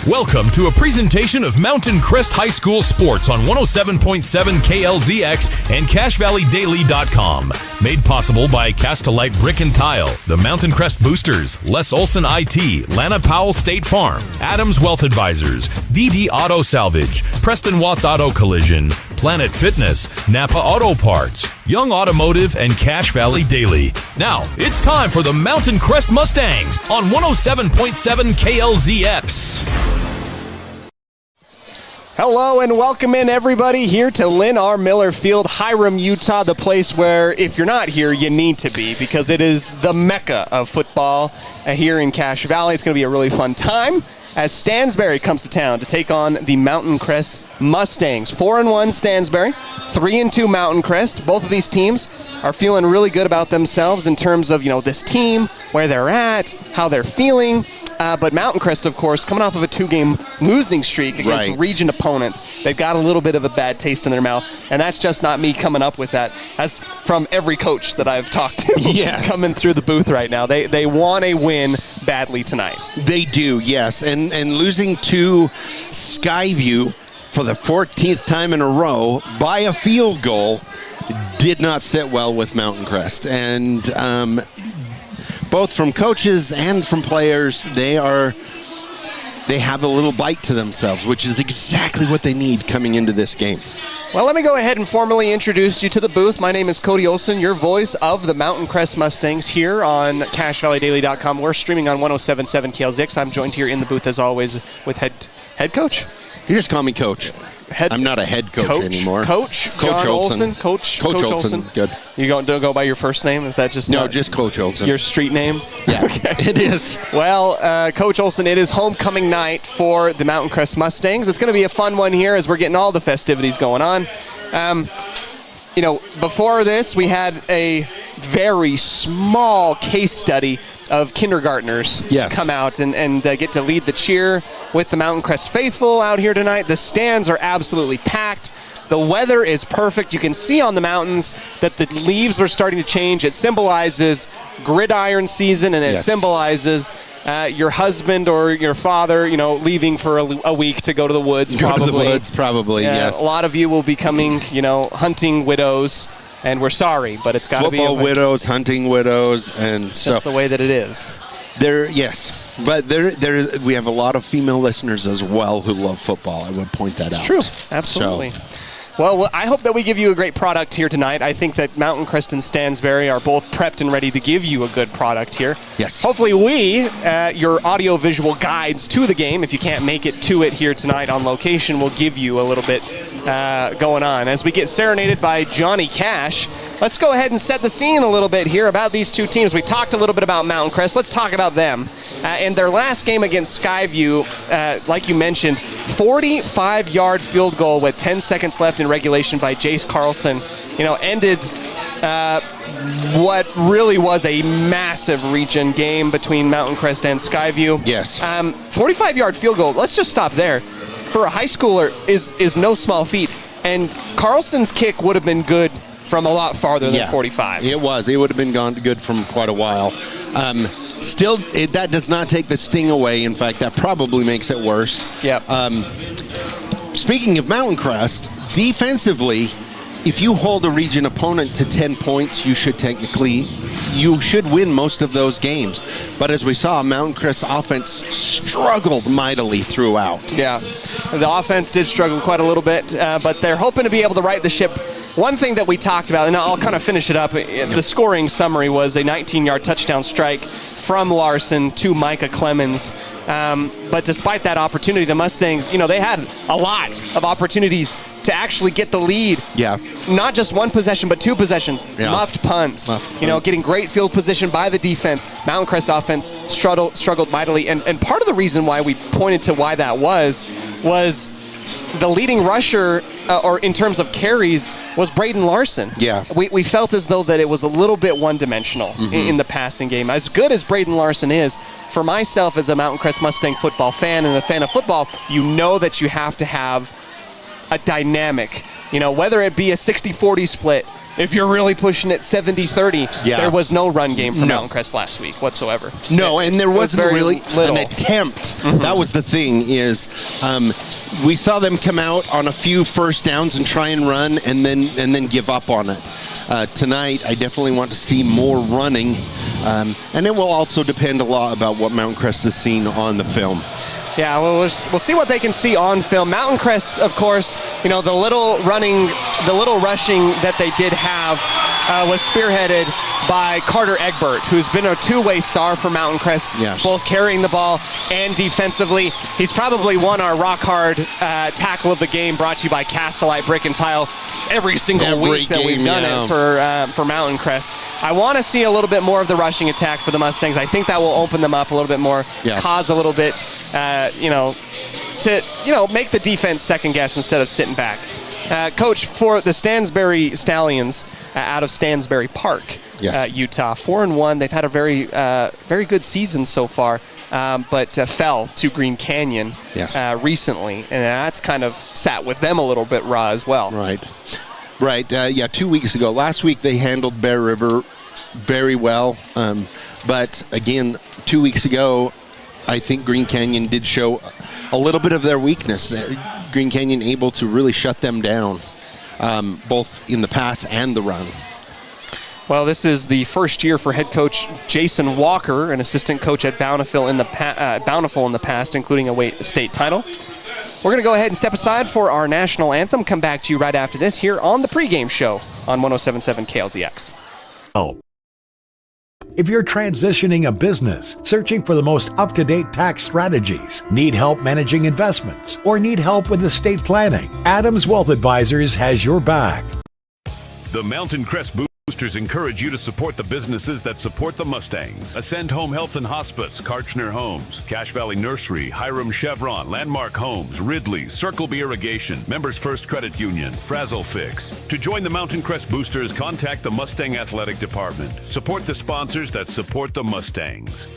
Welcome to a presentation of Mountain Crest High School Sports on 107.7 KLZX and CashValleyDaily.com. Made possible by Castellite Brick and Tile, the Mountain Crest Boosters, Les Olson IT, Lana Powell State Farm, Adams Wealth Advisors, DD Auto Salvage, Preston Watts Auto Collision, Planet Fitness, Napa Auto Parts, Young Automotive, and Cache Valley Daily. Now, it's time for the Mountain Crest Mustangs on 107.7 KLZX. Hello and welcome in everybody here to Lynn R. Miller Field, Hiram, Utah, the place where if you're not here, you need to be because it is the mecca of football here in Cache Valley. It's going to be a really fun time as Stansbury comes to town to take on the Mountain Crest Mustangs. 4-1 Stansbury, 3-2 Mountain Crest. Both of these teams are feeling really good about themselves in terms of, this team, where they're at, how they're feeling. But Mountain Crest, of course, coming off of a 2-game losing streak against region opponents, they've got a little bit of a bad taste in their mouth, and that's just not me coming up with that. That's from every coach that I've talked to coming through the booth right now. They want a win badly tonight. They do, yes, and losing to Skyview for the 14th time in a row by a field goal did not sit well with Mountain Crest, and both from coaches and from players, they have a little bite to themselves, which is exactly what they need coming into this game. Well, let me go ahead and formally introduce you to the booth. My name is Cody Olson, your voice of the Mountain Crest Mustangs here on CashValleyDaily.com. We're streaming on 107.7 KLZX. I'm joined here in the booth, as always, with head coach. You just call me Coach. I'm not a head coach anymore. Coach John Olson. Coach Olson. Good. You don't go by your first name? Is that just just Coach Olson. Your street name? Yeah, okay. It is. Well, Coach Olson, it is homecoming night for the Mountain Crest Mustangs. It's going to be a fun one here as we're getting all the festivities going on. Before this, we had a very small case study of kindergartners come out and get to lead the cheer with the Mountain Crest faithful out here tonight. The stands are absolutely packed. The weather is perfect. You can see on the mountains that the leaves are starting to change. It symbolizes gridiron season, and it symbolizes your husband or your father, leaving for a week to go to the woods. Yes. A lot of you will be coming, hunting widows. And we're sorry, but it's got to be football widows, hunting widows, and it's just the way that it is. But we have a lot of female listeners as well who love football. I would point that out. It's true, absolutely. Well, I hope that we give you a great product here tonight. I think that Mountain Crest and Stansbury are both prepped and ready to give you a good product here. Yes. Hopefully your audio-visual guides to the game, if you can't make it to it here tonight on location, will give you a little bit going on. As we get serenaded by Johnny Cash, let's go ahead and set the scene a little bit here about these two teams. We talked a little bit about Mountain Crest. Let's talk about them. In their last game against Skyview, like you mentioned, 45-yard field goal with 10 seconds left in regulation by Jace Carlson, ended what really was a massive region game between Mountain Crest and Skyview. Yes. 45-yard field goal, let's just stop there. For a high schooler is no small feat, and Carlson's kick would have been good from a lot farther than 45. It was. It would have been good from quite a while. Still, that does not take the sting away. In fact, that probably makes it worse. Yep. Speaking of Mountain Crest, defensively, if you hold a region opponent to 10 points, you should win most of those games. But as we saw, Mountain Crest's offense struggled mightily throughout. Yeah, the offense did struggle quite a little bit, but they're hoping to be able to right the ship. One thing that we talked about, and I'll kind of finish it up, the scoring summary was a 19-yard touchdown strike from Larson to Micah Clemens. But despite that opportunity, the Mustangs, they had a lot of opportunities to actually get the lead. Yeah. Not just one possession, but two possessions. Yeah. Muffed punts. Getting great field position by the defense. Mountain Crest offense struggled mightily. And part of the reason why we pointed to why that was the leading rusher, or in terms of carries, was Braden Larson. Yeah. We felt as though that it was a little bit one-dimensional in the passing game. As good as Braden Larson is, for myself as a Mountain Crest Mustang football fan and a fan of football, that you have to have a dynamic, whether it be a 60-40 split, if you're really pushing it 70-30, Yeah. there was no run game for No. Mountain Crest last week whatsoever. No, and there wasn't very really little. an attempt. That was the thing is we saw them come out on a few first downs and try and run and then give up on it. Tonight, I definitely want to see more running, and it will also depend a lot about what Mountain Crest has seen on the film. Yeah, well, we'll see what they can see on film. Mountain Crest, of course, the little rushing that they did have was spearheaded by Carter Egbert, who's been a two-way star for Mountain Crest, Yes. both carrying the ball and defensively. He's probably won our rock hard tackle of the game, brought to you by Castelite Brick and Tile every single week that we've done it for Mountain Crest. I want to see a little bit more of the rushing attack for the Mustangs. I think that will open them up a little bit more, cause a little bit, to make the defense second guess instead of sitting back. Coach, for the Stansbury Stallions out of Stansbury Park, Utah, 4-1. They've had a very good season so far, but fell to Green Canyon recently, and that's kind of sat with them a little bit raw as well. Right. 2 weeks ago. Last week they handled Bear River very well, but again, 2 weeks ago, I think Green Canyon did show a little bit of their weakness. Green Canyon able to really shut them down, both in the pass and the run. Well, this is the first year for head coach Jason Walker, an assistant coach at Bountiful in the past, including a state title. We're going to go ahead and step aside for our national anthem. Come back to you right after this here on the pregame show on 107.7 KLZX. If you're transitioning a business, searching for the most up-to-date tax strategies, need help managing investments, or need help with estate planning, Adams Wealth Advisors has your back. The Mountain Crest Boosters encourage you to support the businesses that support the Mustangs. Ascend Home Health and Hospice, Karchner Homes, Cache Valley Nursery, Hiram Chevron, Landmark Homes, Ridley, Circle B Irrigation, Members First Credit Union, Frazzle Fix. To join the Mountain Crest Boosters, contact the Mustang Athletic Department. Support the sponsors that support the Mustangs.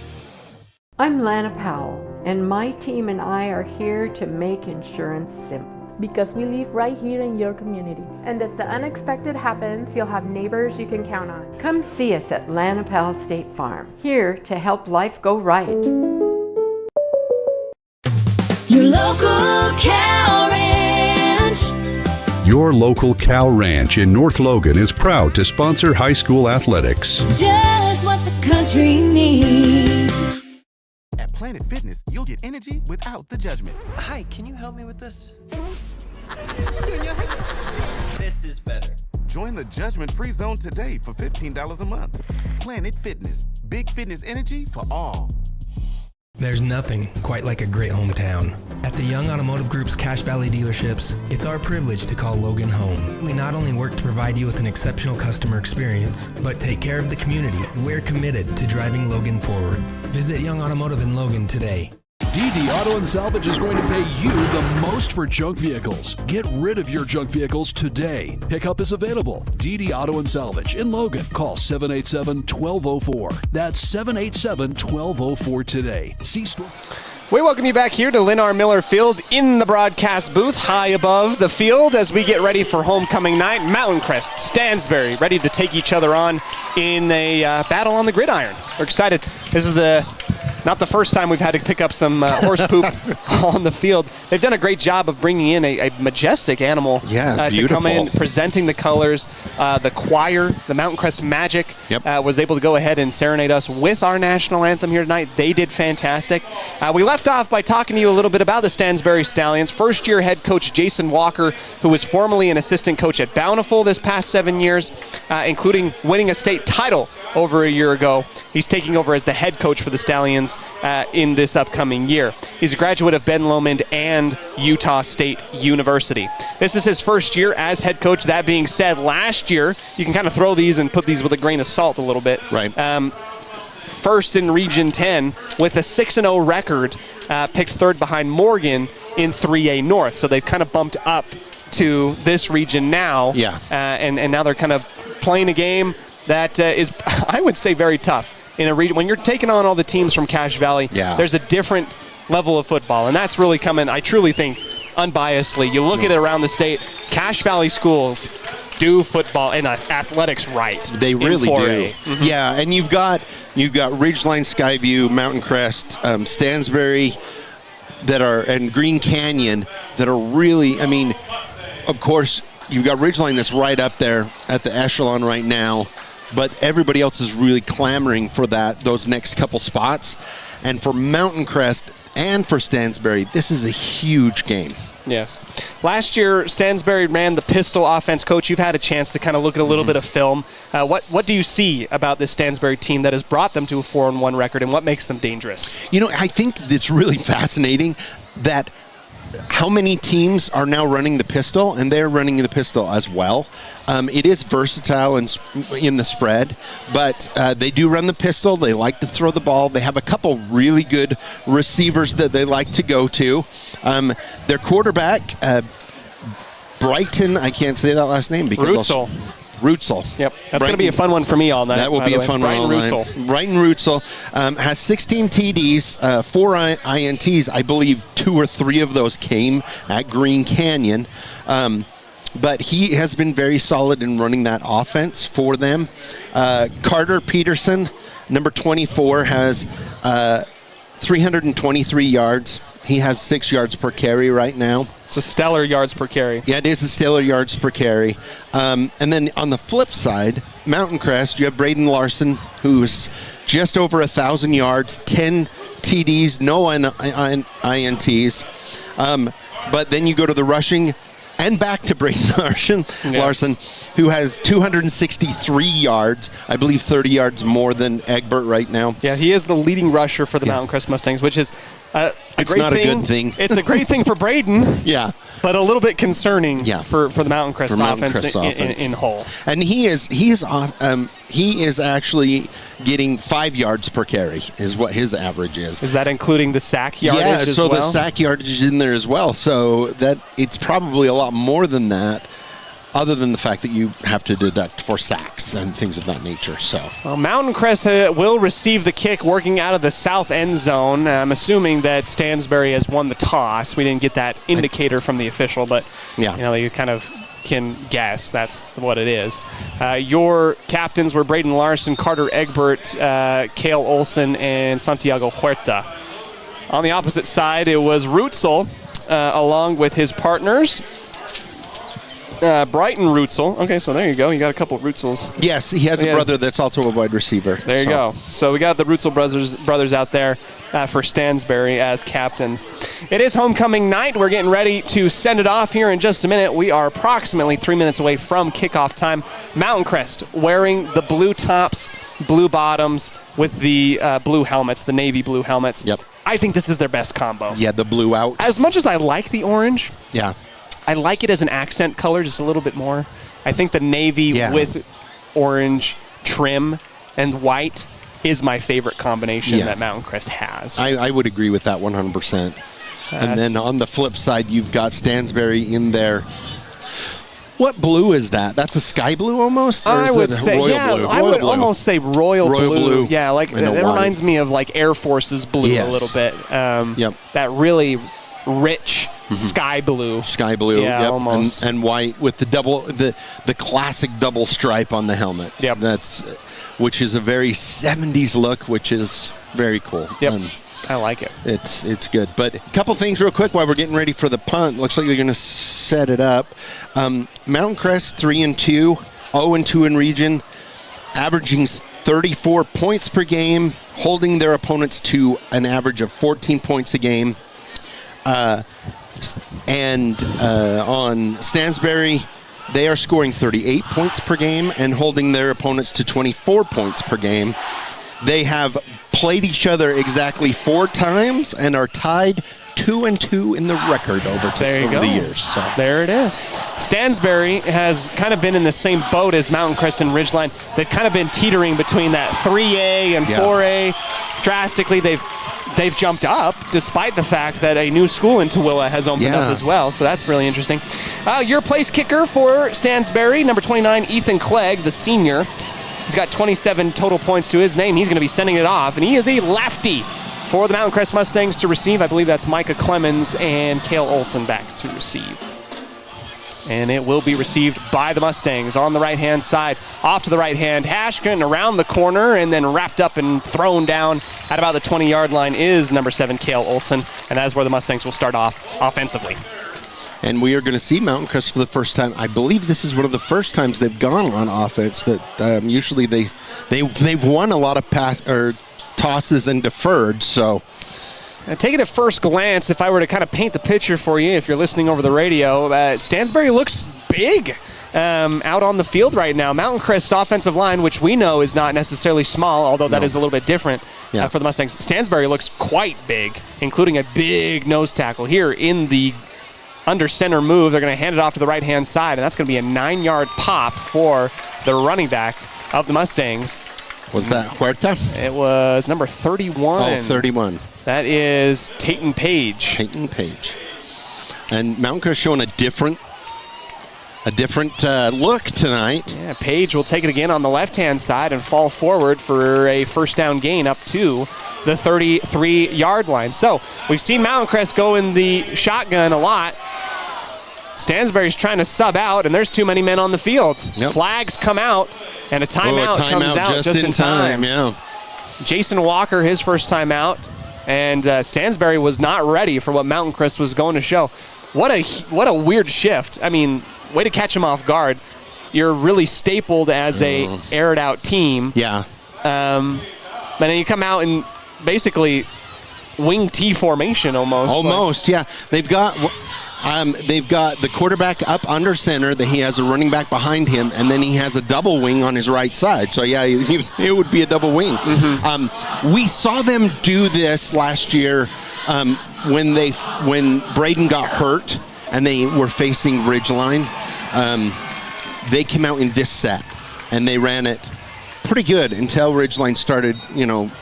I'm Lana Powell, and my team and I are here to make insurance simple. Because we live right here in your community. And if the unexpected happens, you'll have neighbors you can count on. Come see us at Lana Powell State Farm, here to help life go right. Your local cow ranch. Your local cow ranch in North Logan is proud to sponsor high school athletics. Just what the country needs. At Planet Fitness, you'll get energy without the judgment. Hi, can you help me with this? This is better. Join the judgment-free zone today for $15 a month. Planet Fitness. Big fitness energy for all. There's nothing quite like a great hometown. At the Young Automotive Group's Cache Valley dealerships, it's our privilege to call Logan home. We not only work to provide you with an exceptional customer experience, but take care of the community. We're committed to driving Logan forward. Visit Young Automotive in Logan today. DD Auto and Salvage is going to pay you the most for junk vehicles. Get rid of your junk vehicles today. Pickup is available. DD Auto and Salvage in Logan. Call 787-1204. That's 787-1204 today. See store. We welcome you back here to Lynn R. Miller Field in the broadcast booth, high above the field as we get ready for homecoming night. Mountain Crest, Stansbury, ready to take each other on in a battle on the gridiron. We're excited. This is not the first time we've had to pick up some horse poop on the field. They've done a great job of bringing in a majestic animal to come in, presenting the colors. The choir, the Mountain Crest Magic, was able to go ahead and serenade us with our national anthem here tonight. They did fantastic. We left off by talking to you a little bit about the Stansbury Stallions. First-year head coach Jason Walker, who was formerly an assistant coach at Bountiful this past 7 years, including winning a state title over a year ago. He's taking over as the head coach for the Stallions in this upcoming year. He's a graduate of Ben Lomond and Utah State University. This is his first year as head coach. That being said, last year, you can kind of throw these and put these with a grain of salt a little bit. Right. First in Region 10 with a 6-0 record, picked third behind Morgan in 3A North. So they've kind of bumped up to this region now. Yeah. And now they're kind of playing a game that is, I would say, very tough. In a region, when you're taking on all the teams from Cache Valley, there's a different level of football, and that's really coming, I truly think, unbiasedly. You look at it around the state, Cache Valley schools do football and athletics right. They really do. Mm-hmm. Yeah, and you've got Ridgeline, Skyview, Mountain Crest, Stansbury, and Green Canyon that are really, of course, you've got Ridgeline that's right up there at the echelon right now, but everybody else is really clamoring for those next couple spots. And for Mountain Crest and for Stansbury, this is a huge game. Yes. Last year, Stansbury ran the pistol offense. Coach, you've had a chance to kind of look at a little bit of film. What do you see about this Stansbury team that has brought them to a 4-1 record, and what makes them dangerous? I think it's really fascinating that how many teams are now running the pistol, and they're running the pistol as well. It is versatile in the spread, but they do run the pistol. They like to throw the ball. They have a couple really good receivers that they like to go to. Their quarterback, Brighton, I can't say that last name because Rutzel. Yep, that's going to be a fun one for me all night. That will be a fun one all night. Brighton Rutzel has 16 TDs, 4 INTs. I believe 2 or 3 of those came at Green Canyon. But he has been very solid in running that offense for them. Carter Peterson, number 24, has 323 yards. He has 6 yards per carry right now. It's a stellar yards per carry. Yeah, it is a stellar yards per carry. And then on the flip side, Mountain Crest, you have Braden Larson, who's just over 1,000 yards, 10 TDs, no INTs. But then you go to the rushing, and back to Braden Larson, who has 263 yards, I believe 30 yards more than Egbert right now. Yeah, he is the leading rusher for the Mountain Crest Mustangs, which is a good thing. It's a great thing for Braden. Yeah. But a little bit concerning for the Mountain Crest offense in whole. And he is actually getting 5 yards per carry is what his average is. Is that including the sack yardage as well? Yeah, so the sack yardage is in there as well. So that it's probably a lot more than that, other than the fact that you have to deduct for sacks and things of that nature. So Mountain Crest will receive the kick working out of the south end zone. I'm assuming that Stansbury has won the toss. We didn't get that indicator from the official, but you kind of can guess that's what it is. Your captains were Braden Larson, Carter Egbert, Cale Olson, and Santiago Huerta. On the opposite side, it was Rutzel along with his partners. Brighton Rutzel. Okay, so there you go. You got a couple of Rutzels. Yes, he has a brother that's also a wide receiver. There you go. So we got the Rutzel brothers out there for Stansbury as captains. It is homecoming night. We're getting ready to send it off here in just a minute. We are approximately 3 minutes away from kickoff time. Mountain Crest wearing the blue tops, blue bottoms with the blue helmets, the navy blue helmets. Yep. I think this is their best combo. Yeah, the blue out. As much as I like the orange. Yeah. I like it as an accent color just a little bit more. I think the navy with orange trim and white is my favorite combination that Mountain Crest has. I would agree with that 100%. And then on the flip side, you've got Stansbury in there. What blue is that? That's a sky blue almost? Or I would say, blue? I would almost say royal blue. Yeah, like that reminds me of like Air Force's blue a little bit. That really rich sky blue. Yeah, almost. And white with the classic double stripe on the helmet. Yep. Which is a very 70s look, which is very cool. Yep. I like it. It's good. But a couple things real quick while we're getting ready for the punt. Looks like they're going to set it up. Mountain Crest 3-2, 0-2 in region, averaging 34 points per game, holding their opponents to an average of 14 points a game. And on Stansbury, they are scoring 38 points per game and holding their opponents to 24 points per game. They have played each other exactly 4 times and are tied 2-2 in the record over the years. So. There it is. Stansbury has kind of been in the same boat as Mountain Crest and Ridgeline. They've kind of been teetering between that 3A and 4A. Drastically, they've jumped up despite the fact that a new school in Tooele has opened up as well. So that's really interesting. Your place kicker for Stansbury, number 29, Ethan Clegg, the senior. He's got 27 total points to his name. He's going to be sending it off, and he is a lefty for the Mountain Crest Mustangs to receive. I believe that's Micah Clemens and Cale Olson back to receive. And it will be received by the Mustangs on the right-hand side. Off to the right hand, Hashkin around the corner and then wrapped up and thrown down at about the 20-yard line is number 7, Cale Olson. And that is where the Mustangs will start off offensively. And we are going to see Mountain Crest for the first time. I believe this is one of the first times they've gone on offense. That usually they've won a lot of tosses and deferred. So, taking at first glance, if I were to kind of paint the picture for you, if you're listening over the radio, Stansbury looks big out on the field right now. Mountain Crest's offensive line, which we know is not necessarily small, although that is a little bit different for the Mustangs. Stansbury looks quite big, including a big nose tackle here in the under center move. They're going to hand it off to the right-hand side, and that's going to be a 9-yard pop for the running back of the Mustangs. Was that Huerta? It was number 31. Oh, 31. That is Tayton Page. Tayton Page. And Mountain Crest showing a different look tonight. Yeah, Page will take it again on the left-hand side and fall forward for a first down gain up to the 33-yard line. So we've seen Mountain Crest go in the shotgun a lot. Stansbury's trying to sub out, and there's too many men on the field. Yep. Flags come out, and a timeout comes out just in time. Yeah. Jason Walker, his first time out, and Stansbury was not ready for what Mountain Crest was going to show. What a weird shift. I mean, way to catch him off guard. You're really stapled as a aired-out team. Yeah. But then you come out and basically wing T formation almost. Almost, yeah. They've got the quarterback up under center. That he has a running back behind him, and then he has a double wing on his right side. So yeah, it would be a double wing. Mm-hmm. We saw them do this last year when Braden got hurt and they were facing Ridgeline. They came out in this set and they ran it pretty good until Ridgeline started,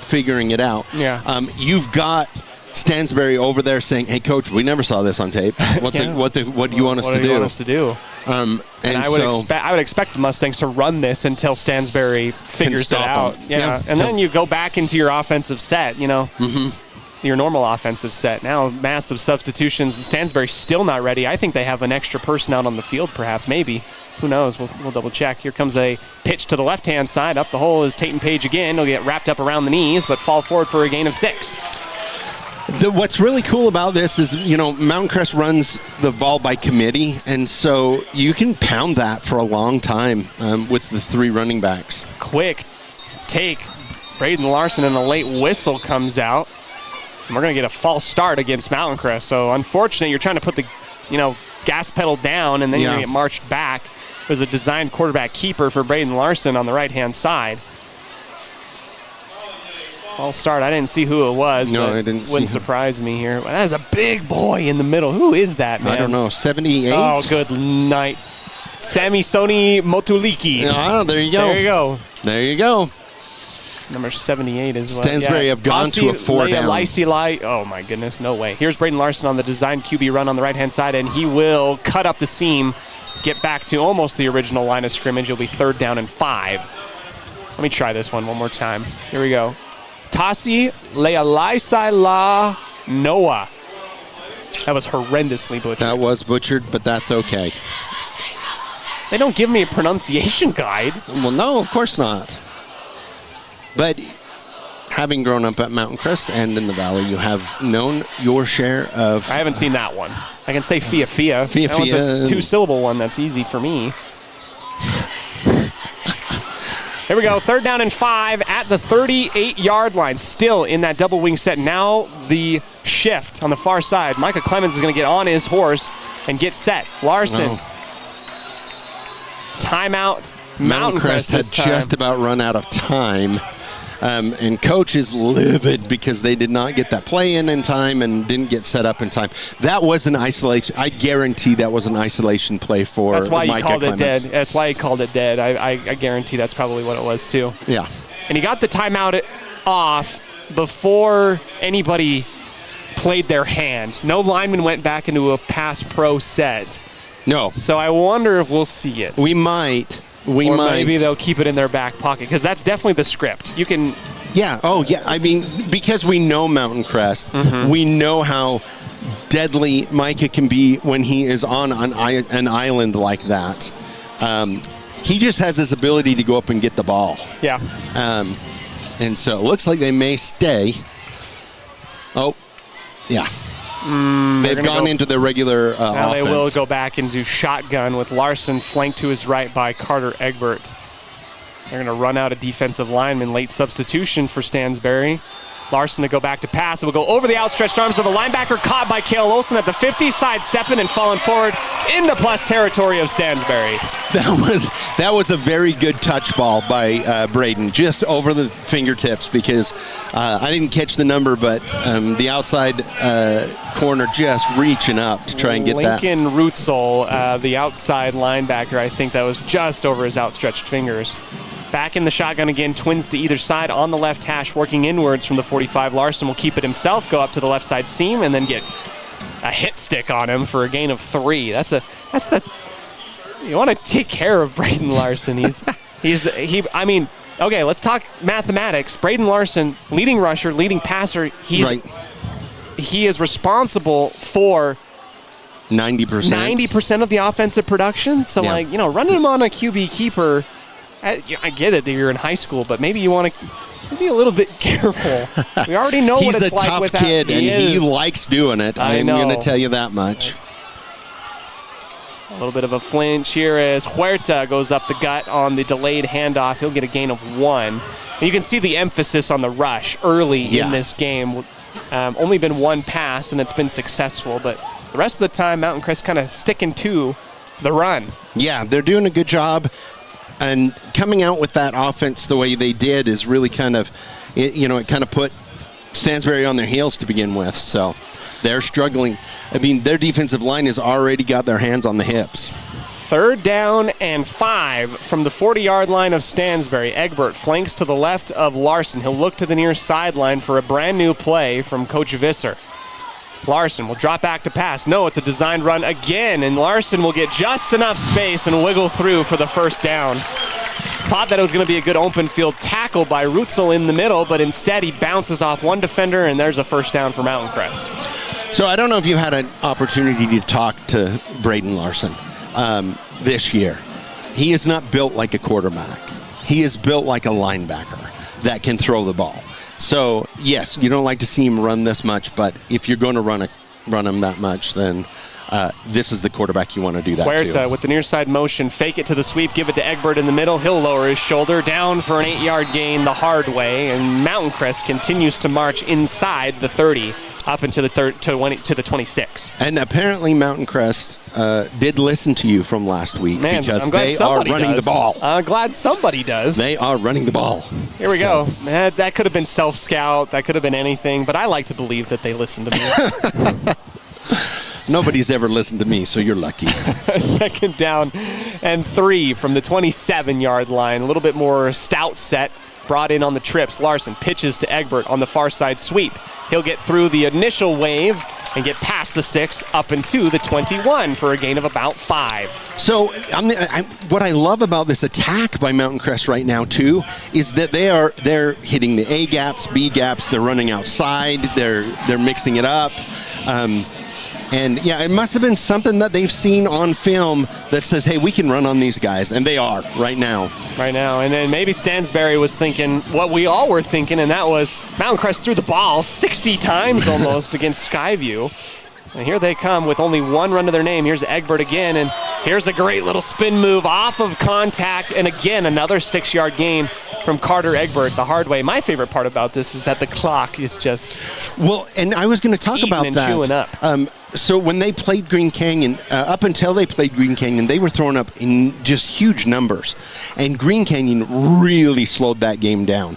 figuring it out. Yeah. You've got Stansbury over there saying, "Hey, coach, we never saw this on tape. What do you want us to do?" What do you want us to do? And I would expect the Mustangs to run this until Stansbury figures it out. Yeah. And then you go back into your offensive set. Your normal offensive set. Now massive substitutions. Stansbury's still not ready. I think they have an extra person out on the field, perhaps, maybe. Who knows? We'll double check. Here comes a pitch to the left-hand side. Up the hole is Tayton Page again. He'll get wrapped up around the knees, but fall forward for a gain of 6. What's really cool about this is, Mountain Crest runs the ball by committee, and so you can pound that for a long time with the 3 running backs. Quick take. Braden Larson, and a late whistle comes out. And we're going to get a false start against Mountain Crest. So, unfortunately, you're trying to put the, gas pedal down, and then you're going to get marched back. There's a designed quarterback keeper for Braden Larson on the right-hand side. False start. I didn't see who it was, no, but I didn't wouldn't surprise me here. That is a big boy in the middle. Who is that, man? I don't know. 78? Oh, good night. Sammy Soni Motuliki. Oh, there you go. There you go. There you go. Number 78 is Stansbury have gone to a 4 down. Oh, my goodness. No way. Here's Braden Larson on the designed QB run on the right-hand side, and he will cut up the seam, get back to almost the original line of scrimmage. It'll be 3rd down and 5. Let me try this one more time. Here we go. Tasi Lealaisai La Noah. That was horrendously butchered. That was butchered, but that's okay. They don't give me a pronunciation guide. Well, no, of course not. But having grown up at Mountain Crest and in the Valley, you have known your share of... I haven't seen that one. I can say Fia Fia. Fia that one's Fia. a 2-syllable one. That's easy for me. Here we go. 3rd down and 5 at the 38-yard line. Still in that double wing set. Now the shift on the far side. Micah Clemens is going to get on his horse and get set. Larson. No. Timeout. Mountain Crest had just about run out of time. And coach is livid because they did not get that play in time and didn't get set up in time. That was an isolation. I guarantee that was an isolation play for Micah Clemens. That's why he called it dead. That's why he called it dead. I guarantee that's probably what it was too. Yeah. And he got the timeout off before anybody played their hand. No lineman went back into a pass pro set. No. So I wonder if we'll see it. We might. Maybe they'll keep it in their back pocket, because that's definitely the script. You can... Yeah, oh yeah. I mean, because we know Mountain Crest, we know how deadly Micah can be when he is on an island like that. He just has this ability to go up and get the ball. Yeah. And so it looks like they may stay. Oh, yeah. They've gone into their regular now offense. they will go back and do shotgun with Larson flanked to his right by Carter Egbert. They're going to run out a defensive lineman. Late substitution for Stansbury. Larson to go back to pass. It will go over the outstretched arms of the linebacker, caught by Cale Olsen at the 50, sidestepping and falling forward into plus territory of Stansbury. That was a very good touch ball by Braden, just over the fingertips, because I didn't catch the number, but the outside corner just reaching up to try and get that. Lincoln Rutzel, the outside linebacker, I think that was just over his outstretched fingers. Back in the shotgun again, twins to either side on the left hash, working inwards from the 45. Larson will keep it himself, go up to the left side seam, and then get a hit stick on him for a gain of 3. You want to take care of Braden Larson. Okay, let's talk mathematics. Braden Larson, leading rusher, leading passer. He is responsible for 90% of the offensive production. So, running him on a QB keeper. I get it that you're in high school, but maybe you want to be a little bit careful. We already know what it's like with that. He's a tough kid, and he likes doing it. I'm going to tell you that much. A little bit of a flinch here as Huerta goes up the gut on the delayed handoff. He'll get a gain of 1. And you can see the emphasis on the rush early in this game. Only been 1 pass, and it's been successful, but the rest of the time, Mountain Crest kind of sticking to the run. Yeah, they're doing a good job. And coming out with that offense the way they did is really kind of, it kind of put Stansbury on their heels to begin with. So they're struggling. I mean, their defensive line has already got their hands on the hips. 3rd down and 5 from the 40-yard line of Stansbury. Egbert flanks to the left of Larson. He'll look to the near sideline for a brand new play from Coach Visser. Larson will drop back to pass. No, it's a designed run again, and Larson will get just enough space and wiggle through for the 1st down. Thought that it was going to be a good open field tackle by Rutzel in the middle, but instead he bounces off one defender, and there's a 1st down for Mountain Crest. So I don't know if you had an opportunity to talk to Braden Larson this year. He is not built like a quarterback. He is built like a linebacker that can throw the ball. So, yes, you don't like to see him run this much, but if you're going to run him that much, then this is the quarterback you want to do that Huerta to. With the near side motion, fake it to the sweep, give it to Egbert in the middle. He'll lower his shoulder, down for an 8-yard gain the hard way, and Mountain Crest continues to march inside the 30 up into the to the 26. And apparently Mountain Crest did listen to you from last week, because they are running the ball. I'm glad somebody does. They are running the ball. Here we go. That could have been self-scout. That could have been anything, but I like to believe that they listened to me. Nobody's ever listened to me, so you're lucky. 2nd down and 3 from the 27-yard line. A little bit more stout set brought in on the trips. Larson pitches to Egbert on the far side sweep. He'll get through the initial wave and get past the sticks up into the 21 for a gain of about 5. So what I love about this attack by Mountain Crest right now too is that they're hitting the A gaps, B gaps. They're running outside. They're mixing it up. And yeah, it must have been something that they've seen on film that says, hey, we can run on these guys. And they are right now. And then maybe Stansbury was thinking what we all were thinking, and that was Mountain Crest threw the ball 60 times almost against Skyview. And here they come with only 1 run to their name. Here's Egbert again, and here's a great little spin move off of contact. And again, another 6-yard gain from Carter Egbert the hard way. My favorite part about this is that the clock is just and I was going to talk about that. Chewing up. So when they played Green Canyon, up until they played Green Canyon, they were throwing up in just huge numbers. And Green Canyon really slowed that game down.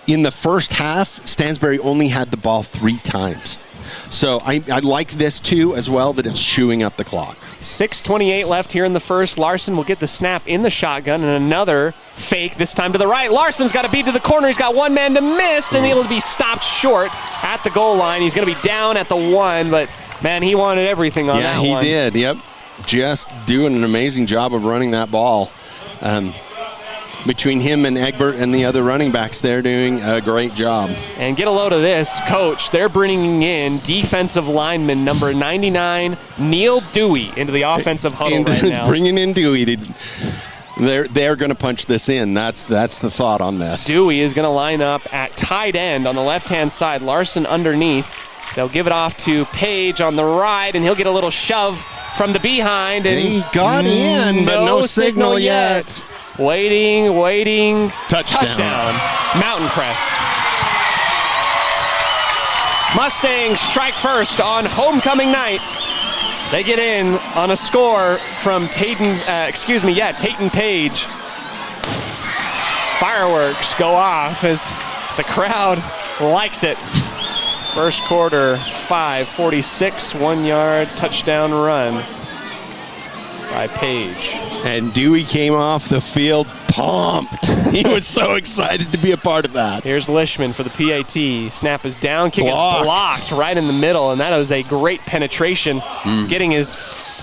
In the first half, Stansbury only had the ball 3 times. So I like this too as well, that it's chewing up the clock. 6:28 left here in the first. Larson will get the snap in the shotgun, and another fake, this time to the right. Larson's got a beat to the corner. He's got 1 man to miss, and he'll be stopped short at the goal line. He's going to be down at the 1, but man, he wanted everything on that one. Yeah, he did. Yep. Just doing an amazing job of running that ball. between him and Egbert and the other running backs, they're doing a great job. And get a load of this, Coach. They're bringing in defensive lineman number 99, Neil Dewey, into the offensive huddle right now. Bringing in Dewey. They're going to punch this in. That's the thought on this. Dewey is going to line up at tight end on the left-hand side. Larson underneath. They'll give it off to Page on the right, and he'll get a little shove from the behind. And he got in, but no signal yet. Waiting. Touchdown. Mountain Crest. Mustangs strike first on homecoming night. They get in on a score from Tayton Page. Fireworks go off as the crowd likes it. First quarter, 5:46, 1 yard touchdown run by Page. And Dewey came off the field pumped. He was so excited to be a part of that. Here's Lishman for the PAT. Snap is down, kick is blocked right in the middle, and that was a great penetration, getting his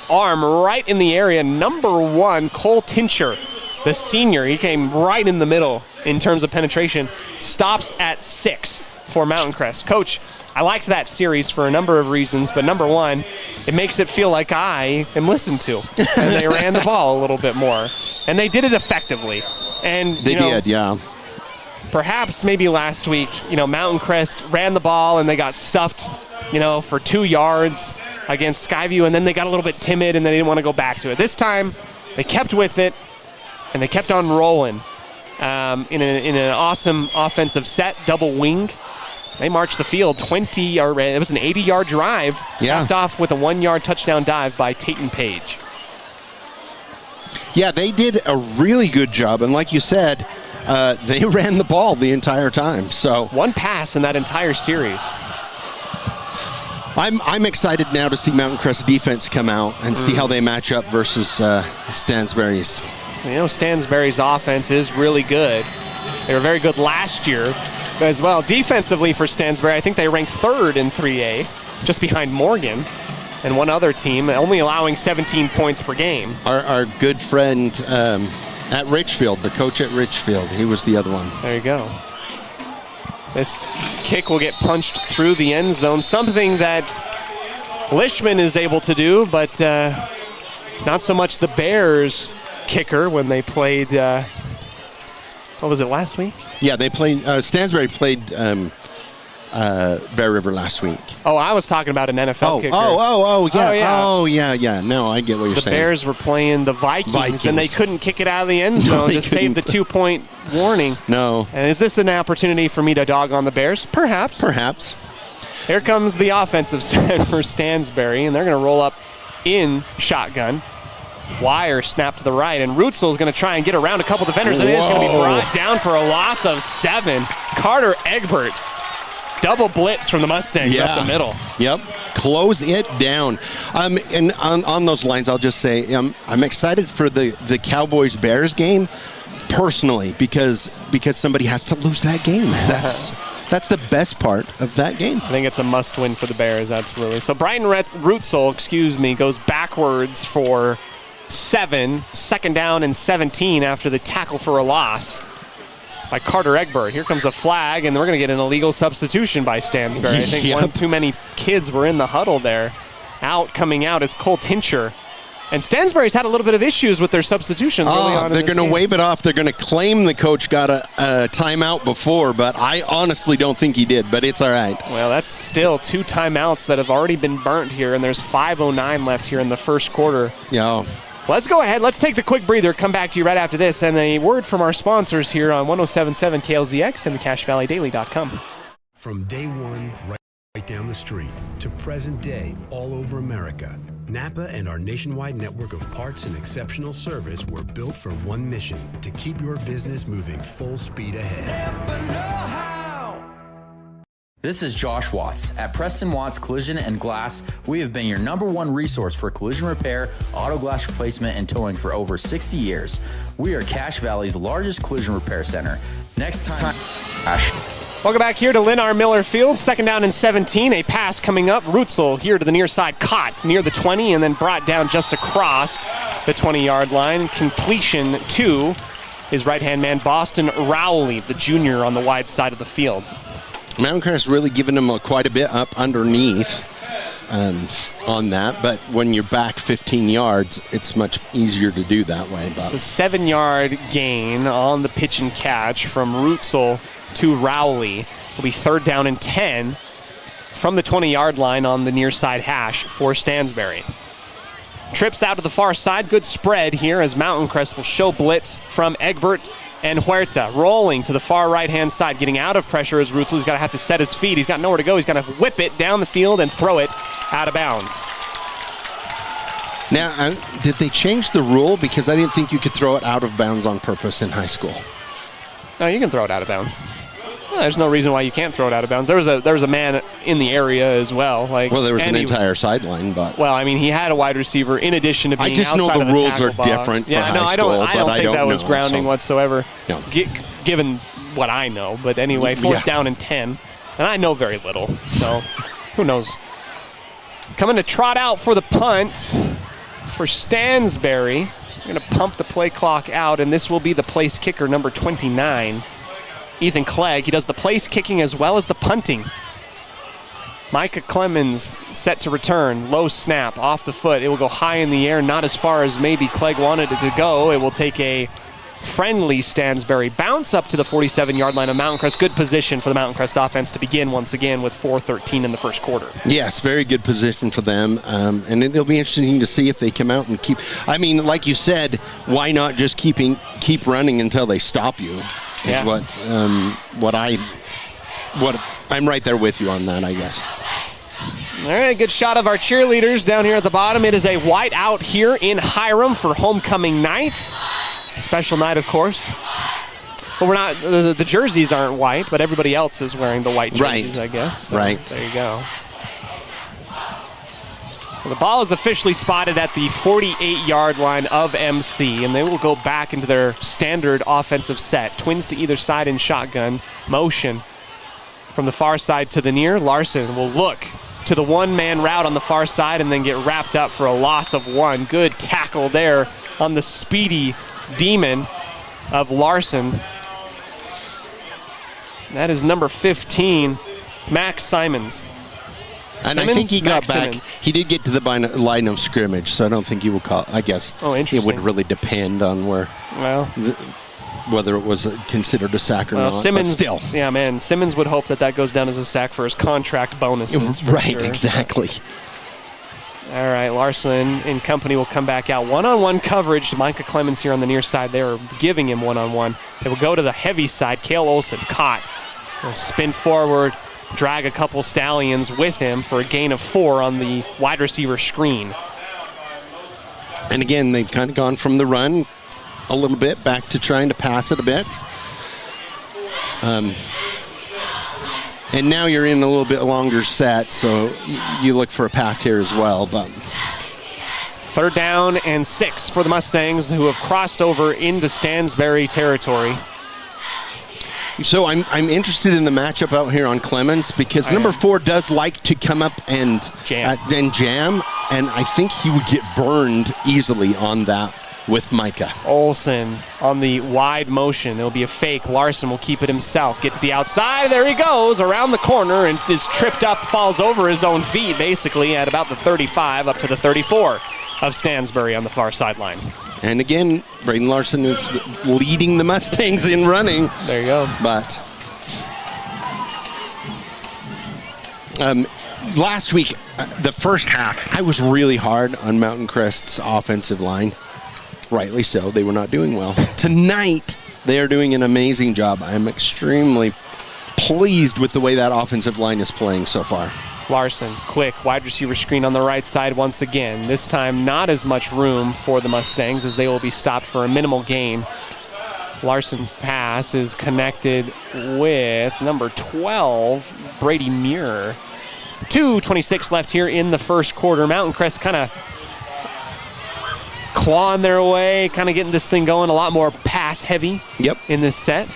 arm right in the area. Number 1, Cole Tincher, the senior, he came right in the middle in terms of penetration. Stops at 6 for Mountain Crest. Coach, I liked that series for a number of reasons, but number 1, it makes it feel like I am listened to. And they ran the ball a little bit more. And they did it effectively. And they did, yeah. Perhaps maybe last week, Mountain Crest ran the ball and they got stuffed, for 2 yards against Skyview, and then they got a little bit timid and they didn't want to go back to it. This time, they kept with it and they kept on rolling in an awesome offensive set, double wing. They marched the field it was an 80-yard drive, capped off with a 1-yard touchdown dive by Tayton Page. Yeah, they did a really good job, and like you said, they ran the ball the entire time. So 1 pass in that entire series. I'm excited now to see Mountain Crest defense come out and see how they match up versus Stansbury's. Stansbury's offense is really good. They were very good last year as well. Defensively for Stansbury, I think they ranked 3rd in 3A, just behind Morgan and one other team, only allowing 17 points per game. Our good friend at Richfield, the coach at Richfield, he was the other one. There you go. This kick will get punched through the end zone, something that Lishman is able to do, but not so much the Bears kicker when they played, what was it, last week? Yeah, they played, Stansbury played Bear River last week. Oh, I was talking about an NFL kicker. Yeah. No, I get what you're saying. The Bears were playing the Vikings, and they couldn't kick it out of the end zone to save the 2-point warning. No. And is this an opportunity for me to dog on the Bears? Perhaps. Here comes the offensive set for Stansbury, and they're going to roll up in shotgun. Wire snap to the right, and Rutzel is going to try and get around a couple defenders, and it is going to be brought down for a loss of 7. Carter Egbert, double blitz from the Mustangs up the middle. Yep, close it down. And on those lines, I'll just say I'm excited for the Cowboys-Bears game personally because somebody has to lose that game. That's the best part of that game. I think it's a must-win for the Bears, absolutely. So Brighton Rutzel, goes backwards for 7, 2nd down and 17 after the tackle for a loss by Carter Egbert. Here comes a flag, and we're going to get an illegal substitution by Stansbury. I think one too many kids were in the huddle there. Coming out is Cole Tincher. And Stansbury's had a little bit of issues with their substitutions early on. They're going to wave it off. They're going to claim the coach got a timeout before, but I honestly don't think he did, but it's all right. Well, that's still 2 timeouts that have already been burnt here, and there's 5:09 left here in the first quarter. Yeah. Let's go ahead. Let's take the quick breather. Come back to you right after this, and a word from our sponsors here on 107.7 KLZX and the CashValleyDaily.com. From day one, right down the street, to present day all over America, Napa and our nationwide network of parts and exceptional service were built for one mission: to keep your business moving full speed ahead. This is Josh Watts. At Preston Watts Collision and Glass, we have been your #1 resource for collision repair, auto glass replacement, and towing for over 60 years. We are Cache Valley's largest collision repair center. Next time, Cache. Welcome back here to Lynn R. Miller Field. 2nd down and 17. A pass coming up. Rutzel here to the near side, caught near the 20 and then brought down just across the 20-yard line. Completion to his right-hand man, Boston Rowley, the junior, on the wide side of the field. Mountain Crest really giving him quite a bit up underneath on that, but when you're back 15 yards, it's much easier to do that way. It's a 7-yard gain on the pitch and catch from Rutzel to Rowley. It'll be 3rd down and 10 from the 20-yard line on the near side hash for Stansbury. Trips out to the far side. Good spread here as Mountain Crest will show blitz from Egbert and Huerta. Rolling to the far right-hand side. Getting out of pressure as Rutzel. He's got to have to set his feet. He's got nowhere to go. He's got to whip it down the field and throw it out of bounds. Now, did they change the rule? Because I didn't think you could throw it out of bounds on purpose in high school. No, you can throw it out of bounds. Well, there's no reason why you can't throw it out of bounds. There was a man in the area as well. Well, there was an entire sideline, but well, I mean, he had a wide receiver in addition to being outside outside know of the the rules tackle are box. different for high I don't think that was grounding whatsoever, no. Given what I know. But anyway, 4th down and 10, and I know very little, so who knows? Coming to trot out for the punt for Stansbury. We're going to pump the play clock out, and this will be the place kicker, number 29. Ethan Clegg. He does the place kicking as well as the punting. Micah Clemens set to return. Low snap off the foot. It will go high in the air, not as far as maybe Clegg wanted it to go. It will take a friendly Stansbury bounce up to the 47-yard line of Mountain Crest. Good position for the Mountain Crest offense to begin once again with 4:13 in the first quarter. Yes, very good position for them. And it'll be interesting to see if they come out and keep. I mean, like you said, why not just keep running until they stop you? Is what I'm right there with you on that, I guess. All right, good shot of our cheerleaders down here at the bottom. It is a white out here in Hiram for homecoming night. A special night, of course. But we're not, the jerseys aren't white, but everybody else is wearing the white jerseys, I guess. So right. There you go. Well, the ball is officially spotted at the 48-yard line of MC, and they will go back into their standard offensive set. Twins to either side in shotgun. Motion from the far side to the near. Larson will look to the one-man route on the far side and then get wrapped up for a loss of 1. Good tackle there on the speedy demon of Larson. That is number 15, Max Simons. And I think he got back. He did get to the line of scrimmage, so I don't think he will call. I guess it would really depend on whether it was considered a sack or not. Simmons, but still. Yeah, man. Simmons would hope that goes down as a sack for his contract bonuses. Right, sure. Exactly. All right, Larson and company will come back out. One-on-one coverage to Micah Clemens here on the near side. They are giving him one-on-one. They will go to the heavy side. Cale Olsen caught. He'll spin forward, drag a couple Stallions with him for a gain of 4 on the wide receiver screen. And again, they've kind of gone from the run a little bit back to trying to pass it a bit. And now you're in a little bit longer set, so you look for a pass here as well. But 3rd down and 6 for the Mustangs, who have crossed over into Stansbury territory. So I'm interested in the matchup out here on Clemens because number 4 does like to come up and jam, and I think he would get burned easily on that with Micah. Olsen on the wide motion. It'll be a fake. Larson will keep it himself. Get to the outside. There he goes around the corner and is tripped up, falls over his own feet basically at about the 35 up to the 34 of Stansbury on the far sideline. And again, Braden Larson is leading the Mustangs in running. There you go. But last week, the first half, I was really hard on Mountain Crest's offensive line. Rightly so. They were not doing well. Tonight, they are doing an amazing job. I'm extremely pleased with the way that offensive line is playing so far. Larson, quick wide receiver screen on the right side once again. This time, not as much room for the Mustangs as they will be stopped for a minimal gain. Larson's pass is connected with number 12, Brady Muir. 2:26 left here in the first quarter. Mountain Crest kind of clawing their way, kind of getting this thing going. A lot more pass heavy in this set.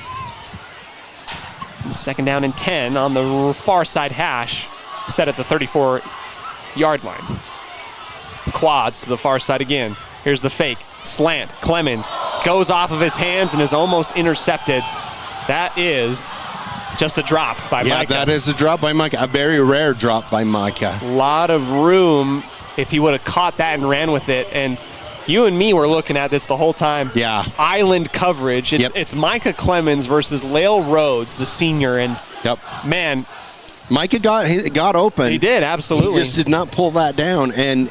2nd down and 10 on the far side hash, set at the 34-yard line. Quads to the far side again. Here's the fake. Slant. Clemens goes off of his hands and is almost intercepted. That is just a drop by Micah. Yeah, that is a drop by Micah. A very rare drop by Micah. A lot of room if he would have caught that and ran with it. And you and me were looking at this the whole time. Yeah. Island coverage. It's Micah Clemens versus Lael Rhodes, the senior. And man, Micah got open. He did, absolutely. He just did not pull that down. And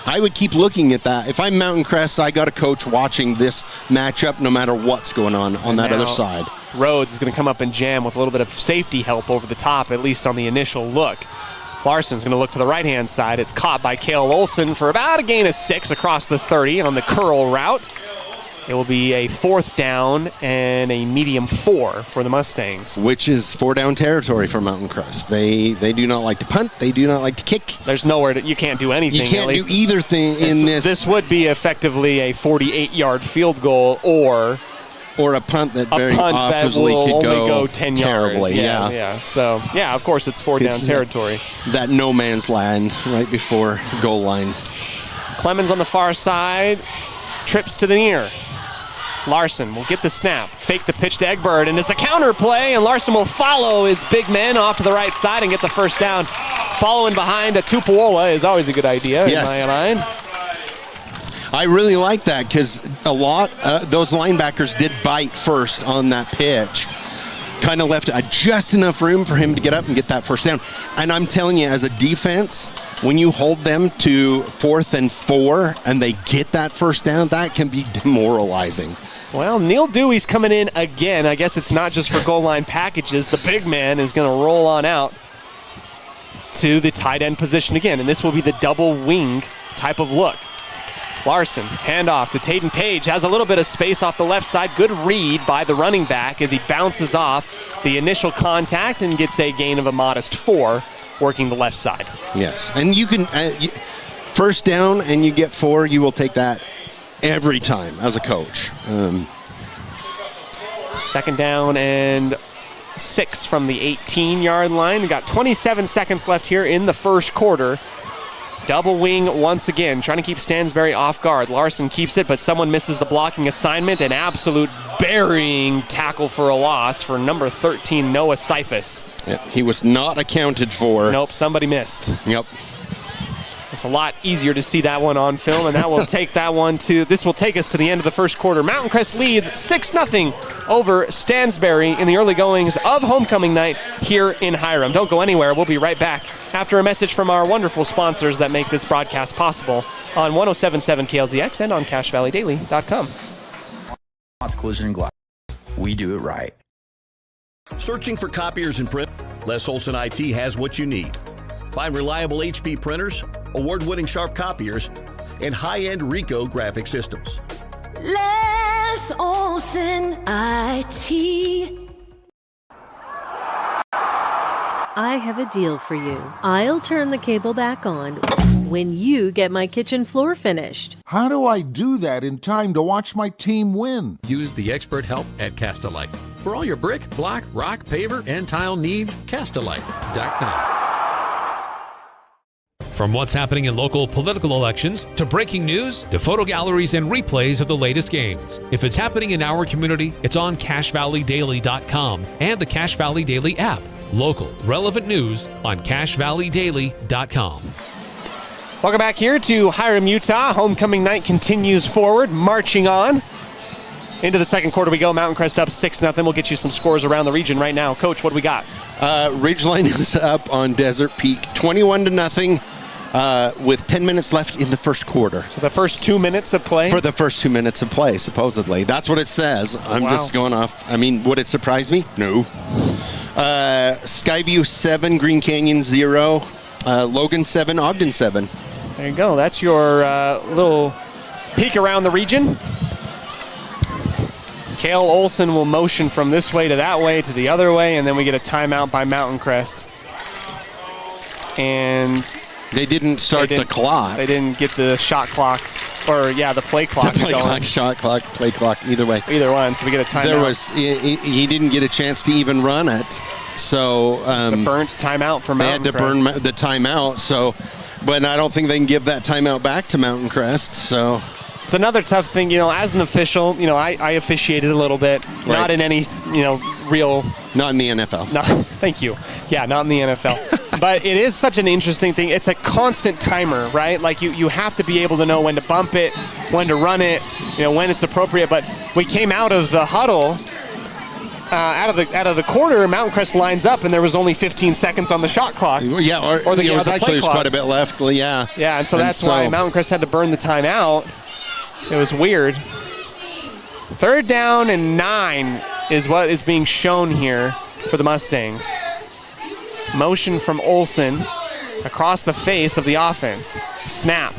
I would keep looking at that. If I'm Mountain Crest, I got a coach watching this matchup no matter what's going on that other side. Rhodes is going to come up and jam with a little bit of safety help over the top, at least on the initial look. Larson's going to look to the right-hand side. It's caught by Cale Olson for about a gain of 6 across the 30 on the curl route. It will be a 4th down and a medium 4 for the Mustangs. Which is 4-down territory for Mountain Crest. They do not like to punt. They do not like to kick. There's nowhere that you can't do anything. You can't do either thing in this. This would be effectively a 48-yard field goal or a punt that very obviously will could only go 10 terribly. yards. Yeah. So, of course, it's 4-down territory. That no man's land right before goal line. Clemens on the far side, trips to the near. Larson will get the snap, fake the pitch to Egbert, and it's a counter play, and Larson will follow his big men off to the right side and get the first down. Following behind a Tupuola is always a good idea in my mind. I really like that because a lot those linebackers did bite first on that pitch. Kind of left just enough room for him to get up and get that first down. And I'm telling you, as a defense, when you hold them to 4th and 4 and they get that first down, that can be demoralizing. Well, Neil Dewey's coming in again. I guess it's not just for goal line packages. The big man is going to roll on out to the tight end position again, and this will be the double wing type of look. Larson, handoff to Taden Page, has a little bit of space off the left side. Good read by the running back as he bounces off the initial contact and gets a gain of a modest 4, working the left side. Yes, and you can, first down and you get 4, you will take that every time as a coach. 2nd down and 6 from the 18-yard line. We've got 27 seconds left here in the first quarter. Double wing once again, trying to keep Stansbury off guard. Larson keeps it, but someone misses the blocking assignment. An absolute burying tackle for a loss for number 13, Noah Seifus. Yeah, he was not accounted for. Nope, somebody missed. Yep. It's a lot easier to see that one on film, and that will take this will take us to the end of the first quarter. Mountain Crest leads 6-0 over Stansbury in the early goings of homecoming night here in Hiram. Don't go anywhere. We'll be right back after a message from our wonderful sponsors that make this broadcast possible on 107.7 KLZX and on CashValleyDaily.com. Collision and Glass. We do it right. Searching for copiers and print? Les Olson IT has what you need. Find reliable HP printers, award-winning Sharp copiers, and high-end Ricoh graphic systems. Les Olson IT. I have a deal for you. I'll turn the cable back on when you get my kitchen floor finished. How do I do that in time to watch my team win? Use the expert help at Castalite. For all your brick, block, rock, paver, and tile needs, Castalite.com. From what's happening in local political elections, to breaking news, to photo galleries and replays of the latest games. If it's happening in our community, it's on CashValleyDaily.com and the Cache Valley Daily app. Local, relevant news on CashValleyDaily.com. Welcome back here to Hiram, Utah. Homecoming night continues forward, marching on. Into the second quarter we go. Mountain Crest up 6-0. We'll get you some scores around the region right now. Coach, what do we got? Ridgeline is up on Desert Peak, 21-0. With 10 minutes left in the first quarter. So the first 2 minutes of play? For the first 2 minutes of play, supposedly. That's what it says. I'm just going off. I mean, would it surprise me? No. Skyview 7, Green Canyon 0, Logan 7, Ogden 7. There you go. That's your little peek around the region. Cale Olson will motion from this way to that way to the other way, and then we get a timeout by Mountain Crest. And they didn't start the clock. They didn't get the shot clock, or the play clock. The play clock, shot clock, play clock, either way. Either one, so we get a timeout. He didn't get a chance to even run it, so it's a burnt timeout for Mountain Crest. They had to burn the timeout, so, but I don't think they can give that timeout back to Mountain Crest, so. It's another tough thing, as an official, I officiated a little bit, not in any, real... Not in the NFL. No, thank you. Yeah, not in the NFL. But it is such an interesting thing. It's a constant timer, right? Like you have to be able to know when to bump it, when to run it, when it's appropriate. But we came out of the huddle, out of the quarter, Mountain Crest lines up, and there was only 15 seconds on the shot clock. Yeah, or the play clock. Quite a bit left. Yeah. Yeah, and so that's why Mountain Crest had to burn the timeout. It was weird. 3rd down and 9 is what is being shown here for the Mustangs. Motion from Olsen across the face of the offense. Snap.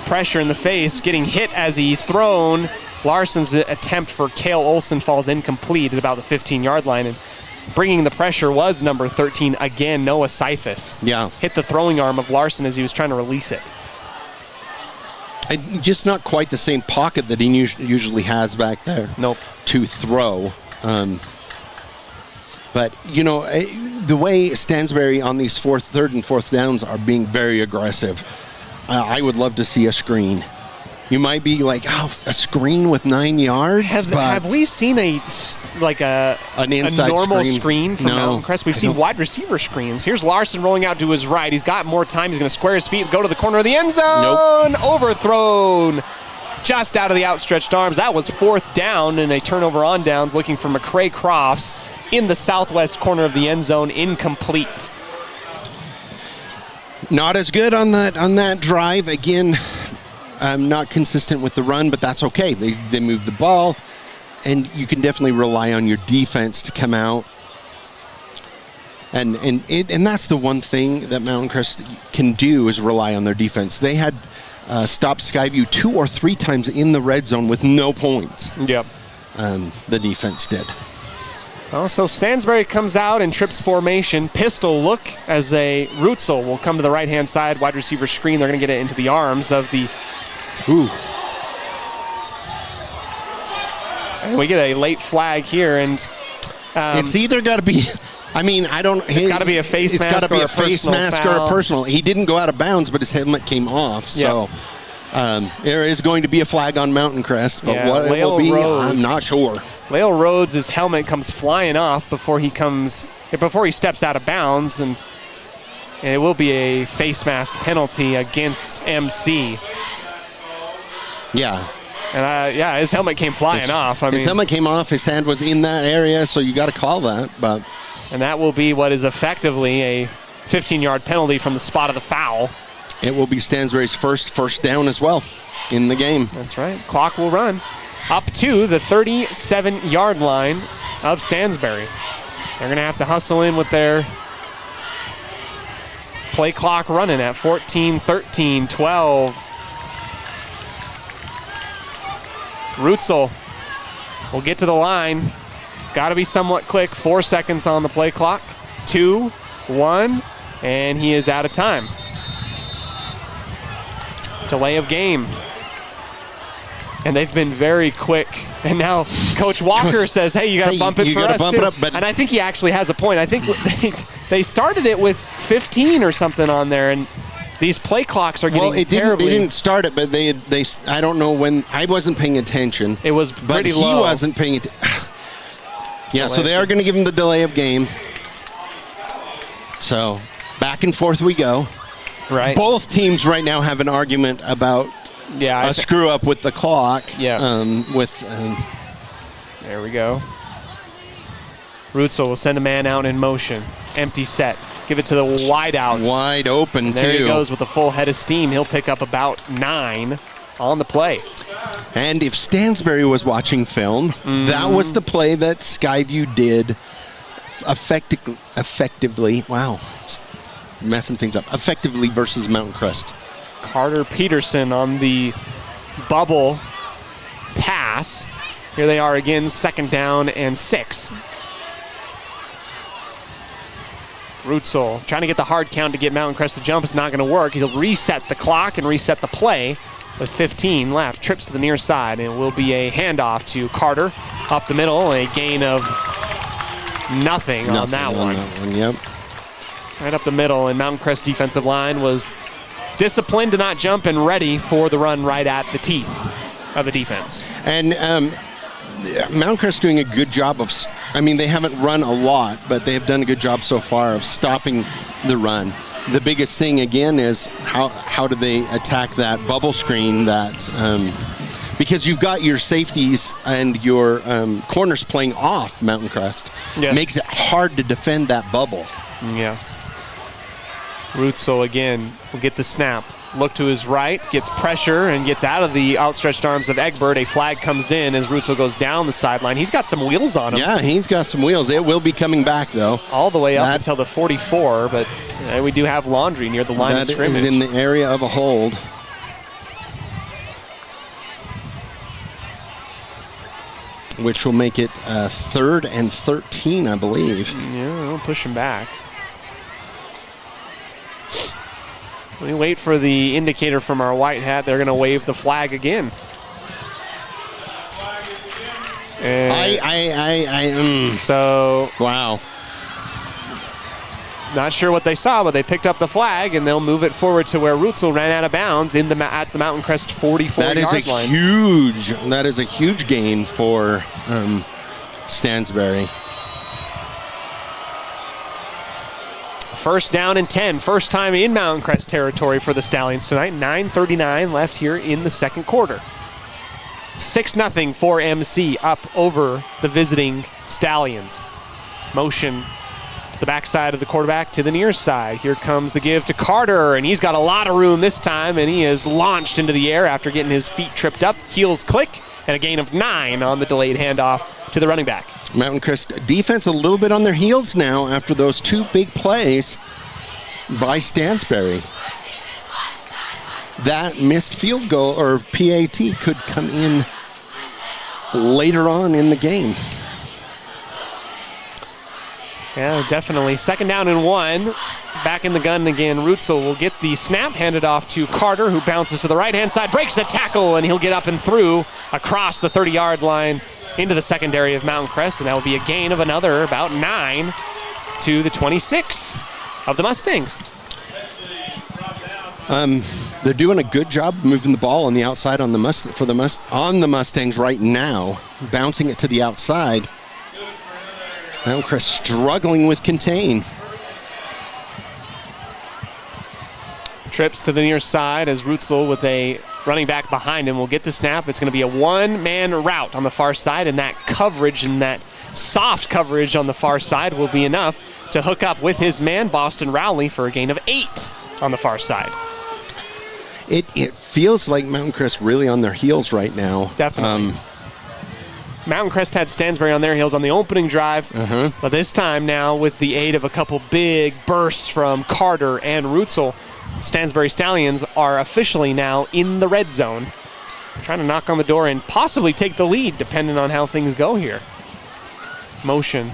Pressure in the face, getting hit as he's thrown. Larson's attempt for Cale Olsen falls incomplete at about the 15-yard line. And bringing the pressure was number 13, again, Noah Cephas. Yeah. Hit the throwing arm of Larson as he was trying to release it. Just not quite the same pocket that he usually has back there. Nope. To throw. But, the way Stansbury on these 3rd and 4th downs are being very aggressive, I would love to see a screen. You might be like, a screen with 9 yards? Have we seen a normal screen from Mountain Crest? We've seen wide receiver screens. Here's Larson rolling out to his right. He's got more time. He's going to square his feet, go to the corner of the end zone. Nope. Overthrown. Just out of the outstretched arms. That was 4th down and a turnover on downs, looking for McCray Crofts in the southwest corner of the end zone. Incomplete. Not as good on that drive. Again, not consistent with the run, but that's okay. They move the ball, and you can definitely rely on your defense to come out. And that's the one thing that Mountain Crest can do is rely on their defense. They had stopped Skyview 2 or 3 times in the red zone with no points. Yep. The defense did. Well, so Stansbury comes out in trips formation. Pistol look as a Rutzel will come to the right-hand side. Wide receiver screen. They're going to get it into the arms of the... Ooh. And we get a late flag here, and... it's either got to be... It's got to be a face mask. It's got to be a face mask or a personal. He didn't go out of bounds, but his helmet came off. So there is going to be a flag on Mountain Crest, but what it will be, I'm not sure. Lael Rhodes' helmet comes flying off before he steps out of bounds, and it will be a face mask penalty against MC. Yeah. And his helmet came flying off. His helmet came off. His hand was in that area, so you got to call that. And that will be what is effectively a 15-yard penalty from the spot of the foul. It will be Stansbury's first down as well in the game. That's right. Clock will run up to the 37-yard line of Stansbury. They're going to have to hustle in with their play clock running at 14, 13, 12. Rutzel will get to the line. Got to be somewhat quick. 4 seconds on the play clock. 2, 1, and he is out of time. Delay of game. And they've been very quick. And now Coach Walker says, hey, you got to bump it for us too. And I think he actually has a point. I think they started it with 15 or something on there, and these play clocks are getting terribly. They didn't start it, but they I don't know when. I wasn't paying attention. It was pretty low. But he wasn't paying attention. Yeah, so they are going to give him the delay of game. So back and forth we go. Right. Both teams right now have an argument about a screw up with the clock. Yeah. There we go. Rutzel will send a man out in motion. Empty set. Give it to the wide out. Wide open, and there he goes with a full head of steam. He'll pick up about 9 on the play. And if Stansbury was watching film, that was the play that Skyview did effectively. Wow. Messing things up. Effectively versus Mountain Crest. Carter Peterson on the bubble pass. Here they are again, 2nd down and 6. Rutzel trying to get the hard count to get Mountain Crest to jump. It's not going to work. He'll reset the clock and reset the play with 15 left. Trips to the near side, and it will be a handoff to Carter up the middle. A gain of nothing on that one. Yep. Right up the middle, and Mountain Crest defensive line was disciplined to not jump and ready for the run right at the teeth. of the defense. And Mount Crest doing a good job of, they haven't run a lot, but they have done a good job so far of stopping the run. The biggest thing, again, is how do they attack that bubble screen because you've got your safeties and your corners playing off Mountain Crest. Yes. Makes it hard to defend that bubble. Yes. Rutzel again will get the snap. Look to his right, gets pressure, and gets out of the outstretched arms of Egbert. A flag comes in as Rutzel goes down the sideline. He's got some wheels on him. Yeah, he's got some wheels. It will be coming back, though. All the way up until the 44, but we do have Laundry near the line of scrimmage. That is in the area of a hold. Which will make it 3rd and 13, I believe. Yeah, we'll push him back. We wait for the indicator from our white hat. They're going to wave the flag again. So wow. Not sure what they saw, but they picked up the flag and they'll move it forward to where Rutzel ran out of bounds at the Mountain Crest 44-yard line. That is a huge gain for Stansbury. First down and 10. First time in Mountain Crest territory for the Stallions tonight. 9:39 left here in the second quarter. 6-0 for MC up over the visiting Stallions. Motion to the backside of the quarterback to the near side. Here comes the give to Carter, and he's got a lot of room this time, and he is launched into the air after getting his feet tripped up. Heels click, and a gain of 9 on the delayed handoff to the running back. Mountain Crest defense a little bit on their heels now after those 2 big plays by Stansbury. That missed field goal or PAT could come in later on in the game. Yeah, definitely. 2nd down and 1. Back in the gun again. Rutzel will get the snap handed off to Carter, who bounces to the right-hand side, breaks the tackle, and he'll get up and through across the 30-yard line into the secondary of Mountain Crest, and that will be a gain of another about 9 to the 26 of the Mustangs. They're doing a good job moving the ball on the outside on the Mustangs right now, bouncing it to the outside. Mountain Crest struggling with contain. Trips to the near side as Rutzel with a running back behind him will get the snap. It's going to be a one-man route on the far side, and that coverage and that soft coverage on the far side will be enough to hook up with his man, Boston Rowley, for a gain of 8 on the far side. It feels like Mountain Crest really on their heels right now. Definitely. Mountain Crest had Stansbury on their heels on the opening drive, but this time now with the aid of a couple big bursts from Carter and Rutzel, Stansbury Stallions are officially now in the red zone, trying to knock on the door and possibly take the lead depending on how things go here. Motion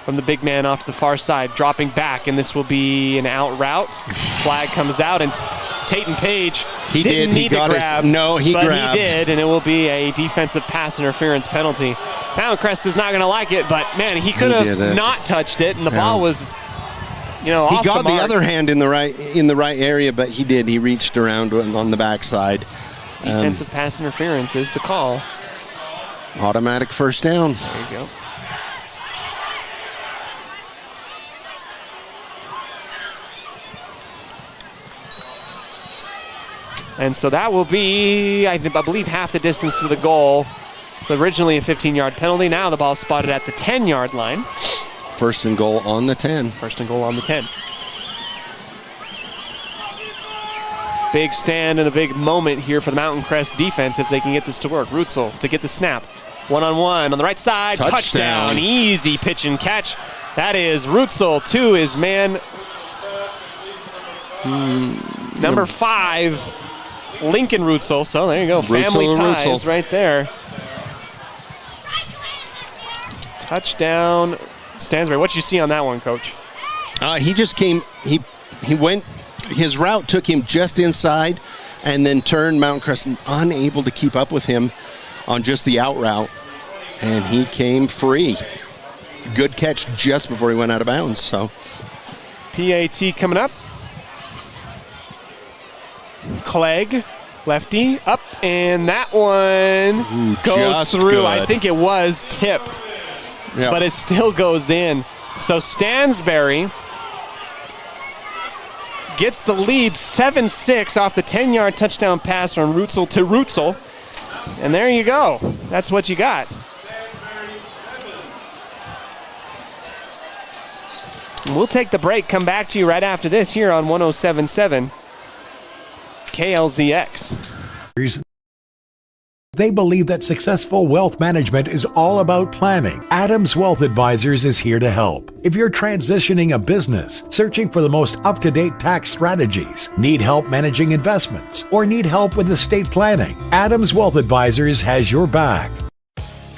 from the big man off to the far side, dropping back, and this will be an out route. Flag comes out, and Tatum Page didn't need to grab. He but grabbed. He did, and it will be a defensive pass interference penalty. Mountain Crest is not going to like it, but man, he could have not touched it, and the ball was, off the mark. He got the other hand in the right area, but he did. He reached around on the backside. Defensive pass interference is the call. Automatic first down. There you go. And so that will be, I believe, half the distance to the goal. It's originally a 15-yard penalty. Now the ball spotted at the 10-yard line. First and goal on the 10. First and goal on the 10. Big stand and a big moment here for the Mountain Crest defense if they can get this to work. Rutzel to get the snap. One-on-one on the right side. Touchdown. Easy pitch and catch. That is Rutzel to his man. Number 5. Lincoln Rutzel, so there you go. Family ties right there. Touchdown, Stansbury. What did you see on that one, Coach? He just came, he went, his route took him just inside and then turned. Mountain Crest unable to keep up with him on just the out route, and he came free. Good catch just before he went out of bounds. So PAT coming up. Clegg Lefty up, and that one goes through. Good. I think it was tipped, but it still goes in. So Stansbury gets the lead 7-6 off the 10-yard touchdown pass from Rutzel to Rutzel. And there you go. That's what you got. We'll take the break, come back to you right after this here on 107.7 KLZX. They believe that successful wealth management is all about planning. Adams Wealth Advisors is here to help. If you're transitioning a business, searching for the most up-to-date tax strategies, need help managing investments, or need help with estate planning, Adams Wealth Advisors has your back.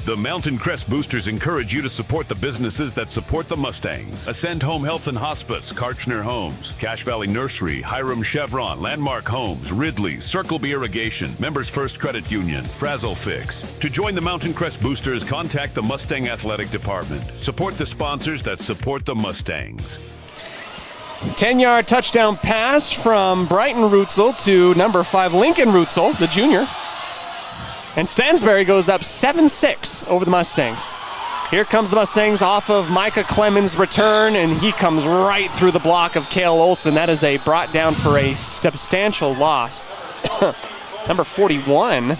The Mountain Crest Boosters encourage you to support the businesses that support the Mustangs. Ascend Home Health and Hospice, Karchner Homes, Cache Valley Nursery, Hiram Chevron, Landmark Homes, Ridley, Circle B Irrigation, Members First Credit Union, Frazzle Fix. To join the Mountain Crest Boosters, contact the Mustang Athletic Department. Support the sponsors that support the Mustangs. 10-yard touchdown pass from Brighton Rutzel to number 5 Lincoln Rutzel, the junior. And Stansbury goes up 7-6 over the Mustangs. Here comes the Mustangs off of Micah Clemens' return, and he comes right through the block of Cale Olson. That is a brought down for a substantial loss. Number 41,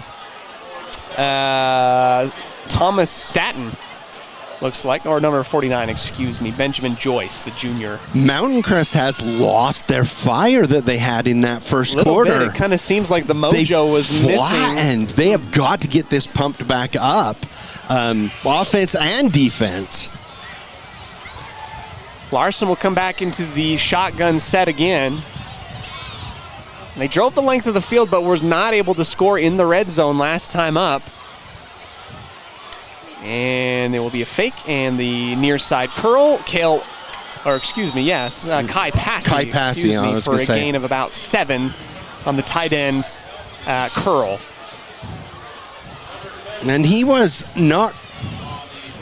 Thomas Staton, looks like, or number 49, excuse me, Benjamin Joyce, the junior. Mountain Crest has lost their fire that they had in that first quarter. Bit. It kind of seems like the mojo was missing. They have got to get this pumped back up, offense and defense. Larson will come back into the shotgun set again. They drove the length of the field, but was not able to score in the red zone last time up. And there will be a fake and the near side curl. Kai Passy, for a gain of about 7 on the tight end curl. And he was not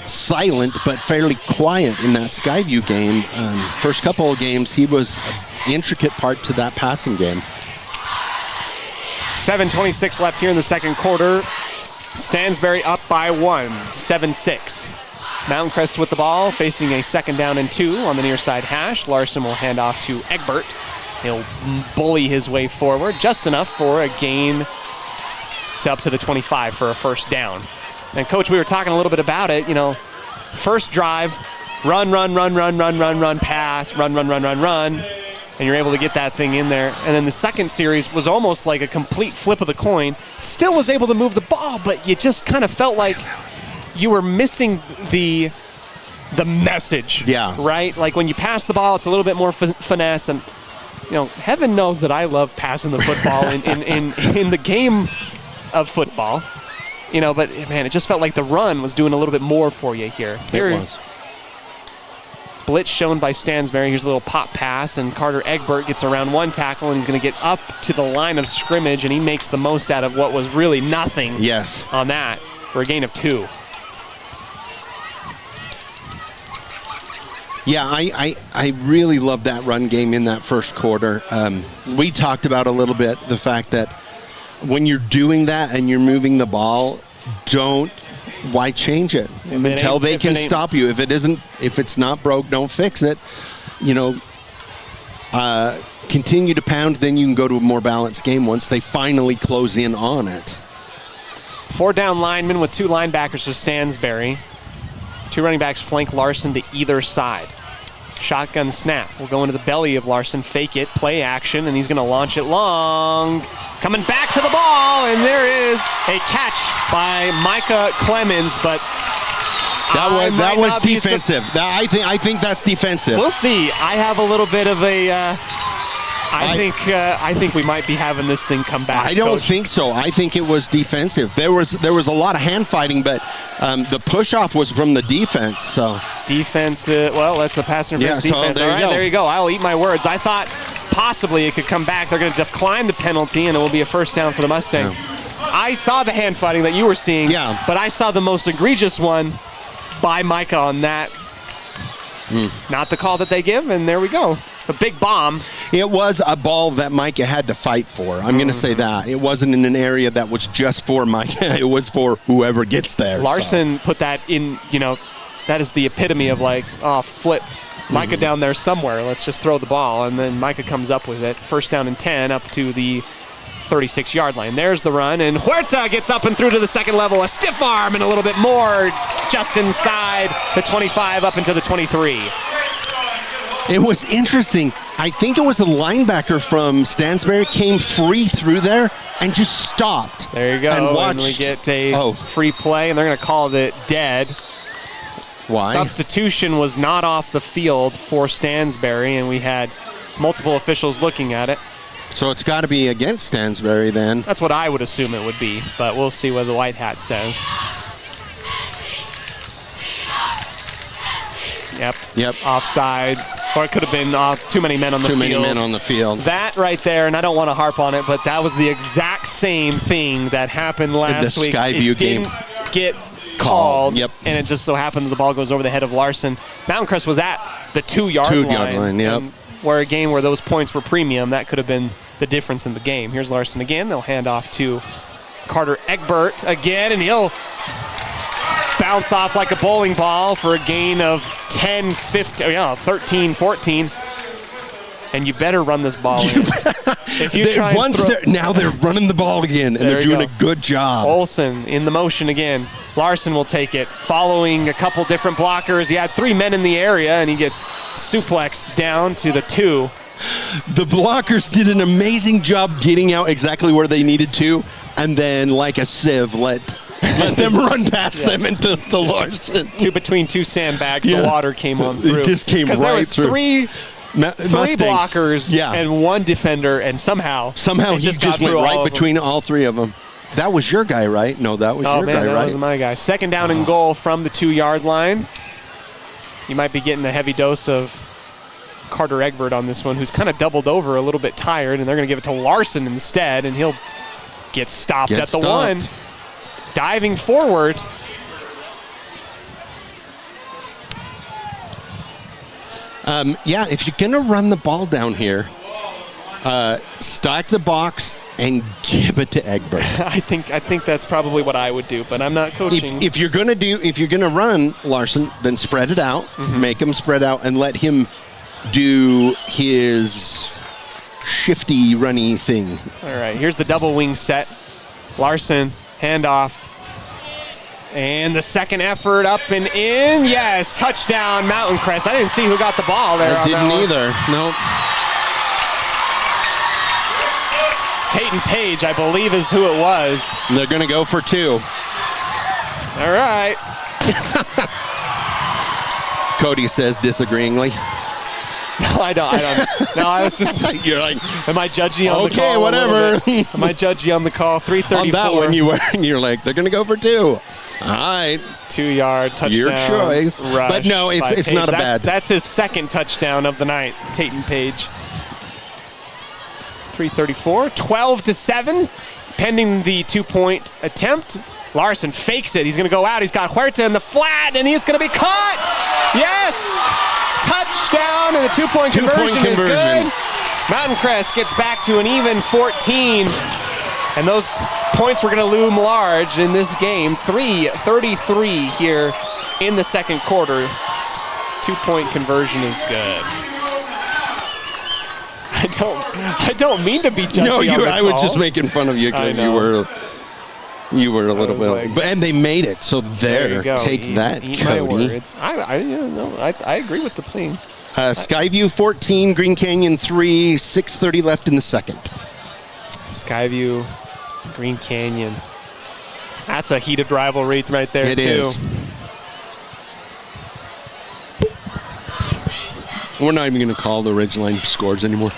silent, but fairly quiet in that Skyview game. First couple of games, he was an intricate part to that passing game. 7:26 left here in the second quarter. Stansbury up by 1, 7-6. Mountain Crest with the ball, facing a 2nd down and 2 on the near side hash. Larson will hand off to Egbert. He'll bully his way forward, just enough for a gain to up to the 25 for a first down. And Coach, we were talking a little bit about it, first drive, run, pass, run. And you're able to get that thing in there. And then the second series was almost like a complete flip of the coin. Still was able to move the ball, but you just kind of felt like you were missing the message. Yeah. Right? Like when you pass the ball, it's a little bit more finesse. And, heaven knows that I love passing the football in the game of football. But, man, it just felt like the run was doing a little bit more for you here. It was. Blitz shown by Stansbury. Here's a little pop pass, and Carter Egbert gets around one tackle, and he's going to get up to the line of scrimmage, and he makes the most out of what was really nothing on that for a gain of 2. Yeah, I really loved that run game in that first quarter. We talked about a little bit the fact that when you're doing that and you're moving the ball, why change it until they can stop you? If it's not broke, don't fix it. Continue to pound, then you can go to a more balanced game once they finally close in on it. 4 down linemen with 2 linebackers for Stansbury. 2 running backs flank Larson to either side. Shotgun snap. We'll go into the belly of Larson, fake it, play action, and he's going to launch it long. Coming back to the ball, and there is a catch by Micah Clemens, but that was defensive. I think that's defensive. We'll see. I have a little bit of a. I think we might be having this thing come back. I don't think so. I think it was defensive. There was a lot of hand fighting, but the push off was from the defense. So defensive. Well, that's a pass interference defense. So there you go. I'll eat my words. I thought possibly it could come back. They're going to decline the penalty, and it will be a first down for the Mustang. Yeah. I saw the hand fighting that you were seeing, but I saw the most egregious one by Micah on that Not the call that they give, and there we go. A big bomb. It was a ball that Micah had to fight for. I'm going to say that. It wasn't in an area that was just for Micah. It was for whoever gets there. Larson put that in, that is the epitome of flip Micah down there somewhere. Let's just throw the ball. And then Micah comes up with it. First down and 10 up to the 36-yard line. There's the run, and Huerta gets up and through to the second level. A stiff arm and a little bit more just inside the 25 up into the 23. It was interesting. I think it was a linebacker from Stansbury came free through there and just stopped. There you go. And we get a free play, and they're going to call it dead. Why? Substitution was not off the field for Stansbury, and we had multiple officials looking at it. So it's got to be against Stansbury then. That's what I would assume it would be, but we'll see what the white hat says. Yep. Offsides. Or it could have been too many men on the field. Too many men on the field. That right there, and I don't want to harp on it, but that was the exact same thing that happened last week. The Skyview game. Didn't get called. Yep. And it just so happened the ball goes over the head of Larson. Mountain Crest was at the 2-yard line. 2-yard line, yep. Where a game where those points were premium, that could have been the difference in the game. Here's Larson again. They'll hand off to Carter Egbert again, and he'll bounce off like a bowling ball for a gain of 13, 14. And you better run this ball in. If you try now they're running the ball again, and they're doing a good job. Olsen in the motion again. Larson will take it, following a couple different blockers. He had 3 men in the area, and he gets suplexed down to the 2. The blockers did an amazing job getting out exactly where they needed to, and then like a sieve, let them run past them into Larson. Between 2 sandbags, the water came on through. It just came right through. Because there was 3 blockers and 1 defender, and somehow he just went right between all 3 of them. That was your guy, right? No, that was your guy, right? That was my guy. Second down and goal from the 2-yard line. You might be getting a heavy dose of Carter Egbert on this one, who's kind of doubled over, a little bit tired, and they're going to give it to Larson instead, and he'll get stopped at the 1. Diving forward. If you're going to run the ball down here, stack the box and give it to Egbert. I think that's probably what I would do, but I'm not coaching. If you're going to run Larson, then spread it out, make him spread out, and let him do his shifty, runny thing. All right, here's the double wing set. Larson, handoff. And the second effort up and in. Yes, touchdown, Mountain Crest. I didn't see who got the ball there. I didn't either. Nope. Tayton Page, I believe, is who it was. They're going to go for 2. All right. Cody says disagreeingly. No, I don't. No, I was just. You're like, am I judgy on the call? Okay, whatever. Am I judgy on the call? 3:34. On that one, you're like, they're going to go for 2. All right. 2-yard touchdown. Your choice. Rush, but no, it's not a bad. That's his second touchdown of the night, Tayton Page. 3:34, 12-7, pending the 2-point attempt. Larson fakes it. He's going to go out. He's got Huerta in the flat, and he's going to be caught. Yes! Touchdown, and the 2-point conversion is good. Mountain Crest gets back to an even 14. And those points were going to loom large in this game. 3:33 here in the second quarter. 2-point conversion is good. I don't mean to be judgy. No, I was just making fun of you because you were a little bit. And they made it, so there. Take that, Cody. My words. I agree with the plea. Skyview 14, Green Canyon 3, 6:30 left in the second. Skyview, Green Canyon. That's a heated rivalry right there, It is. We're not even going to call the Ridgeline scores anymore.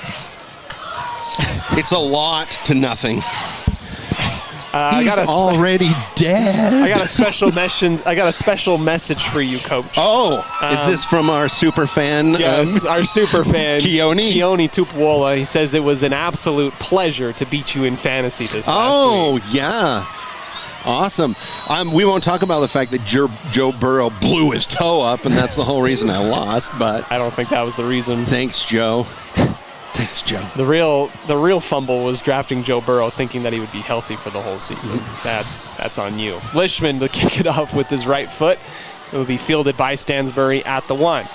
It's a lot to nothing. He's already dead. I got a special message for you, Coach. Oh, is this from our super fan? Yes, our super fan, Keone Tupuola. He says it was an absolute pleasure to beat you in fantasy this last week. Oh, yeah. Awesome. We won't talk about the fact that Joe Burrow blew his toe up, and that's the whole reason I lost. But I don't think that was the reason. Thanks, Joe. Thanks, Joe. The real fumble was drafting Joe Burrow, thinking that he would be healthy for the whole season. That's on you. Lishman to kick it off with his right foot. It will be fielded by Stansbury at the 1.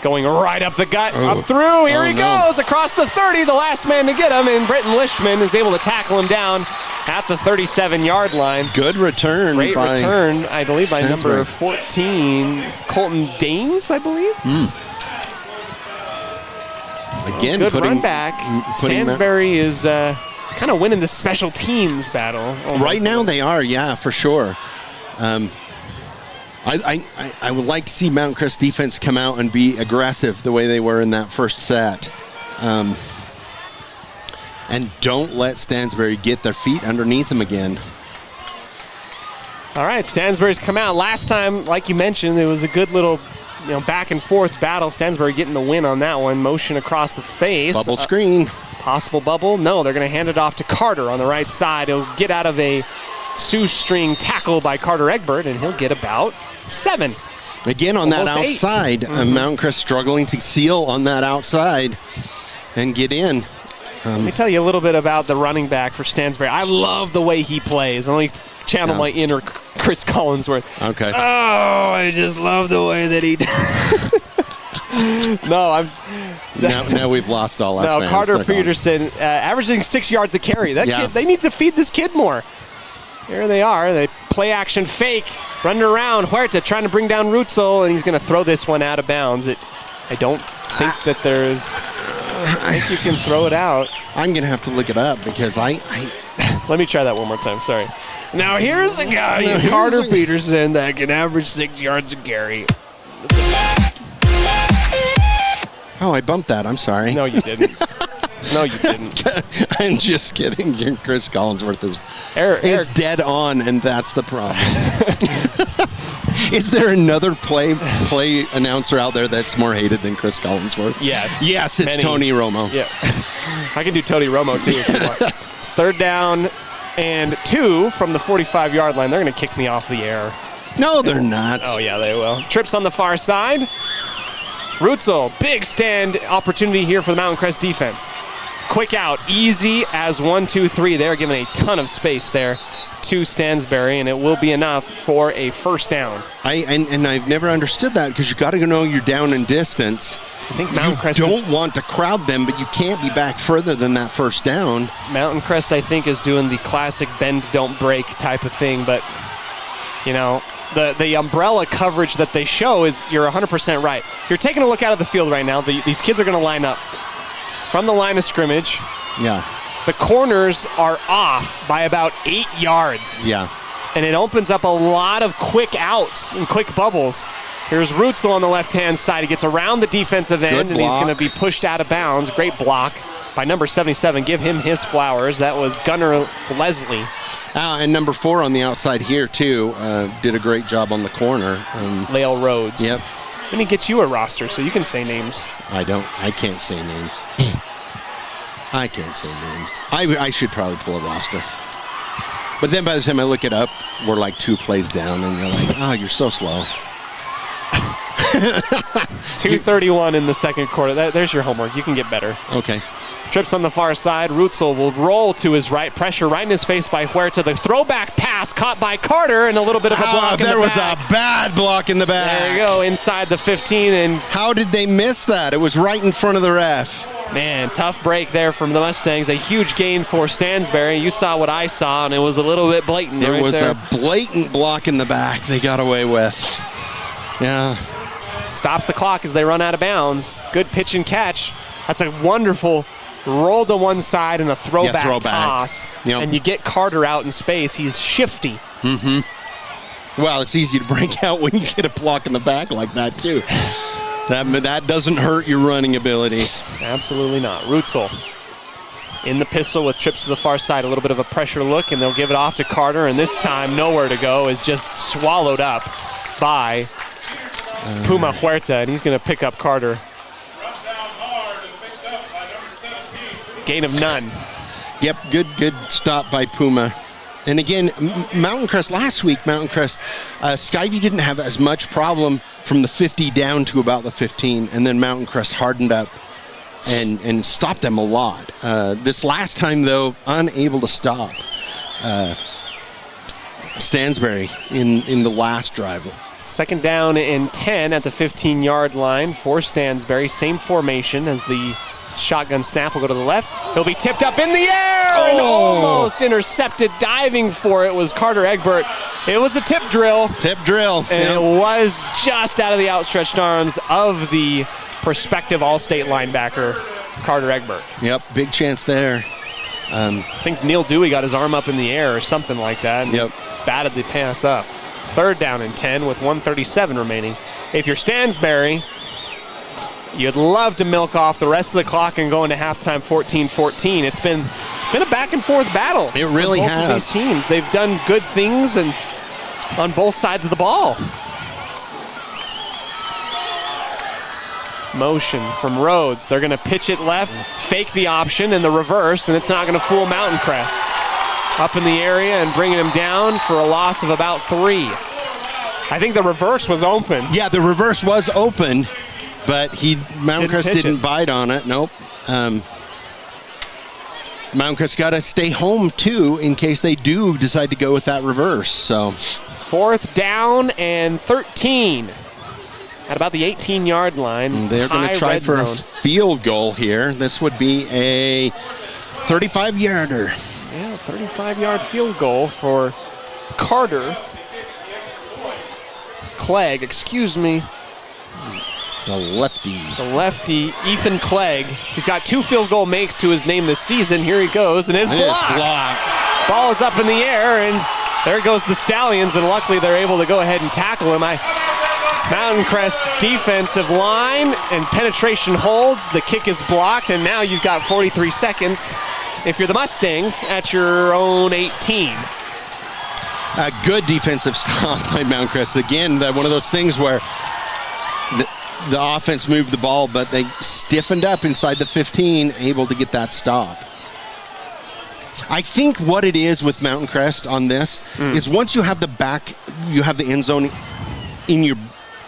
Going right up the gut, up through. Here he goes across the 30, the last man to get him, and Britton Lishman is able to tackle him down at the 37-yard line. Good return. Great return, I believe, by Stansbury. number 14, Colton Daines, I believe. Again, good run back. Stansbury is kind of winning the special teams battle. Right now they are, yeah, for sure. I would like to see Mountain Crest defense come out and be aggressive the way they were in that first set. And don't let Stansbury get their feet underneath them again. All right, Stansbury's come out. Last time, like you mentioned, it was a good little back and forth battle. Stansbury getting the win on that one. Motion across the face. Bubble screen. Possible bubble. No, they're going to hand it off to Carter on the right side. He'll get out of a shoestring tackle by Carter Egbert, and he'll get about 7. Again, on that outside, Mountain Crest struggling to seal on that outside and get in. Let me tell you a little bit about the running back for Stansbury. I love the way he plays. Let me channel my inner Chris Collinsworth. Okay. Oh, I just love the way that he now we've lost all our fans. No, Carter Peterson averaging 6 yards a carry. Kid, they need to feed this kid more. Here they are. They play action fake, running around. Huerta trying to bring down Rutzel, and he's going to throw this one out of bounds. I don't think that there's. I think you can throw it out. I'm going to have to look it up because I Let me try that one more time. Sorry. Now here's a guy, Carter Peterson, that can average 6 yards a carry. Oh, I bumped that. I'm sorry. No, you didn't. No, you didn't. I'm just kidding. Chris Collinsworth is dead on, and that's the problem. Is there another play announcer out there that's more hated than Chris Collinsworth? Yes. Yes, it's Tony Romo. Yeah. I can do Tony Romo, too, if you want. It's 3rd down and 2 from the 45-yard line. They're going to kick me off the air. No, they're not. Oh, yeah, they will. Trips on the far side. Rutzel, big stand opportunity here for the Mountain Crest defense. Quick out, easy as 1, 2, 3. They're giving a ton of space there to Stansbury, and it will be enough for a first down. I've never understood that because you got to know you're down in distance. I think Mountain Crest don't want to crowd them, but you can't be back further than that first down. Mountain Crest, I think, is doing the classic bend, don't break type of thing, but the umbrella coverage that they show is, you're 100% right. You're taking a look out of the field right now. These kids are going to line up from the line of scrimmage. Yeah. The corners are off by about 8 yards. Yeah. And it opens up a lot of quick outs and quick bubbles. Here's Rutzel on the left-hand side. He gets around the defensive end, and he's going to be pushed out of bounds. Great block by number 77. Give him his flowers. That was Gunnar Leslie. And number 4 on the outside here, too, did a great job on the corner. Lael Rhodes. Yep. Let me get you a roster so you can say names. I can't say names. I can't say names. I should probably pull a roster. But then by the time I look it up, we're like 2 plays down, and you're like, oh, you're so slow. 2:31 in the second quarter. There's your homework. You can get better. Okay. Trips on the far side. Rutzel will roll to his right. Pressure right in his face by Huerta. The throwback pass caught by Carter, and a little bit of a block in the back. There was a bad block in the back. There you go, inside the 15. And how did they miss that? It was right in front of the ref. Man, tough break there from the Mustangs. A huge gain for Stansbury. You saw what I saw, and it was a little bit blatant. There was a blatant block in the back they got away with. Yeah. Stops the clock as they run out of bounds. Good pitch and catch. That's a wonderful roll to one side and a throwback toss. Yep. And you get Carter out in space. He's shifty. Mm-hmm. Well, it's easy to break out when you get a block in the back like that, too. That doesn't hurt your running abilities. Absolutely not. Rutzel in the pistol with trips to the far side. A little bit of a pressure look, and they'll give it off to Carter. And this time, nowhere to go, is just swallowed up by Puma Huerta, and he's going to pick up Carter. Gain of none. Yep, good stop by Puma. And again, Mountain Crest last week, Skyview didn't have as much problem from the 50 down to about the 15, and then Mountain Crest hardened up and stopped them a lot. This last time, though, unable to stop Stansbury in the last drive. 2nd down and 10 at the 15-yard line for Stansbury. Same formation as the shotgun snap will go to the left. He'll be tipped up in the air and almost intercepted. Diving for it was Carter Egbert. It was a tip drill. And it was just out of the outstretched arms of the prospective All-State linebacker, Carter Egbert. Yep, big chance there. I think Neil Dewey got his arm up in the air or something like that and batted the pass up. 3rd down and 10 with 1:37 remaining. If you're Stansbury, you'd love to milk off the rest of the clock and go into halftime 14-14. It's been a back and forth battle. It really for both has. Of these teams. They've done good things and on both sides of the ball. Motion from Rhodes. They're going to pitch it left, fake the option and the reverse, and it's not going to fool Mountain Crest. Up in the area and bringing him down for a loss of about 3. I think the reverse was open. Yeah, the reverse was open, but Mountain Crest didn't bite on it. Nope. Mountain Crest got to stay home, too, in case they do decide to go with that reverse. So 4th down and 13 at about the 18-yard line. And they're going to try for a field goal here. This would be a 35-yarder. Yeah, 35-yard field goal for Clegg, excuse me. The lefty, Ethan Clegg. He's got 2 field goal makes to his name this season. Here he goes, and it's blocked. Ball is up in the air, and there goes the Stallions, and luckily they're able to go ahead and tackle him. Mountain Crest defensive line, and penetration holds. The kick is blocked, and now you've got 43 seconds if you're the Mustangs at your own 18. A good defensive stop by Mountain Crest. Again, one of those things where the offense moved the ball, but they stiffened up inside the 15, able to get that stop. I think what it is with Mountain Crest on this is once you have the end zone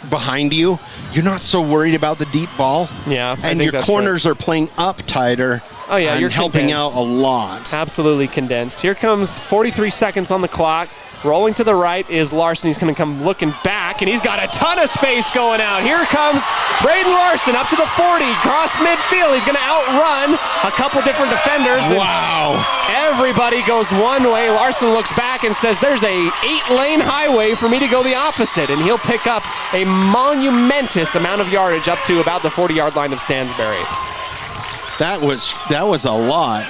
behind you, you're not so worried about the deep ball. Yeah, and your corners are playing up tighter. Oh yeah, and you're helping condensed. out a lot. Absolutely condensed. Here comes 43 seconds on the clock. Rolling to the right is Larson. He's going to come looking back, and he's got a ton of space going out. Here comes Braden Larson up to the 40, cross midfield. He's going to outrun a couple different defenders. Wow. Everybody goes one way. Larson looks back and says, there's a 8-lane highway for me to go the opposite, and he'll pick up a monumentous amount of yardage up to about the 40-yard line of Stansbury. That was a lot.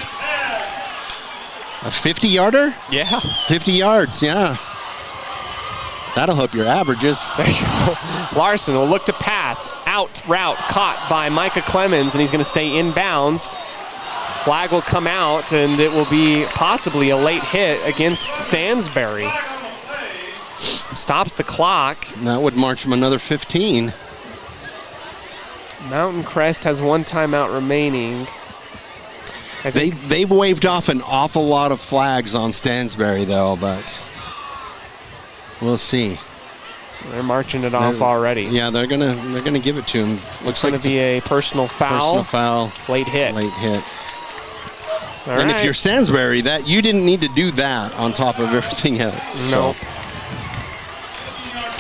A 50-yarder? Yeah. 50 yards, yeah. That'll help your averages. There you go. Larson will look to pass. Out route caught by Micah Clemens, and he's going to stay inbounds. Flag will come out, and it will be possibly a late hit against Stansbury. Stops the clock. And that would march him another 15. Mountain Crest has 1 timeout remaining. They've waved off an awful lot of flags on Stansbury, though, but we'll see. They're marching it off already. Yeah, they're gonna give it to him. Looks like it's going to be a personal foul. Late hit. And if you're Stansbury, you didn't need to do that on top of everything else. Nope. So.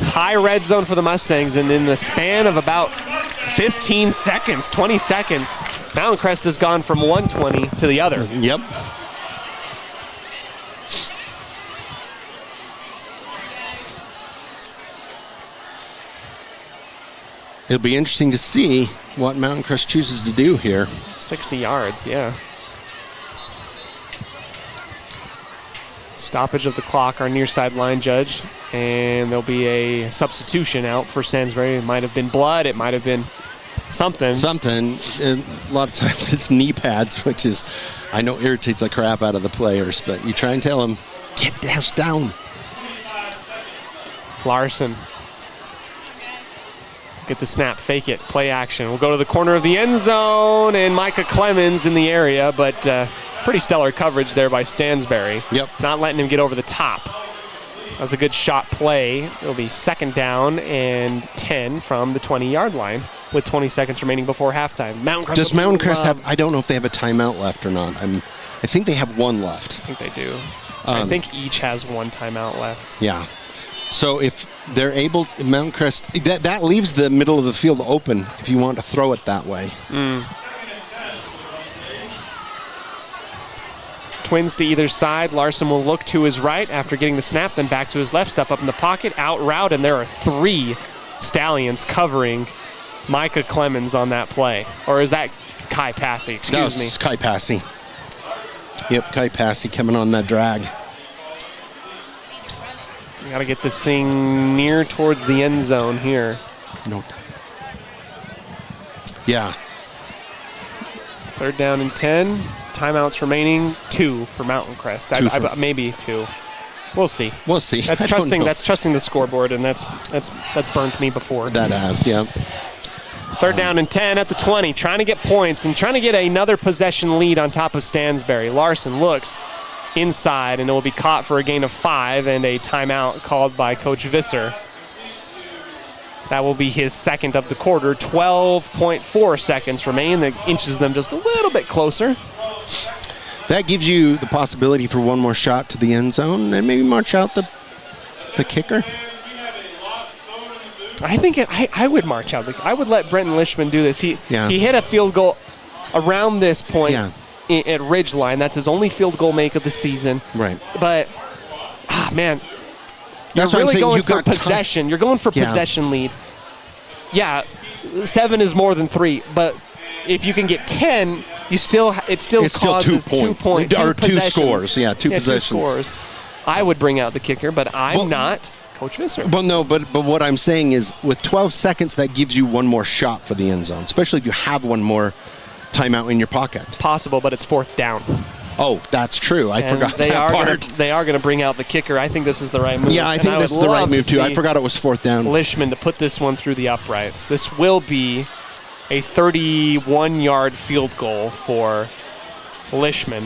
High red zone for the Mustangs, and in the span of about 15 seconds, 20 seconds, Mountain Crest has gone from 120 to the other. Yep. It'll be interesting to see what Mountain Crest chooses to do here. 60 yards, yeah. Stoppage of the clock, our near sideline judge, and there'll be a substitution out for Stansbury. It might have been blood, it might have been something. And a lot of times it's knee pads, which is, I know, irritates the crap out of the players, but you try and tell them, get the house down. Larson. Get the snap, fake it, play action. We'll go to the corner of the end zone, and Micah Clemens in the area, but Pretty stellar coverage there by Stansbury. Yep. Not letting him get over the top. That was a good shot play. It'll be 2nd down and 10 from the 20-yard line with 20 seconds remaining before halftime. Does Mountain Crest have, I don't know if they have a timeout left or not. I think they have one left. I think they do. I think each has one timeout left. Yeah. So if they're able, Mountain Crest, that leaves the middle of the field open if you want to throw it that way. Twins to either side. Larson will look to his right after getting the snap, then back to his left, step up in the pocket, out route, and there are 3 Stallions covering Micah Clemens on that play. Or is that Kai Passy? Excuse me. Kai Passy. Yep, Kai Passy coming on that drag. You got to get this thing near towards the end zone here. No. Yeah. 3rd down and 10. Timeouts remaining, 2 for Mountain Crest. Maybe 2. We'll see. We'll see. That's trusting. That's trusting the scoreboard, and that's burnt me before. That has, yeah. 3rd down and 10 at the 20, trying to get points and trying to get another possession lead on top of Stansbury. Larson looks inside, and it will be caught for a gain of 5 and a timeout called by Coach Visser. That will be his 2nd of the quarter. 12.4 seconds remain. That inches them just a little bit closer. That gives you the possibility for one more shot to the end zone and maybe march out the kicker. I think I would march out. I would let Brenton Lishman do this. He hit a field goal around this point at Ridgeline. That's his only field goal make of the season. Right. But, man, you're really going for possession. You're going for possession lead. Yeah, 7 is more than 3, but if you can get 10, it still causes 2 points. Or 2 scores. Yeah, 2 possessions. 2 scores. I would bring out the kicker, but I'm not Coach Visser. Well, no, but what I'm saying is with 12 seconds, that gives you one more shot for the end zone, especially if you have one more timeout in your pocket. It's possible, but it's 4th down. Oh, that's true. I forgot that part. They are going to bring out the kicker. I think this is the right move. Yeah, I think this is the right move, too. I forgot it was 4th down. Lishman to put this one through the uprights. This will be a 31-yard field goal for Lishman.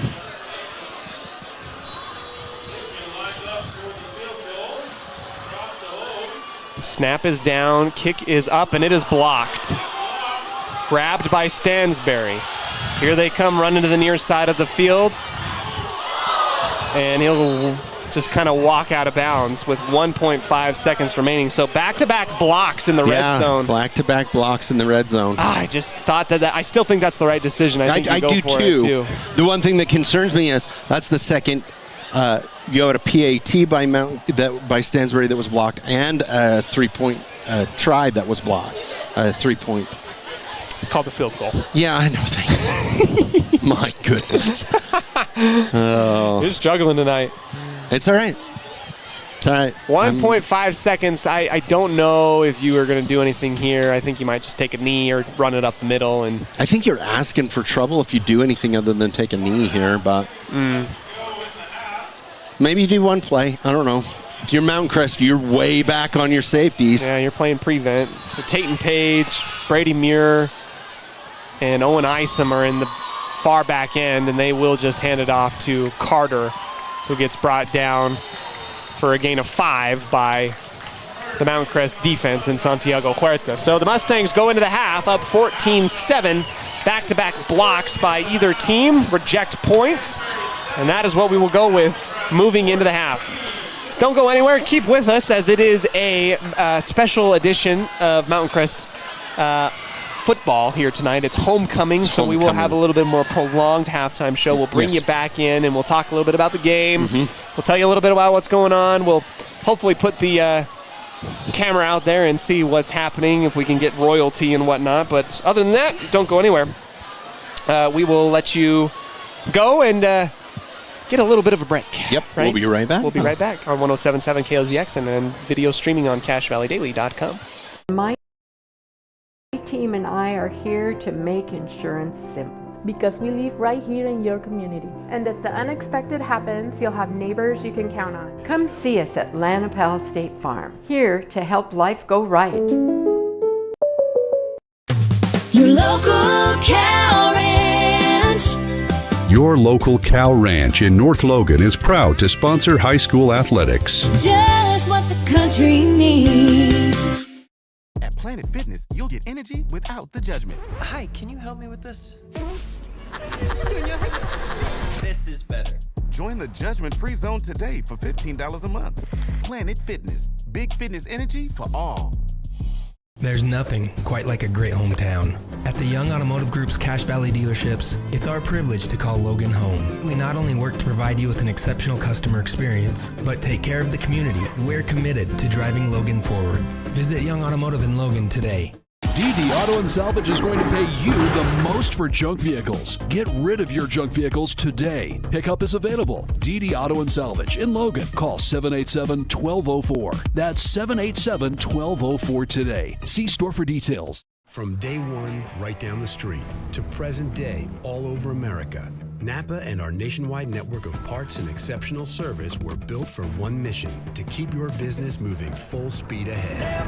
Snap is down, kick is up, and it is blocked. Grabbed by Stansbury. Here they come running to the near side of the field. And he'll just kind of walk out of bounds with 1.5 seconds remaining. So back-to-back blocks in the red zone. Back-to-back blocks in the red zone. I just thought that I still think that's the right decision. I think you go for it too. The one thing that concerns me is that's the second you had a PAT by Stansbury that was blocked, and a 3-point try that was blocked. 3-point. It's called the field goal. Yeah, I know. Thanks. My goodness. You're struggling tonight. It's all right. It's all right. 1.5 seconds. I don't know if you are going to do anything here. I think you might just take a knee or run it up the middle. And I think you're asking for trouble if you do anything other than take a knee here, but maybe you do one play. I don't know. If you're Mountain Crest, you're way back on your safeties. Yeah, you're playing prevent. So Tatum Page, Brady Muir, and Owen Isom are in the far back end, and they will just hand it off to Carter, who gets brought down for a gain of 5 by the Mountain Crest defense in Santiago Huerta. So the Mustangs go into the half up 14-7. Back-to-back blocks by either team reject points, and that is what we will go with moving into the half. So don't go anywhere. Keep with us as it is a special edition of Mountain Crest football here tonight. It's homecoming, so we will have a little bit more prolonged halftime show. We'll bring you back in, and we'll talk a little bit about the game. We'll tell you a little bit about what's going on. We'll hopefully put the camera out there and see what's happening, if we can get royalty and whatnot. But other than that, don't go anywhere. We will let you go and get a little bit of a break. Yep, right? We'll be right back. We'll be right back on 107.7 KLZX and then video streaming on CashValleyDaily.com. My team and I are here to make insurance simple. Because we live right here in your community. And if the unexpected happens, you'll have neighbors you can count on. Come see us at Lanapal State Farm, here to help life go right. Your local cow ranch. Your local cow ranch in North Logan is proud to sponsor high school athletics. Just what the country needs. At Planet Fitness, you'll get energy without the judgment. Hi, can you help me with this? This is better. Join the judgment-free zone today for $15 a month. Planet Fitness, big fitness energy for all. There's nothing quite like a great hometown. At the Young Automotive Group's Cache Valley dealerships, it's our privilege to call Logan home. We not only work to provide you with an exceptional customer experience, but take care of the community. We're committed to driving Logan forward. Visit Young Automotive in Logan today. DD Auto and Salvage is going to pay you the most for junk vehicles. Get rid of your junk vehicles today. Pickup is available. DD Auto and Salvage in Logan. Call 787-1204. That's 787-1204 today. See store for details. From day one, right down the street, to present day, all over America, Napa and our nationwide network of parts and exceptional service were built for one mission: to keep your business moving full speed ahead.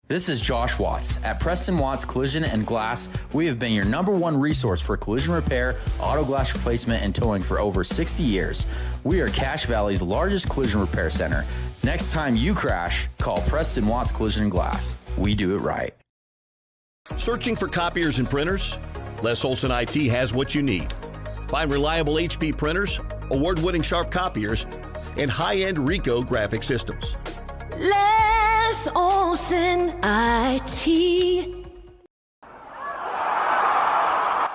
This is Josh Watts. At Preston Watts Collision and Glass, we have been your #1 resource for collision repair, auto glass replacement, and towing for over 60 years. We are Cache Valley's largest collision repair center. Next time you crash, call Preston Watts Collision and Glass. We do it right. Searching for copiers and printers? Les Olson IT has what you need. Find reliable HP printers, award-winning sharp copiers, and high-end Ricoh graphic systems. Les Olson IT.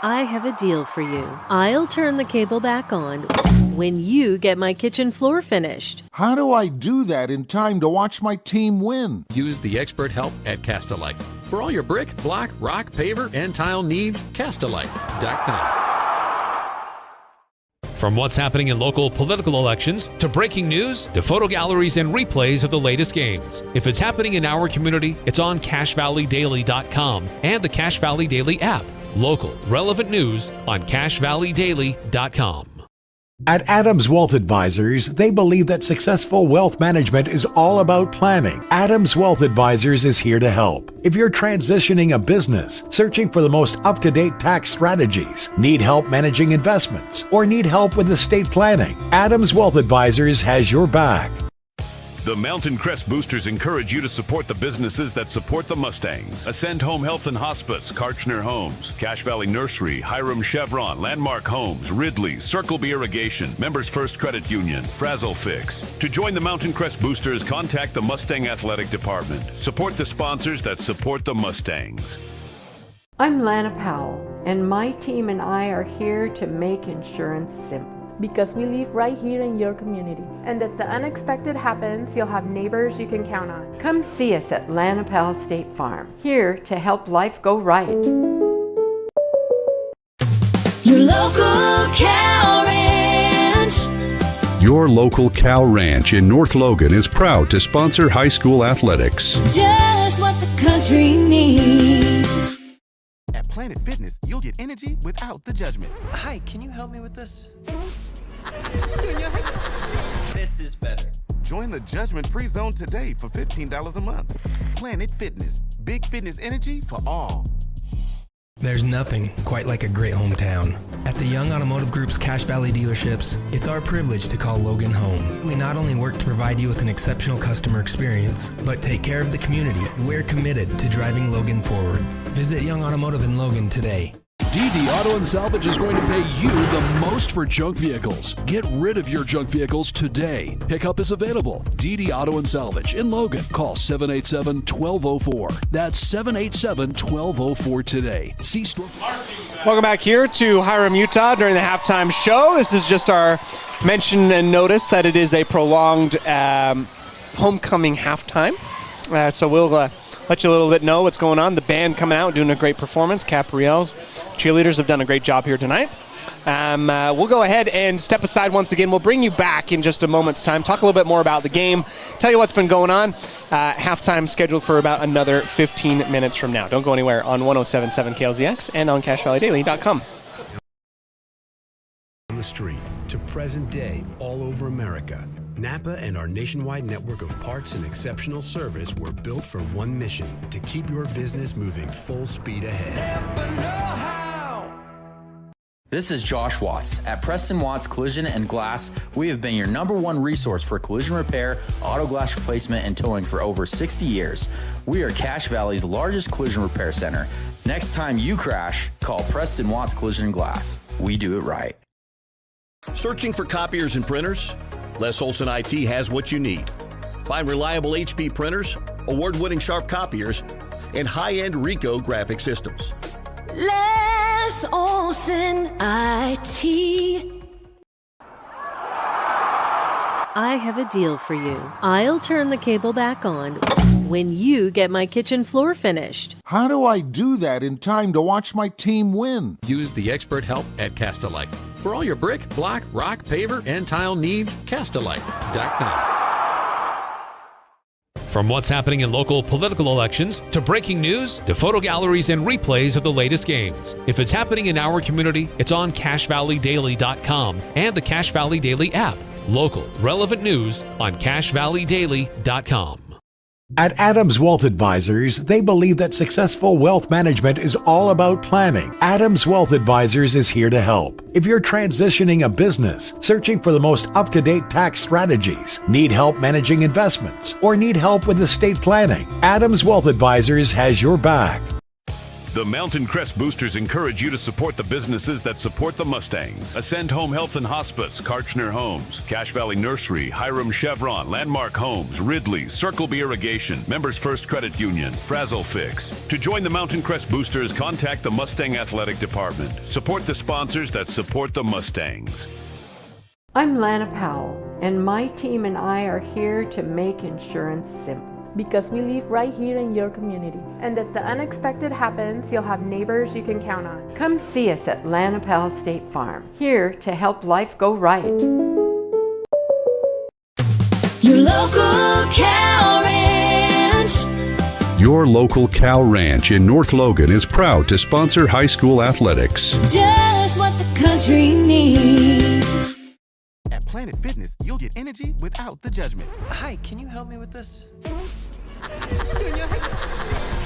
I have a deal for you. I'll turn the cable back on when you get my kitchen floor finished. How do I do that in time to watch my team win? Use the expert help at Castelite. For all your brick, block, rock, paver, and tile needs, Castelite.com. From what's happening in local political elections, to breaking news, to photo galleries and replays of the latest games. If it's happening in our community, it's on CacheValleyDaily.com and the Cache Valley Daily app. Local, relevant news on CacheValleyDaily.com. At Adams Wealth Advisors, they believe that successful wealth management is all about planning. Adams Wealth Advisors is here to help. If you're transitioning a business, searching for the most up-to-date tax strategies, need help managing investments, or need help with estate planning, Adams Wealth Advisors has your back. The Mountain Crest Boosters encourage you to support the businesses that support the Mustangs. Ascend Home Health and Hospice, Karchner Homes, Cache Valley Nursery, Hiram Chevron, Landmark Homes, Ridley, Circle B Irrigation, Members First Credit Union, Frazzle Fix. To join the Mountain Crest Boosters, contact the Mustang Athletic Department. Support the sponsors that support the Mustangs. I'm Lana Powell, and my team and I are here to make insurance simple. Because we live right here in your community. And if the unexpected happens, you'll have neighbors you can count on. Come see us at Lana Powell State Farm, here to help life go right. Your local cow ranch. Your local cow ranch in North Logan is proud to sponsor high school athletics. Just what the country needs. At Planet Fitness, you'll get energy without the judgment. Hi, can you help me with this? This is better. Join the judgment-free zone today for $15 a month. Planet Fitness, big fitness energy for all. There's nothing quite like a great hometown. At the Young Automotive Group's Cache Valley dealerships, it's our privilege to call Logan home. We not only work to provide you with an exceptional customer experience, but take care of the community. We're committed to driving Logan forward. Visit Young Automotive in Logan today. DD Auto and Salvage is going to pay you the most for junk vehicles. Get rid of your junk vehicles today. Pickup is available. DD Auto and Salvage in Logan. Call 787-1204. That's 787-1204 today. See store. Welcome back here to Hiram, Utah during the halftime show. This is just our mention and notice that it is a prolonged homecoming halftime. So we'll let you a little bit know what's going on. The band coming out, doing a great performance. Capriel's cheerleaders have done a great job here tonight. We'll go ahead and step aside once again. We'll bring you back in just a moment's time, talk a little bit more about the game, tell you what's been going on. Halftime scheduled for about another 15 minutes from now. Don't go anywhere on 107.7 KLZX and on CacheValleyDaily.com. On the street, to present day, all over America, Napa and our nationwide network of parts and exceptional service were built for one mission: to keep your business moving full speed ahead. This is Josh Watts. At Preston Watts Collision and Glass, we have been your #1 resource for collision repair, auto glass replacement, and towing for over 60 years. We are Cache Valley's largest collision repair center. Next time you crash, call Preston Watts Collision and Glass. We do it right. Searching for copiers and printers? Les Olson IT has what you need. Find reliable HP printers, award-winning sharp copiers, and high-end Ricoh graphic systems. Les Olson IT. I have a deal for you. I'll turn the cable back on when you get my kitchen floor finished. How do I do that in time to watch my team win? Use the expert help at Castalite. For all your brick, block, rock, paver, and tile needs, Castalite.com. From what's happening in local political elections, to breaking news, to photo galleries and replays of the latest games. If it's happening in our community, it's on CacheValleyDaily.com and the Cache Valley Daily app. Local, relevant news on CacheValleyDaily.com. At Adams Wealth Advisors, they believe that successful wealth management is all about planning. Adams Wealth Advisors is here to help. If you're transitioning a business, searching for the most up-to-date tax strategies, need help managing investments, or need help with estate planning, Adams Wealth Advisors has your back. The Mountain Crest Boosters encourage you to support the businesses that support the Mustangs. Ascend Home Health and Hospice, Karchner Homes, Cache Valley Nursery, Hiram Chevron, Landmark Homes, Ridley, Circle B Irrigation, Members First Credit Union, Frazzle Fix. To join the Mountain Crest Boosters, contact the Mustang Athletic Department. Support the sponsors that support the Mustangs. I'm Lana Powell, and my team and I are here to make insurance simple. Because we live right here in your community. And if the unexpected happens, you'll have neighbors you can count on. Come see us at Lana Powell State Farm, here to help life go right. Your local cow ranch. Your local cow ranch in North Logan is proud to sponsor high school athletics. Just what the country needs. At Planet Fitness, you'll get energy without the judgment. Hi, can you help me with this?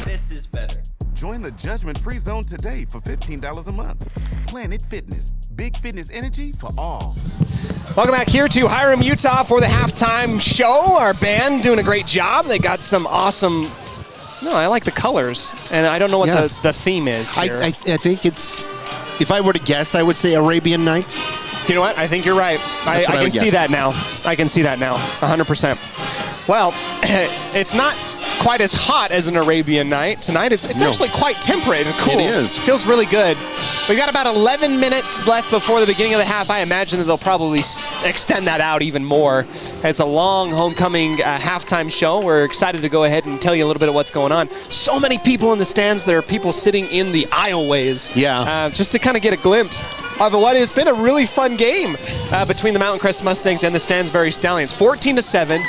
This is better. Join the judgment-free zone today for $15 a month. Planet Fitness, big fitness energy for all. Welcome back here to Hiram, Utah for the halftime show. Our band doing a great job. They got some awesome... No, I like the colors, and I don't know what the theme is here. I think it's... If I were to guess, I would say Arabian Nights. You know what? I think you're right. I can see that now. I can see that now, 100%. Well, it's not quite as hot as an Arabian Night tonight. It's actually quite temperate and cool. It is. Feels really good. We got about 11 minutes left before the beginning of the half. I imagine that they'll probably extend that out even more. It's a long homecoming halftime show. We're excited to go ahead and tell you a little bit of what's going on. So many people in the stands. There are people sitting in the aisleways. Yeah. Just to kind of get a glimpse of what has been a really fun game between the Mountain Crest Mustangs and the Stansbury Stallions. 14-7.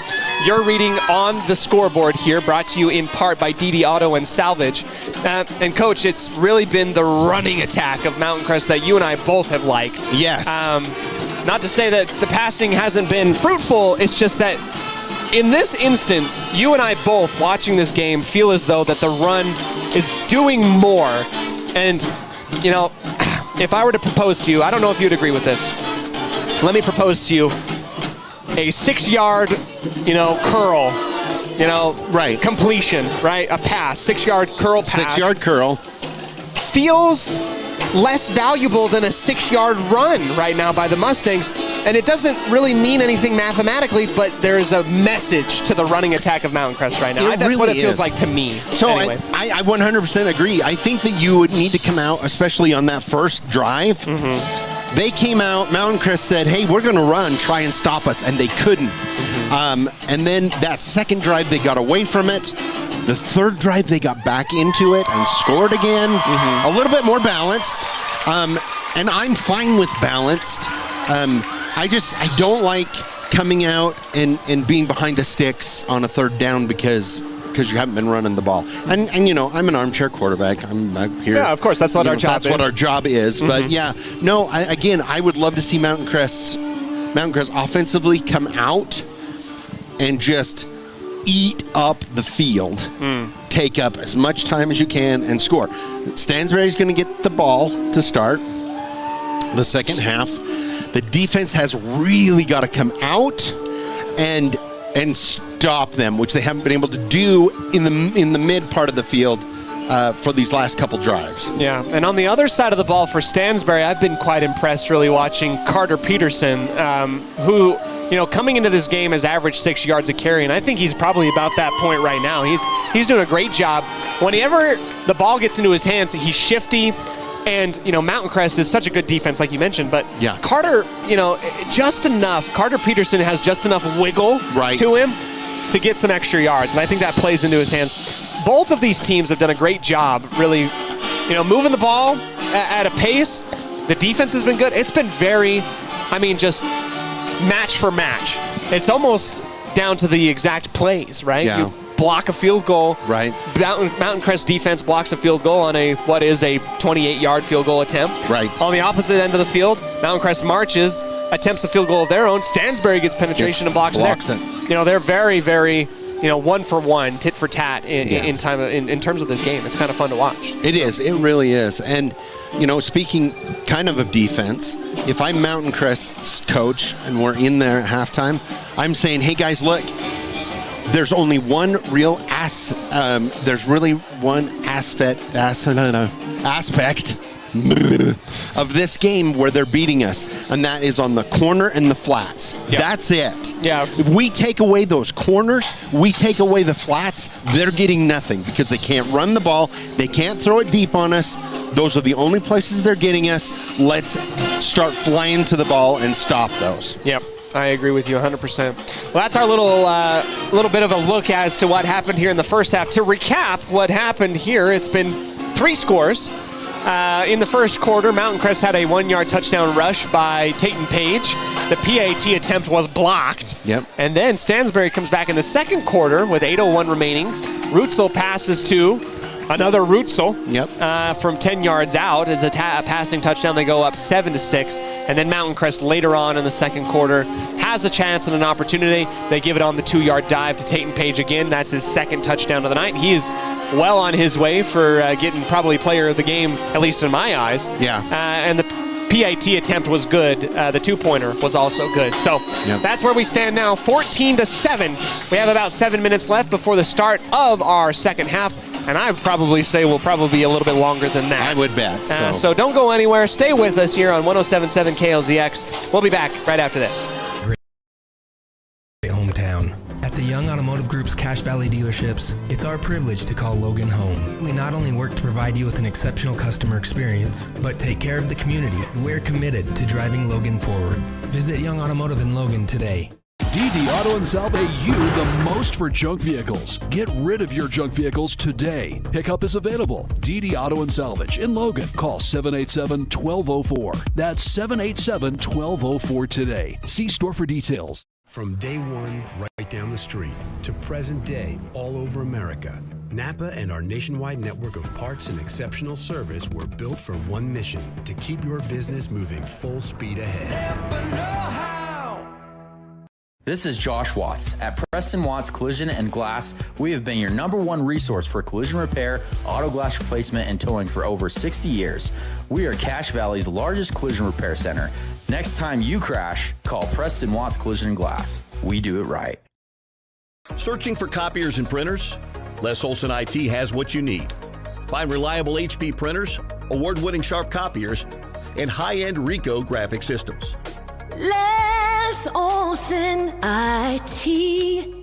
Your reading on the scoreboard here, brought to you in part by DD Auto and Salvage. And Coach, it's really been the running attack of Mountain Crest that you and I both have liked. Yes. Not to say that the passing hasn't been fruitful, it's just that in this instance, you and I both watching this game feel as though that the run is doing more. And, you know, if I were to propose to you, I don't know if you'd agree with this. Let me propose to you a 6-yard, curl, right, completion, right? A pass, 6-yard curl pass. 6-yard curl. Feels less valuable than a 6-yard run right now by the Mustangs. And it doesn't really mean anything mathematically, but there's a message to the running attack of Mountain Crest right now. That's really what it feels like to me. So anyway. I 100% agree. I think that you would need to come out, especially on that first drive. Mm-hmm. They came out, Mountain Crest said, hey, we're going to run, try and stop us, and they couldn't. Mm-hmm. And then that second drive, they got away from it. The third drive, they got back into it and scored again. Mm-hmm. A little bit more balanced. And I'm fine with balanced. I don't like coming out and being behind the sticks on a third down because you haven't been running the ball. And I'm an armchair quarterback. I'm here. Yeah, of course, that's what our job is. That's what our job is. Mm-hmm. But yeah, no, I would love to see Mountain Crest offensively come out and just eat up the field. Take up as much time as you can and score. Stansbury's going to get the ball to start. the second half. The defense has really got to come out and stop them, which they haven't been able to do in the mid part of the field for these last couple drives. Yeah, and on the other side of the ball for Stansbury, I've been quite impressed really watching Carter Peterson, who, coming into this game has averaged 6 yards a carry, and I think he's probably about that point right now. He's doing a great job. Whenever the ball gets into his hands, he's shifty. And, Mountain Crest is such a good defense, like you mentioned. But yeah. Carter, just enough. Carter Peterson has just enough wiggle to him to get some extra yards. And I think that plays into his hands. Both of these teams have done a great job, really, moving the ball at a pace. The defense has been good. It's been just match for match. It's almost down to the exact plays, right? Yeah. You block a field goal. Right. Mountain Crest defense blocks a field goal on a 28-yard field goal attempt. Right. On the opposite end of the field, Mountain Crest marches, attempts a field goal of their own. Stansbury gets penetration and blocks it. They're very, very, one for one, tit for tat in terms of this game. It's kind of fun to watch. It is. It really is. And, speaking kind of defense, if I'm Mountain Crest's coach and we're in there at halftime, I'm saying, hey guys, look, there's only one real there's really one aspect of this game where they're beating us, and that is on the corner and the flats. Yep. That's it. Yeah. If we take away those corners, we take away the flats, they're getting nothing because they can't run the ball, they can't throw it deep on us. Those are the only places they're getting us. Let's start flying to the ball and stop those. Yep. I agree with you 100%. Well, that's our little bit of a look as to what happened here in the first half. To recap what happened here, it's been 3 scores. In the first quarter, Mountain Crest had a 1-yard touchdown rush by Tayton Page. The PAT attempt was blocked. Yep. And then Stansbury comes back in the second quarter with 8:01 remaining. Rutzel passes to another Rutzel from 10 yards out as a passing touchdown. They go up 7-6. And then Mountain Crest later on in the second quarter has a chance and an opportunity. They give it on the 2-yard dive to Tayton Page again. That's his second touchdown of the night. He is well on his way for getting probably player of the game, at least in my eyes. Yeah. And the PAT attempt was good. The 2-pointer was also good. So that's where we stand now, 14-7. We have about 7 minutes left before the start of our second half. And I would probably say we'll probably be a little bit longer than that. I would bet. So don't go anywhere. Stay with us here on 107.7 KLZX. We'll be back right after this. Great hometown. At the Young Automotive Group's Cache Valley dealerships, it's our privilege to call Logan home. We not only work to provide you with an exceptional customer experience, but take care of the community. We're committed to driving Logan forward. Visit Young Automotive in Logan today. DD Auto and Salvage pay you the most for junk vehicles. Get rid of your junk vehicles today. Pickup is available. DD Auto and Salvage in Logan. Call 787-1204. That's 787-1204 today. See store for details. From day one, right down the street, to present day, all over America, Napa and our nationwide network of parts and exceptional service were built for one mission: to keep your business moving full speed ahead. This is Josh Watts. At Preston Watts Collision and Glass, we have been your #1 resource for collision repair, auto glass replacement, and towing for over 60 years. We are Cache Valley's largest collision repair center. Next time you crash, call Preston Watts Collision and Glass. We do it right. Searching for copiers and printers? Les Olson IT has what you need. Find reliable HP printers, award-winning sharp copiers, and high-end Ricoh graphic systems. Les Olson IT.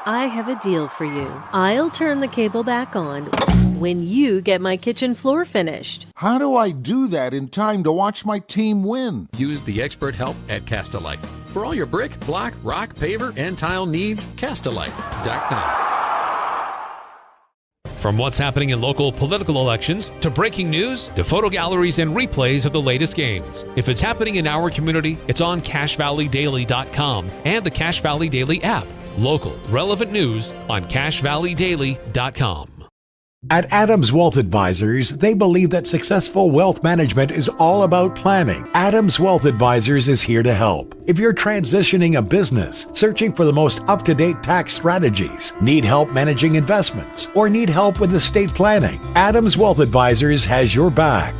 I have a deal for you. I'll turn the cable back on when you get my kitchen floor finished. How do I do that in time to watch my team win? Use the expert help at Castalite. For all your brick, block, rock, paver, and tile needs, Castalite.com. From what's happening in local political elections, to breaking news, to photo galleries and replays of the latest games. If it's happening in our community, it's on CacheValleyDaily.com and the Cache Valley Daily app. Local, relevant news on CacheValleyDaily.com. At Adams Wealth Advisors, they believe that successful wealth management is all about planning. Adams Wealth Advisors is here to help. If you're transitioning a business, searching for the most up-to-date tax strategies, need help managing investments, or need help with estate planning, Adams Wealth Advisors has your back.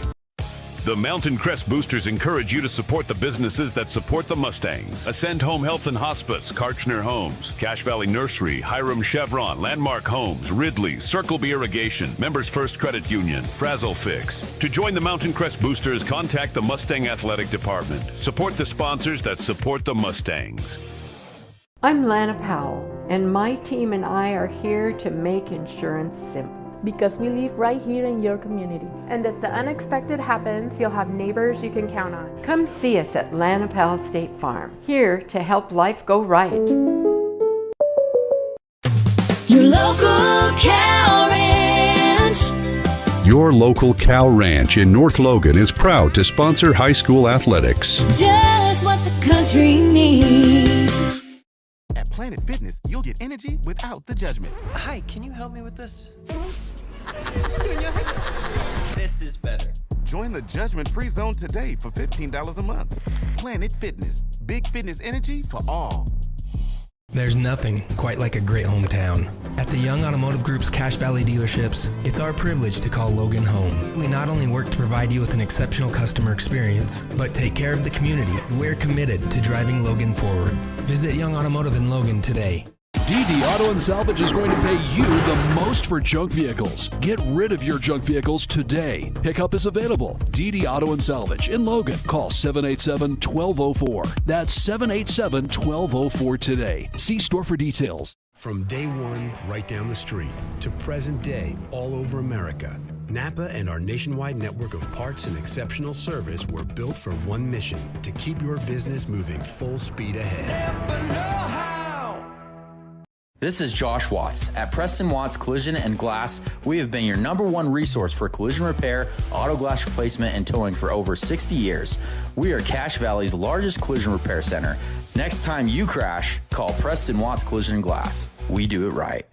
The Mountain Crest Boosters encourage you to support the businesses that support the Mustangs. Ascend Home Health and Hospice, Karchner Homes, Cache Valley Nursery, Hiram Chevron, Landmark Homes, Ridley, Circle B Irrigation, Members First Credit Union, Frazzle Fix. To join the Mountain Crest Boosters, contact the Mustang Athletic Department. Support the sponsors that support the Mustangs. I'm Lana Powell, and my team and I are here to make insurance simple. Because we live right here in your community. And if the unexpected happens, you'll have neighbors you can count on. Come see us at Lana Powell State Farm, here to help life go right. Your local cow ranch. Your local cow ranch in North Logan is proud to sponsor high school athletics. Just what the country needs. At Planet Fitness, you'll get energy without the judgment. Hi, can you help me with this? This is better. Join the judgment-free zone today for $15 a month. Planet Fitness, big fitness energy for all. There's nothing quite like a great hometown. At the Young Automotive Group's Cache Valley dealerships, it's our privilege to call Logan home. We not only work to provide you with an exceptional customer experience, but take care of the community. We're committed to driving Logan forward. Visit Young Automotive in Logan today. DD Auto and Salvage is going to pay you the most for junk vehicles. Get rid of your junk vehicles today. Pickup is available. DD Auto and Salvage in Logan. Call 787-1204. That's 787-1204 today. See store for details. From day one, right down the street, to present day, all over America, Napa and our nationwide network of parts and exceptional service were built for one mission: to keep your business moving full speed ahead. This is Josh Watts. At Preston Watts Collision and Glass, we have been your #1 resource for collision repair, auto glass replacement, and towing for over 60 years. We are Cache Valley's largest collision repair center. Next time you crash, call Preston Watts Collision and Glass. We do it right.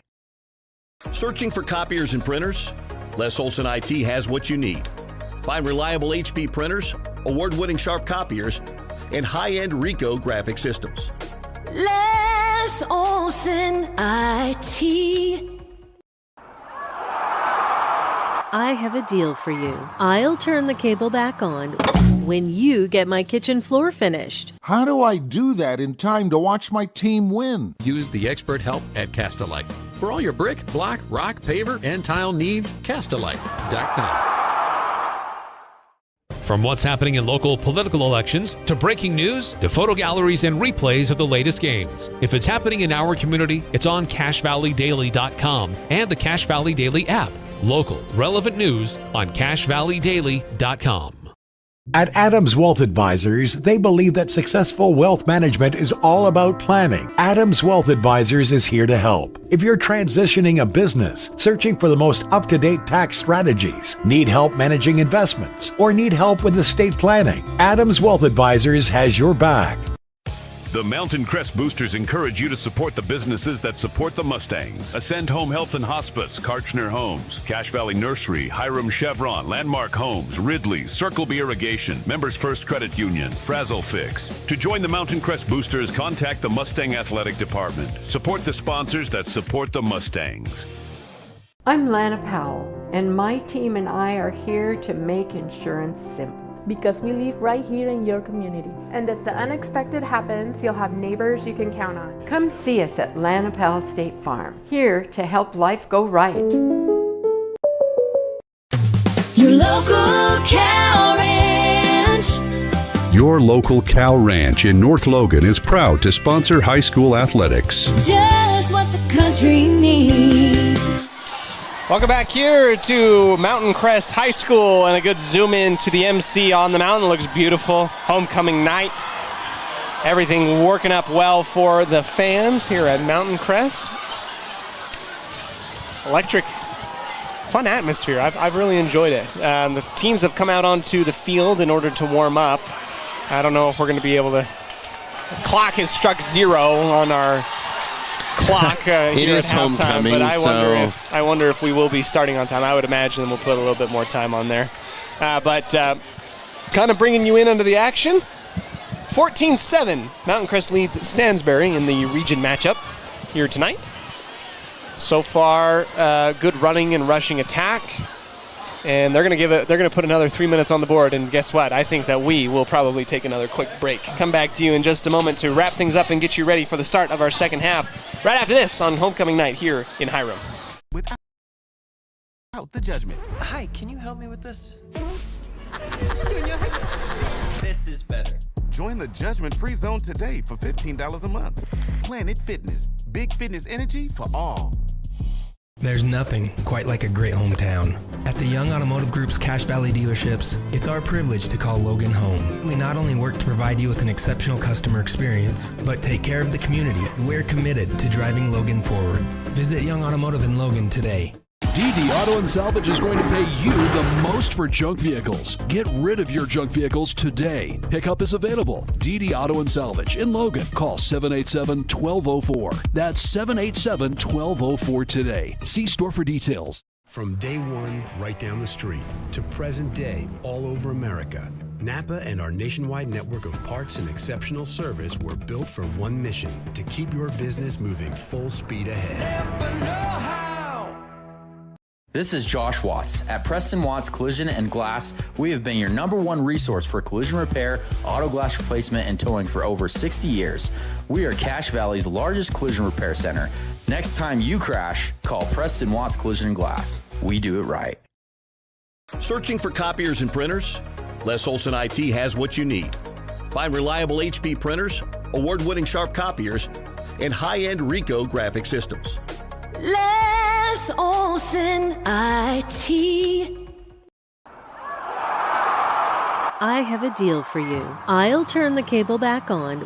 Searching for copiers and printers? Les Olson IT has what you need. Find reliable HP printers, award-winning sharp copiers, and high-end Ricoh graphic systems. Les Olson IT. I have a deal for you. I'll turn the cable back on when you get my kitchen floor finished. How do I do that in time to watch my team win? Use the expert help at Castalite. For all your brick, block, rock, paver, and tile needs, Castalite.com. From what's happening in local political elections, to breaking news, to photo galleries and replays of the latest games. If it's happening in our community, it's on CacheValleyDaily.com and the Cache Valley Daily app. Local, relevant news on CacheValleyDaily.com. At Adams Wealth Advisors, they believe that successful wealth management is all about planning. Adams Wealth Advisors is here to help. If you're transitioning a business, searching for the most up-to-date tax strategies, need help managing investments, or need help with estate planning, Adams Wealth Advisors has your back. The Mountain Crest Boosters encourage you to support the businesses that support the Mustangs. Ascend Home Health and Hospice, Karchner Homes, Cache Valley Nursery, Hiram Chevron, Landmark Homes, Ridley, Circle B Irrigation, Members First Credit Union, Frazzle Fix. To join the Mountain Crest Boosters, contact the Mustang Athletic Department. Support the sponsors that support the Mustangs. I'm Lana Powell, and my team and I are here to make insurance simple. Because we live right here in your community. And if the unexpected happens, you'll have neighbors you can count on. Come see us at Lana Powell State Farm, here to help life go right. Your local cow ranch. Your local cow ranch in North Logan is proud to sponsor high school athletics. Just what the country needs. Welcome back here to Mountain Crest High School, and a good zoom in to the MC on the mountain. Looks beautiful. Homecoming night. Everything working up well for the fans here at Mountain Crest. Electric, fun atmosphere. I've really enjoyed it. The teams have come out onto the field in order to warm up. I don't know if we're going to be able to. The clock has struck 0 on our clock here It is at halftime, homecoming, but I so wonder if we will be starting on time. I would imagine we'll put a little bit more time on there. But kind of bringing you in under the action. 14-7, Mountain Crest leads Stansbury in the region matchup here tonight. So far, good running and rushing attack. And they're going to put another 3 minutes on the board. And guess what? I think that we will probably take another quick break. Come back to you in just a moment to wrap things up and get you ready for the start of our second half. Right after this on homecoming night here in Hiram. Without the judgment. Hi, can you help me with this? This is better. Join the judgment-free zone today for $15 a month. Planet Fitness. Big fitness energy for all. There's nothing quite like a great hometown. At the Young Automotive Group's Cache Valley dealerships, it's our privilege to call Logan home. We not only work to provide you with an exceptional customer experience, but take care of the community. We're committed to driving Logan forward. Visit Young Automotive in Logan today. DD Auto and Salvage is going to pay you the most for junk vehicles. Get rid of your junk vehicles today. Pickup is available. DD Auto and Salvage in Logan. Call 787-1204. That's 787-1204 today. See store for details. From day one, right down the street, to present day, all over America, Napa and our nationwide network of parts and exceptional service were built for one mission: to keep your business moving full speed ahead. This is Josh Watts. At Preston Watts Collision and Glass, we have been your #1 resource for collision repair, auto glass replacement, and towing for over 60 years. We are Cache Valley's largest collision repair center. Next time you crash, call Preston Watts Collision and Glass. We do it right. Searching for copiers and printers? Les Olson IT has what you need. Find reliable HP printers, award-winning sharp copiers, and high-end Ricoh graphic systems. Les Olson IT. I have a deal for you. I'll turn the cable back on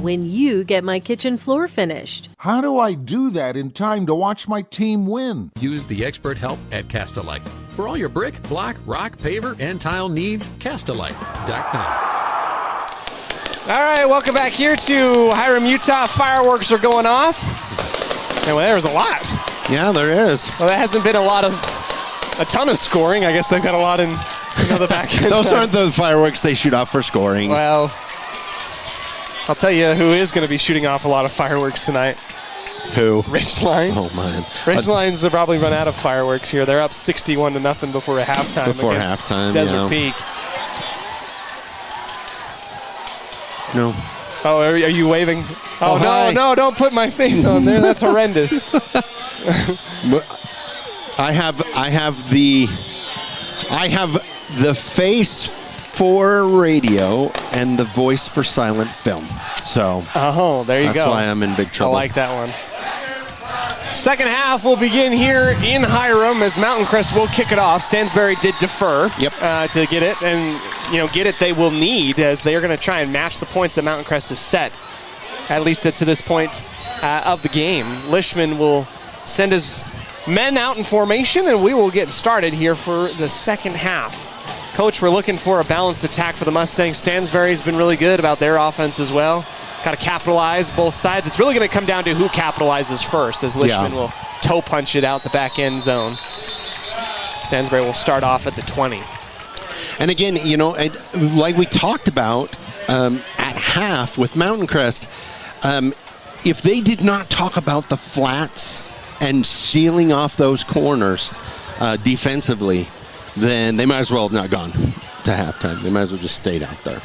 when you get my kitchen floor finished. How do I do that in time to watch my team win? Use the expert help at Castelite. For all your brick, block, rock, paver, and tile needs, Castelite.com. All right, welcome back here to Hiram, Utah. Fireworks are going off. And well, there's a lot. Yeah, there is. Well, that hasn't been a ton of scoring. I guess they've got a lot in the back end. Those aren't the fireworks they shoot off for scoring. Well, I'll tell you who is going to be shooting off a lot of fireworks tonight. Who? Ridgeline. Oh, man. Ridgeline's have probably run out of fireworks here. They're up 61-0 before halftime. Before against halftime, Desert Peak. No. Oh, are you waving? Oh, no, don't put my face on there. That's horrendous. I have the face for radio and the voice for silent film. So there you go. That's why I'm in big trouble. I like that one. Second half will begin here in Hiram as Mountain Crest will kick it off. Stansbury did defer to get it, and get it they will need, as they are going to try and match the points that Mountain Crest has set, at least to this point of the game. Lishman will send his men out in formation, and we will get started here for the second half. Coach, we're looking for a balanced attack for the Mustangs. Stansbury's been really good about their offense as well. Got to capitalize both sides. It's really going to come down to who capitalizes first, as Lishman will toe punch it out the back end zone. Stansbury will start off at the 20. And again, like we talked about at half with Mountain Crest, if they did not talk about the flats and sealing off those corners defensively, then they might as well have not gone to halftime. They might as well just stayed out there.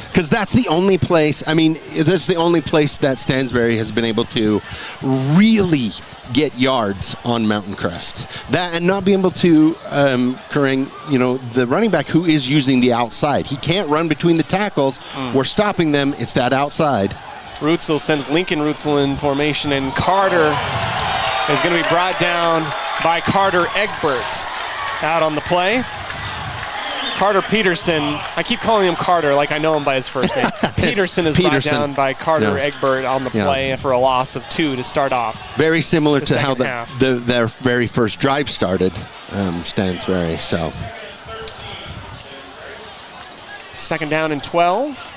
Because that's the only place, that's the only place that Stansbury has been able to really get yards on Mountain Crest. That and not be able to, the running back who is using the outside. He can't run between the tackles. We're stopping them. It's that outside. Rutzel sends Lincoln Rutzel in formation, and Carter is going to be brought down by Carter Egbert out on the play. Carter Peterson, I keep calling him Carter like I know him by his first name. Peterson is brought down by Carter Egbert on the play for a loss of 2 to start off. Very similar to how their very first drive started, Stansbury. So, second down and 12.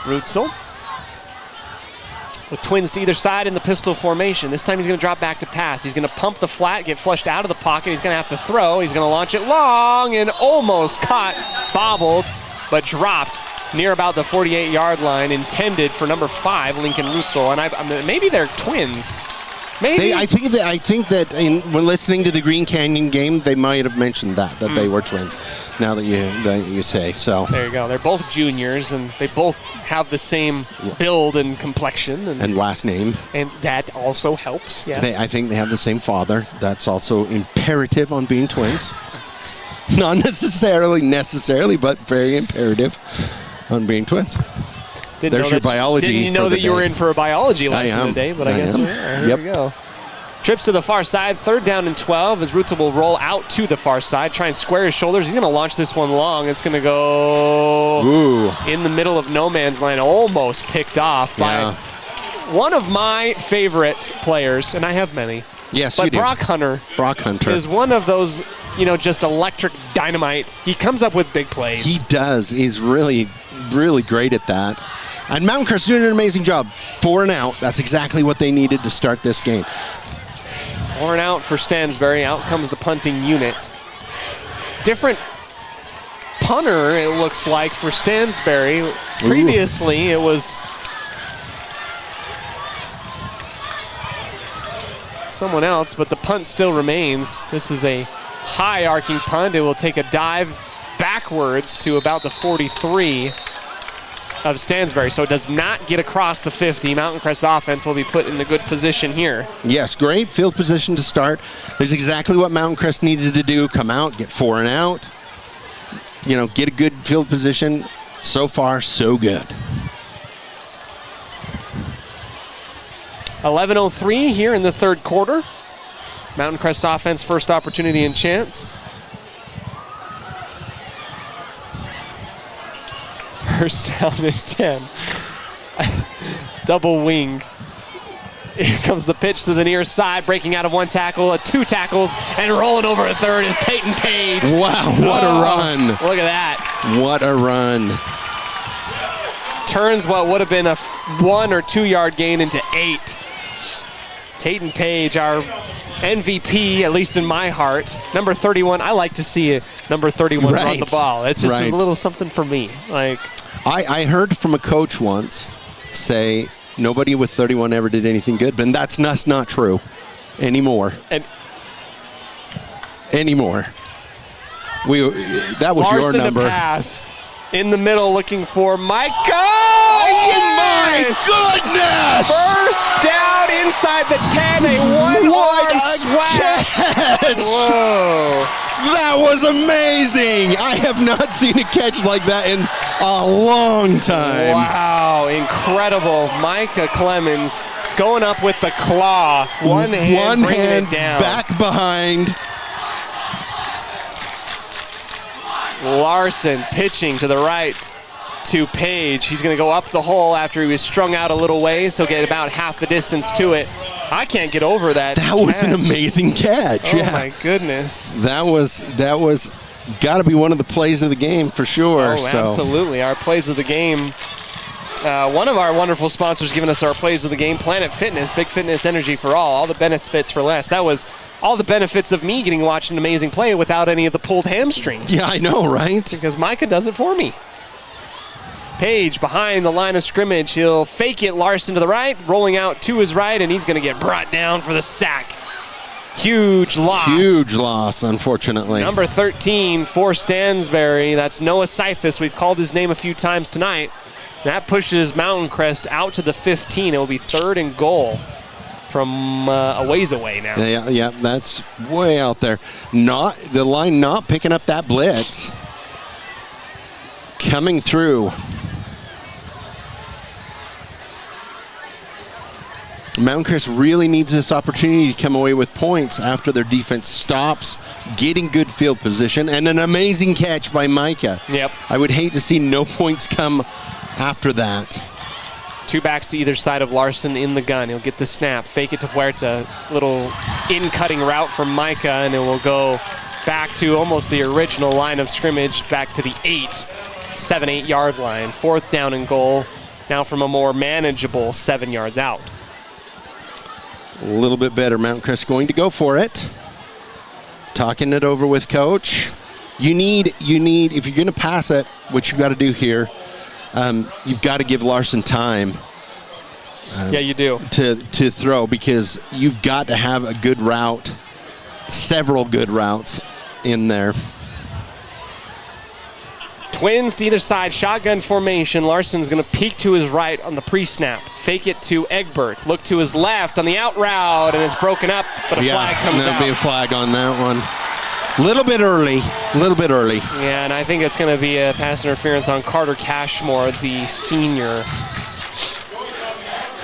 Rutzel with twins to either side in the pistol formation. This time he's going to drop back to pass. He's going to pump the flat, get flushed out of the pocket. He's going to have to throw. He's going to launch it long and almost caught, bobbled, but dropped near about the 48-yard line, intended for number 5, Lincoln Rutzel. And maybe they're twins. Maybe. I think that when listening to the Green Canyon game, they might have mentioned that they were twins. Now that you say so. There you go. They're both juniors, and they both have the same build and complexion and last name, and that also helps. Yes. I think they have the same father. That's also imperative on being twins. Not necessarily, but very imperative on being twins. There's your biology. Didn't you know that you were in for a biology lesson today? But I guess we are. Here we go. Trips to the far side, 3rd down and 12 as Rutzel will roll out to the far side, try and square his shoulders. He's going to launch this one long. It's going to go in the middle of no man's land, almost picked off by one of my favorite players, and I have many. Yes, but you do. Brock Hunter is one of those, just electric dynamite. He comes up with big plays. He does. He's really, really great at that. And Mountain Crest doing an amazing job. 4 and out. That's exactly what they needed to start this game. 4 and out for Stansbury. Out comes the punting unit. Different punter, it looks like, for Stansbury. Previously, it was someone else, but the punt still remains. This is a high arcing punt. It will take a dive backwards to about the 43 of Stansbury, so it does not get across the 50. Mountain Crest offense will be put in a good position here. Yes, great field position to start. That's exactly what Mountain Crest needed to do. Come out, get 4 and out. Get a good field position. So far, so good. 11:03 here in the 3rd quarter. Mountain Crest offense, first opportunity and chance. First down and 10. Double wing. Here comes the pitch to the near side, breaking out of 1 tackle, 2 tackles, and rolling over a 3rd is Tatum Page. Wow, what a run. Look at that. What a run. Turns what would have been a 1 or 2 yard gain into 8. Tatum Page, our MVP, at least in my heart. Number 31, I like to see a number 31 run the ball. It's just a little something for me. I heard from a coach once say nobody with 31 ever did anything good, but that's not true anymore. Anymore. That was Larson your number. To pass. In the middle looking for Micah. Oh my goodness! First down inside the 10, a one-arm swag. Whoa. That was amazing. I have not seen a catch like that in a long time. Wow, incredible. Micah Clemens going up with the claw. One hand bringing it down. Back behind. Larson pitching to the right to Page. He's going to go up the hole after he was strung out a little ways. He'll get about half the distance to it. I can't get over that. That was an amazing catch. Oh my goodness. That was got to be one of the plays of the game for sure. Oh, absolutely. Our plays of the game. One of our wonderful sponsors giving us our plays of the game, Planet Fitness, big fitness energy for all the benefits for less. That was all the benefits of me getting to watch an amazing play without any of the pulled hamstrings. Yeah, I know, right? Because Micah does it for me. Page behind the line of scrimmage. He'll fake it, Larson to the right, rolling out to his right, and he's going to get brought down for the sack. Huge loss. Huge loss, unfortunately. Number 13 for Stansbury. That's Noah Seifus. We've called his name a few times tonight. That pushes Mountain Crest out to the 15. It will be 3rd and goal from a ways away now. Yeah, that's way out there. The line not picking up that blitz. Coming through. Mountain Crest really needs this opportunity to come away with points after their defense stops, getting good field position, and an amazing catch by Micah. Yep. I would hate to see no points come after that. 2 backs to either side of Larson in the gun. He'll get the snap, fake it to Huerta. Little in-cutting route from Micah, and it will go back to almost the original line of scrimmage, back to the 7-8 yard line. 4th down and goal now from a more manageable 7 yards out. A little bit better. Mountain Crest going to go for it. Talking it over with Coach. You need, if you're going to pass it, what you've got to do here, you've got to give Larson time. Yeah, you do. To throw, because you've got to have a good route, several good routes in there. Twins to either side, shotgun formation. Larson's going to peek to his right on the pre-snap. Fake it to Egbert. Look to his left on the out route, and it's broken up, but a flag comes out. There'll be a flag on that one. A little bit early. Yeah, and I think it's going to be a pass interference on Carter Cashmore, the senior.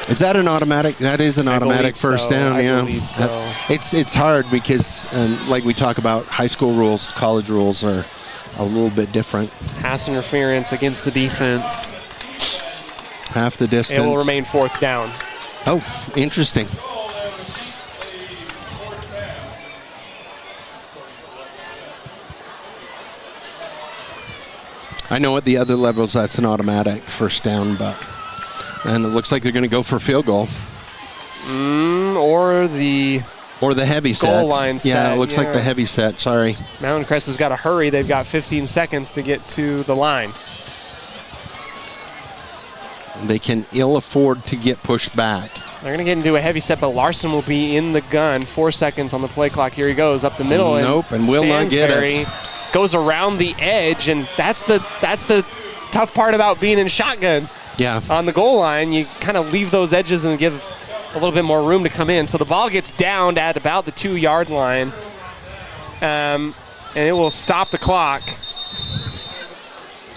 Is that an automatic? That is an automatic first down, yeah. I believe so. It's hard because, like we talk about, high school rules, college rules are a little bit different. Pass interference against the defense. Half the distance. It will remain fourth down. Oh, interesting. I know at the other levels that's an automatic first down, and it looks like they're going to go for a field goal. Or the heavy set. Goal line set. Yeah, it looks like the heavy set. Sorry. Mountain Crest has got to hurry. They've got 15 seconds to get to the line. They can ill afford to get pushed back. They're going to get into a heavy set, but Larson will be in the gun. 4 seconds on the play clock. Here he goes up the middle. Nope, and will not get it. Goes around the edge, and that's the tough part about being in shotgun. Yeah. On the goal line, you kind of leave those edges and give a little bit more room to come in. So the ball gets downed at about the 2-yard line, and it will stop the clock.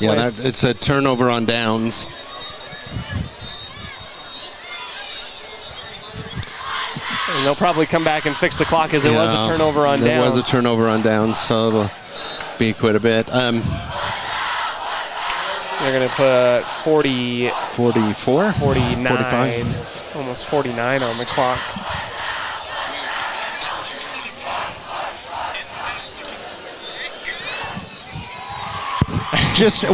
Yeah, it's a turnover on downs. And they'll probably come back and fix the clock as it was a turnover on downs. It was a turnover on downs, so it'll be quite a bit. They're going to put 44? 49. 45? Almost 49 on the clock.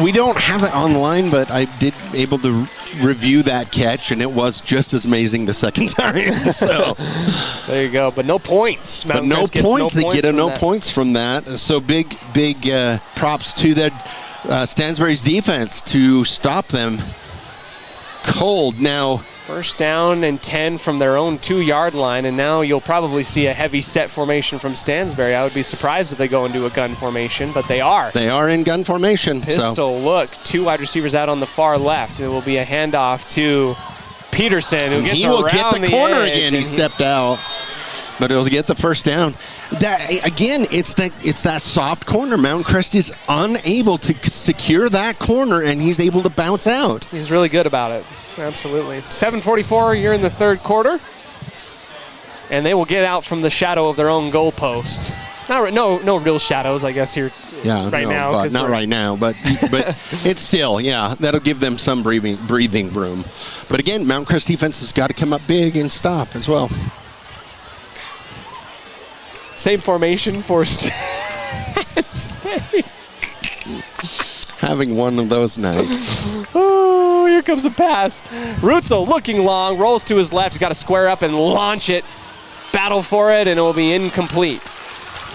We don't have it online, but I did able to review that catch, and it was just as amazing the second time. So there you go. But no points. They get no points from that. So big props to their Stansbury's defense to stop them cold. Now, first down and 10 from their own 2-yard line, and now you'll probably see a heavy set formation from Stansbury. I would be surprised if they go into a gun formation, but they are. They are in gun formation. Pistol look, 2 wide receivers out on the far left. It will be a handoff to Peterson, who gets around the edge. He will get the corner again. He stepped out, but he'll get the first down. That again, it's that soft corner. Mountain Crest is unable to secure that corner, and he's able to bounce out. He's really good about it. Absolutely. 7:44, you're in the third quarter. And they will get out from the shadow of their own goalpost. No real shadows, I guess, here now. But not right now, but it's still, that'll give them some breathing room. But again, Mountain Crest defense has got to come up big and stop as well. Same formation for Stansbury. Having one of those nights. Oh, here comes a pass. Ruzzo looking long, rolls to his left. He's got to square up and launch it. Battle for it, and it will be incomplete.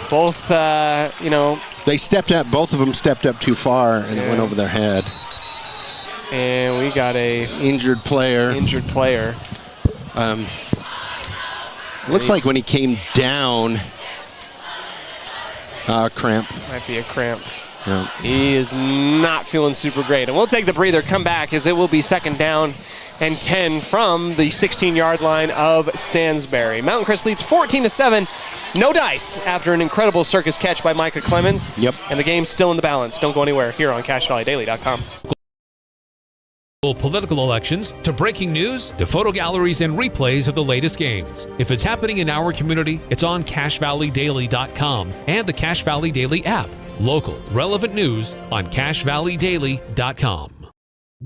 Both, They stepped up, both of them stepped up too far, and it went over their head. And we got a injured player. Looks like when he came down, cramp. Might be a cramp. Yeah. He is not feeling super great. And we'll take the breather, come back, as it will be second down and 10 from the 16-yard line of Stansbury. Mountain Crest leads 14-7. No dice after an incredible circus catch by Micah Clemens. Yep. And the game's still in the balance. Don't go anywhere here on CashValleyDaily.com. Political elections, to breaking news, to photo galleries and replays of the latest games. If it's happening in our community, it's on CashValleyDaily.com and the Cache Valley Daily app. Local, relevant news on CashValleyDaily.com.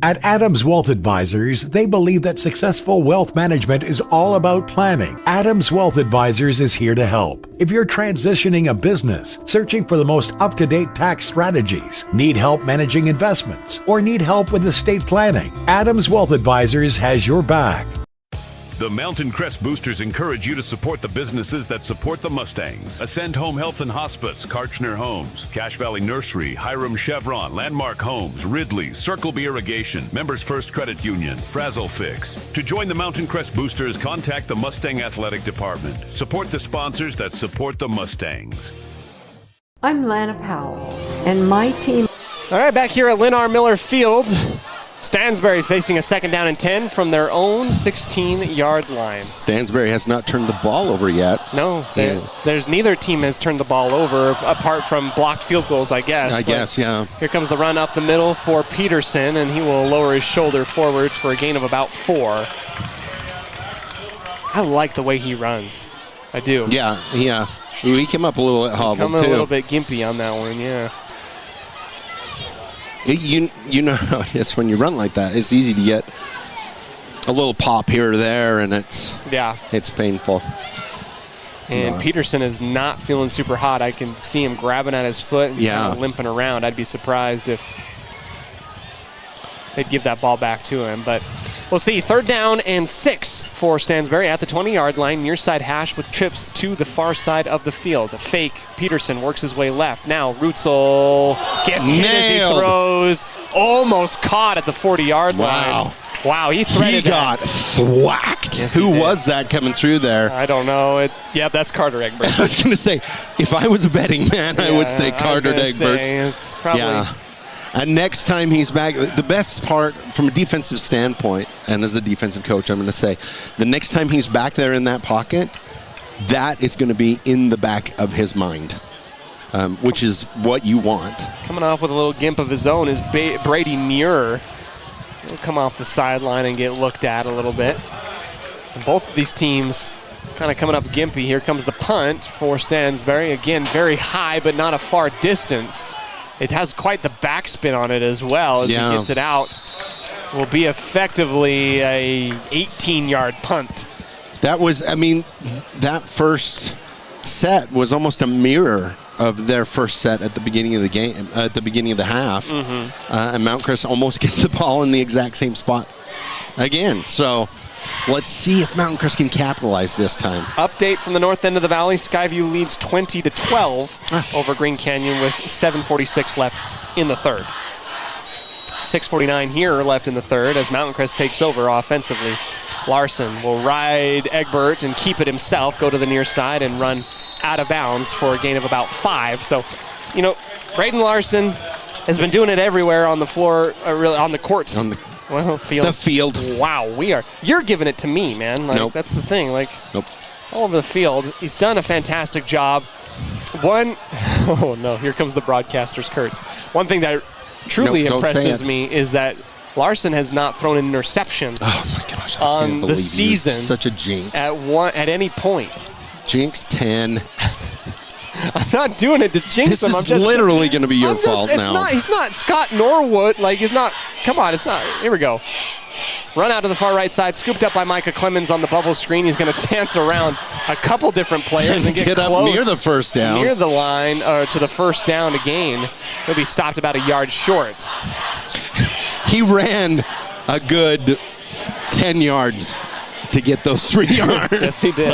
At Adams Wealth Advisors, they believe that successful wealth management is all about planning. Adams Wealth Advisors is here to help. If you're transitioning a business, searching for the most up-to-date tax strategies, need help managing investments, or need help with estate planning, Adams Wealth Advisors has your back. The Mountain Crest Boosters encourage you to support the businesses that support the Mustangs. Ascend Home Health and Hospice, Karchner Homes, Cache Valley Nursery, Hiram Chevron, Landmark Homes, Ridley, Circle B Irrigation, Members First Credit Union, Frazzle Fix. To join the Mountain Crest Boosters, contact the Mustang Athletic Department. Support the sponsors that support the Mustangs. I'm Lana Powell, and my team... All right, back here at Lynn R. Miller Field. Stansbury facing a 2nd down and 10 from their own 16-yard line. Stansbury has not turned the ball over yet. No, there's neither team has turned the ball over apart from blocked field goals, I guess. Yeah. Here comes the run up the middle for Peterson, and he will lower his shoulder forward for a gain of about 4. I like the way he runs. I do. Yeah. Ooh, he came up a little bit hobbled, too. A little bit gimpy on that one, yeah. You know how it is when you run like that. It's easy to get a little pop here or there, and it's painful. And Peterson is not feeling super hot. I can see him grabbing at his foot and kind of limping around. I'd be surprised if they'd give that ball back to him. But we'll see. 3rd down and 6 for Stansbury at the 20-yard line. Near side hash with trips to the far side of the field. A fake. Peterson works his way left. Now Rutzel gets hit as he throws. Almost caught at the 40-yard line. Wow, he threaded got thwacked. Yes, Who was that coming through there? I don't know. That's Carter Egbert. I was going to say, if I was a betting man, I would say Carter Egbert. It's probably... And next time he's back, the best part from a defensive standpoint, and as a defensive coach, I'm going to say, the next time he's back there in that pocket, that is going to be in the back of his mind, which is what you want. Coming off with a little gimp of his own is Brady Muir. He'll come off the sideline and get looked at a little bit. And both of these teams kind of coming up gimpy. Here comes the punt for Stansbury. Again, very high, but not a far distance. It has quite the backspin on it as well as he gets it out. Will be effectively a 18-yard punt. That was, that first set was almost a mirror of their first set at the beginning of the game, at the beginning of the half. And Mount Crest almost gets the ball in the exact same spot again. So let's see if Mountain Crest can capitalize this time. Update from the north end of the valley. Skyview leads 20-12 over Green Canyon with 7:46 left in the 3rd. 6:49 here left in the 3rd as Mountain Crest takes over offensively. Larson will ride Egbert and keep it himself, go to the near side and run out of bounds for a gain of about 5. So, Braden Larson has been doing it everywhere on the floor, really on the court. Field. The field. Wow, you're giving it to me, man. Nope. That's the thing. Nope. All over the field. He's done a fantastic job. Oh no, here comes the broadcaster's curse. One thing that truly impresses me is that Larson has not thrown an interception on the season. Such a jinx. At any point. Jinx 10. I'm not doing it to jinx him. This is literally going to be your fault now. He's not Scott Norwood. Come on, it's not. Here we go. Run out to the far right side, scooped up by Micah Clemens on the bubble screen. He's going to dance around a couple different players and get up close, near the first down. Near the line, to the first down to gain. He'll be stopped about a yard short. He ran a good 10 yards to get those 3 yards. Yes, he did.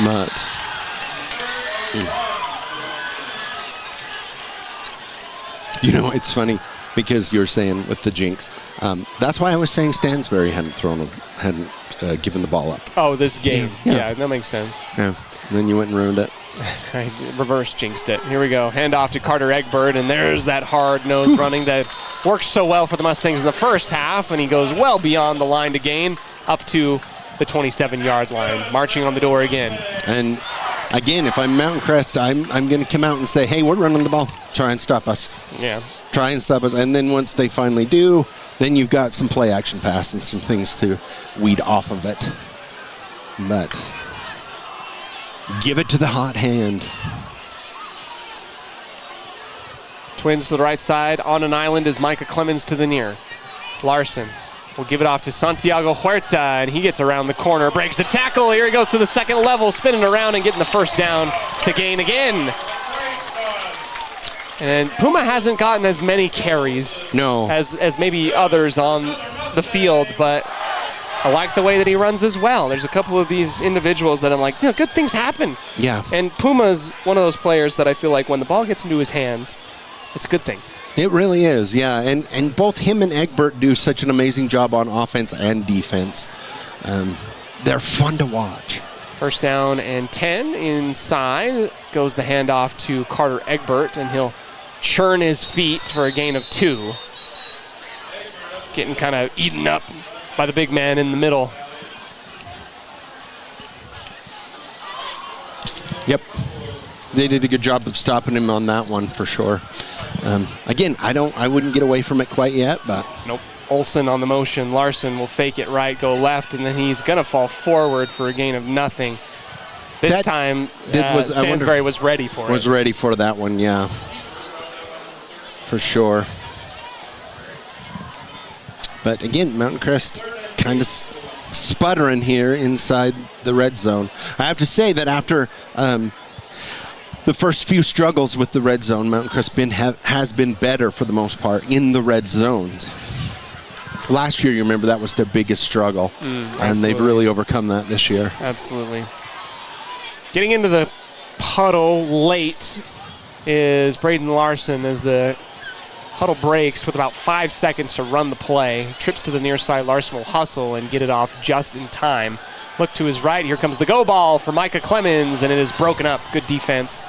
But it's funny because you're saying with the jinx. That's why I was saying Stansbury hadn't given the ball up. Oh, this game. Yeah, that makes sense. Yeah. And then you went and ruined it. I reverse jinxed it. Here we go. Hand off to Carter Egbert, and there's that hard nose running that works so well for the Mustangs in the first half, and he goes well beyond the line to gain up to the 27-yard line, marching on the door again. And again, if I'm Mountain Crest, I'm going to come out and say, hey, we're running the ball. Try and stop us. Yeah. Try and stop us. And then once they finally do, then you've got some play action pass and some things to weed off of it. But give it to the hot hand. Twins to the right side. On an island is Micah Clemens to the near. Larson will give it off to Santiago Huerta, and he gets around the corner, breaks the tackle. Here he goes to the second level, spinning around and getting the first down to gain again. And Puma hasn't gotten as many carries as maybe others on the field, but I like the way that he runs as well. There's a couple of these individuals that I'm like, good things happen. Yeah. And Puma's one of those players that I feel like when the ball gets into his hands, it's a good thing. It really is, yeah. And both him and Egbert do such an amazing job on offense and defense. They're fun to watch. First down and 10 inside. Goes the handoff to Carter Egbert, and he'll churn his feet for a gain of 2. Getting kind of eaten up by the big man in the middle. Yep. They did a good job of stopping him on that one for sure. Again, I wouldn't get away from it quite yet, but. Nope. Olsen on the motion. Larson will fake it right, go left, and then he's going to fall forward for a gain of nothing. This time, Stansbury was ready for it. Was ready for that one, yeah. For sure. But again, Mountain Crest kind of sputtering here inside the red zone. I have to say that after the first few struggles with the red zone, Mountain Crest has been better for the most part in the red zones. Last year, you remember, that was their biggest struggle, and they've really overcome that this year. Absolutely. Getting into the puddle late is Braden Larson as the huddle breaks with about 5 seconds to run the play. Trips to the near side. Larson will hustle and get it off just in time. Look to his right. Here comes the go ball for Micah Clemens, and it is broken up. Good defense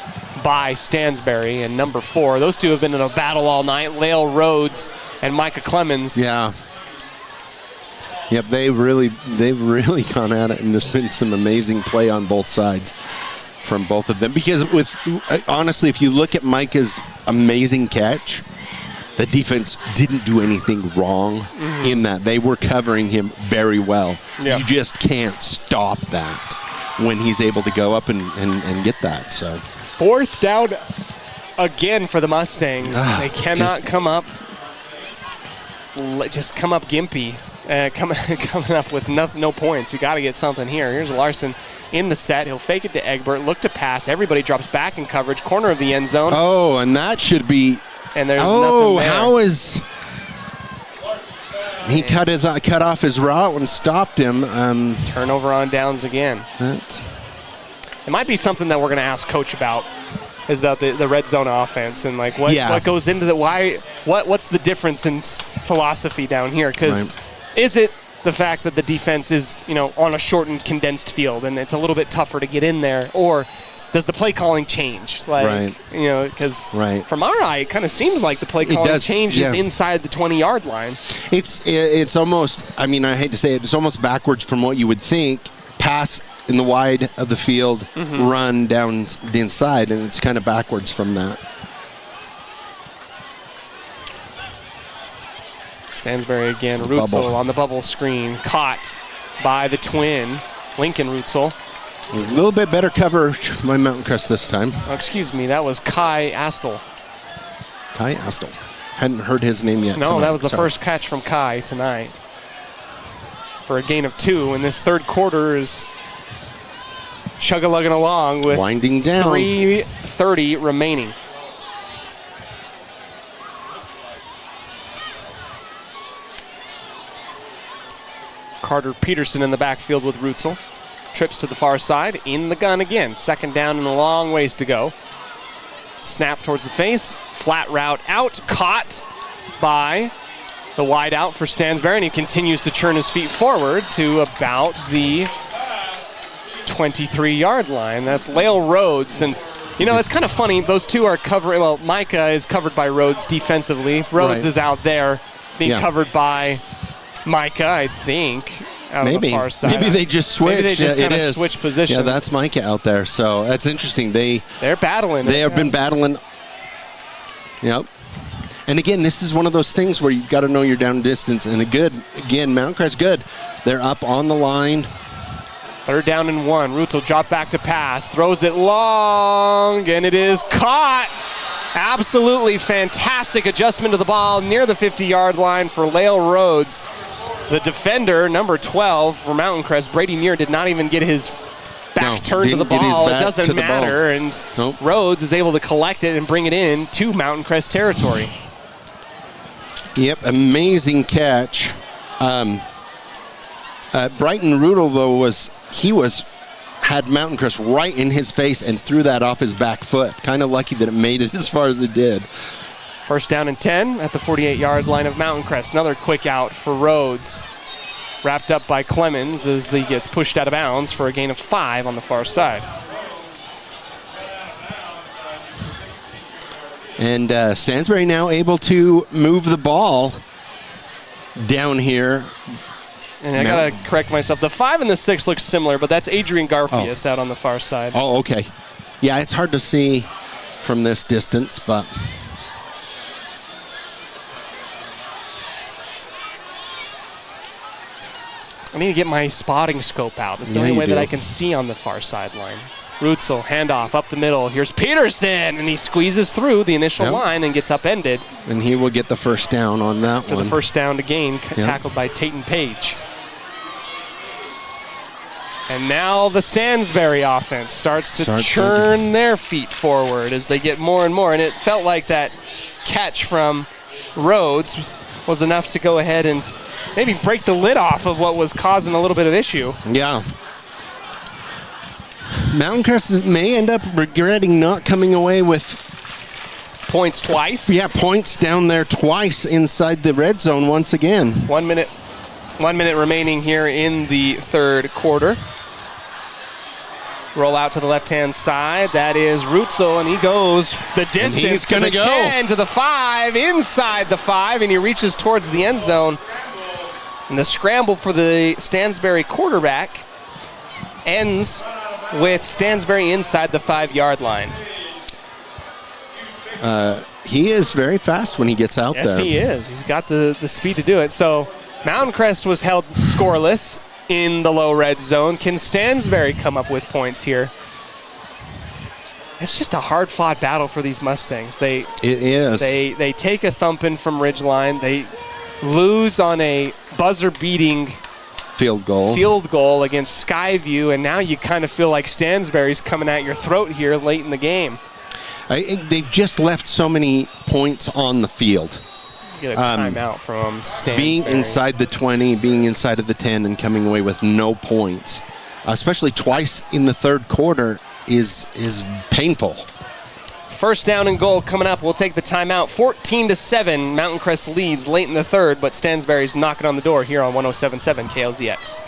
by Stansbury and number 4. Those two have been in a battle all night. Lael Rhodes and Micah Clemens. Yeah. Yep, they've really gone at it, and there's been some amazing play on both sides from both of them. Because honestly, if you look at Micah's amazing catch, the defense didn't do anything wrong in that. They were covering him very well. Yeah. You just can't stop that when he's able to go up and get that. So 4th down again for the Mustangs. They cannot come up gimpy. Coming up with no points. You got to get something here. Here's Larson in the set. He'll fake it to Egbert. Look to pass. Everybody drops back in coverage. Corner of the end zone. Oh, and that should be. And there's nothing there. How is he cut off his route and stopped him? Turnover on downs again. It might be something that we're going to ask Coach about. Is about the red zone offense and like what goes into the what's the difference in philosophy down here? Because is it the fact that the defense is on a shortened, condensed field and it's a little bit tougher to get in there, or does the play calling change? Because from our eye, it kind of seems like the play calling changes inside the 20-yard line. It's almost, I hate to say it, it's almost backwards from what you would think. Pass in the wide of the field, run down the inside, and it's kind of backwards from that. Stansbury again, Rutzel on the bubble screen, caught by the twin, Lincoln Rutzel. A little bit better cover by Mountain Crest this time. Oh, excuse me, that was Kai Astle. Kai Astle. Hadn't heard his name yet. No, that was the first catch from Kai tonight. For a gain of 2, and this third quarter is chug-a-lugging along with winding down. 3:30 remaining. Carter Peterson in the backfield with Rutzel. Trips to the far side, in the gun again. 2nd down and a long ways to go. Snap towards the face, flat route out, caught by the wide out for Stansbury, and he continues to churn his feet forward to about the 23-yard line. That's Lael Rhodes, and it's kind of funny. Those two are covering. Well, Micah is covered by Rhodes defensively. Rhodes is out there being covered by Micah, I think. Out on the far side. Maybe they just switch. Maybe they just kind of switch positions. Yeah, that's Micah out there. So that's interesting. They're battling. They have been battling. Yep. And again, this is one of those things where you've got to know your down distance. And Mountain Crest good. They're up on the line. 3rd down and 1. Roots will drop back to pass. Throws it long, and it is caught Absolutely fantastic adjustment to the ball near the 50-yard line for Lael Rhodes. The defender, number 12 for Mountain Crest, Brady Muir, did not even get his back turned to the ball. It doesn't matter, and Rhodes is able to collect it and bring it in to Mountain Crest territory. Yep, amazing catch. Brighton Rudel, though, had Mountain Crest right in his face and threw that off his back foot. Kind of lucky that it made it as far as it did. First down and 10 at the 48-yard line of Mountain Crest. Another quick out for Rhodes. Wrapped up by Clemens as he gets pushed out of bounds for a gain of 5 on the far side. And Stansbury now able to move the ball down here. And I got to correct myself. The 5 and the 6 look similar, but that's Adrian Garfias out on the far side. Oh, okay. Yeah, it's hard to see from this distance, but... I need to get my spotting scope out. That's the only way that I can see on the far sideline. Rutzel, handoff up the middle. Here's Peterson, and he squeezes through the initial line and gets upended. And he will get the first down on that for one. The first down to gain, tackled by Tatum Page. And now the Stansbury offense starts to churn their feet forward as they get more and more. And it felt like that catch from Rhodes was enough to go ahead and maybe break the lid off of what was causing a little bit of issue. Yeah. Mountain Crest may end up regretting not coming away with points twice. Yeah, points down there twice inside the red zone once again. 1 minute remaining here in the third quarter. Roll out to the left-hand side. That is Rutzel, and he goes the distance to the 10, to the 5, inside the 5, and he reaches towards the end zone. And the scramble for the Stansbury quarterback ends with Stansbury inside the 5-yard line. He is very fast when he gets out there. Yes, he is. He's got the speed to do it. So Mountain Crest was held scoreless in the low red zone. Can Stansbury come up with points here? It's just a hard-fought battle for these Mustangs. It is. They take a thumping from Ridgeline. They lose on a buzzer-beating field goal against Skyview, and now you kind of feel like Stansbury's coming at your throat here late in the game. They've just left so many points on the field. You get a timeout from Stansbury. Being inside the 20, being inside of the 10, and coming away with no points, especially twice in the third quarter, is painful. First down and goal coming up. We'll take the timeout. 14-7. Mountain Crest leads late in the third, but Stansbury's knocking on the door here on 107.7 KLZX.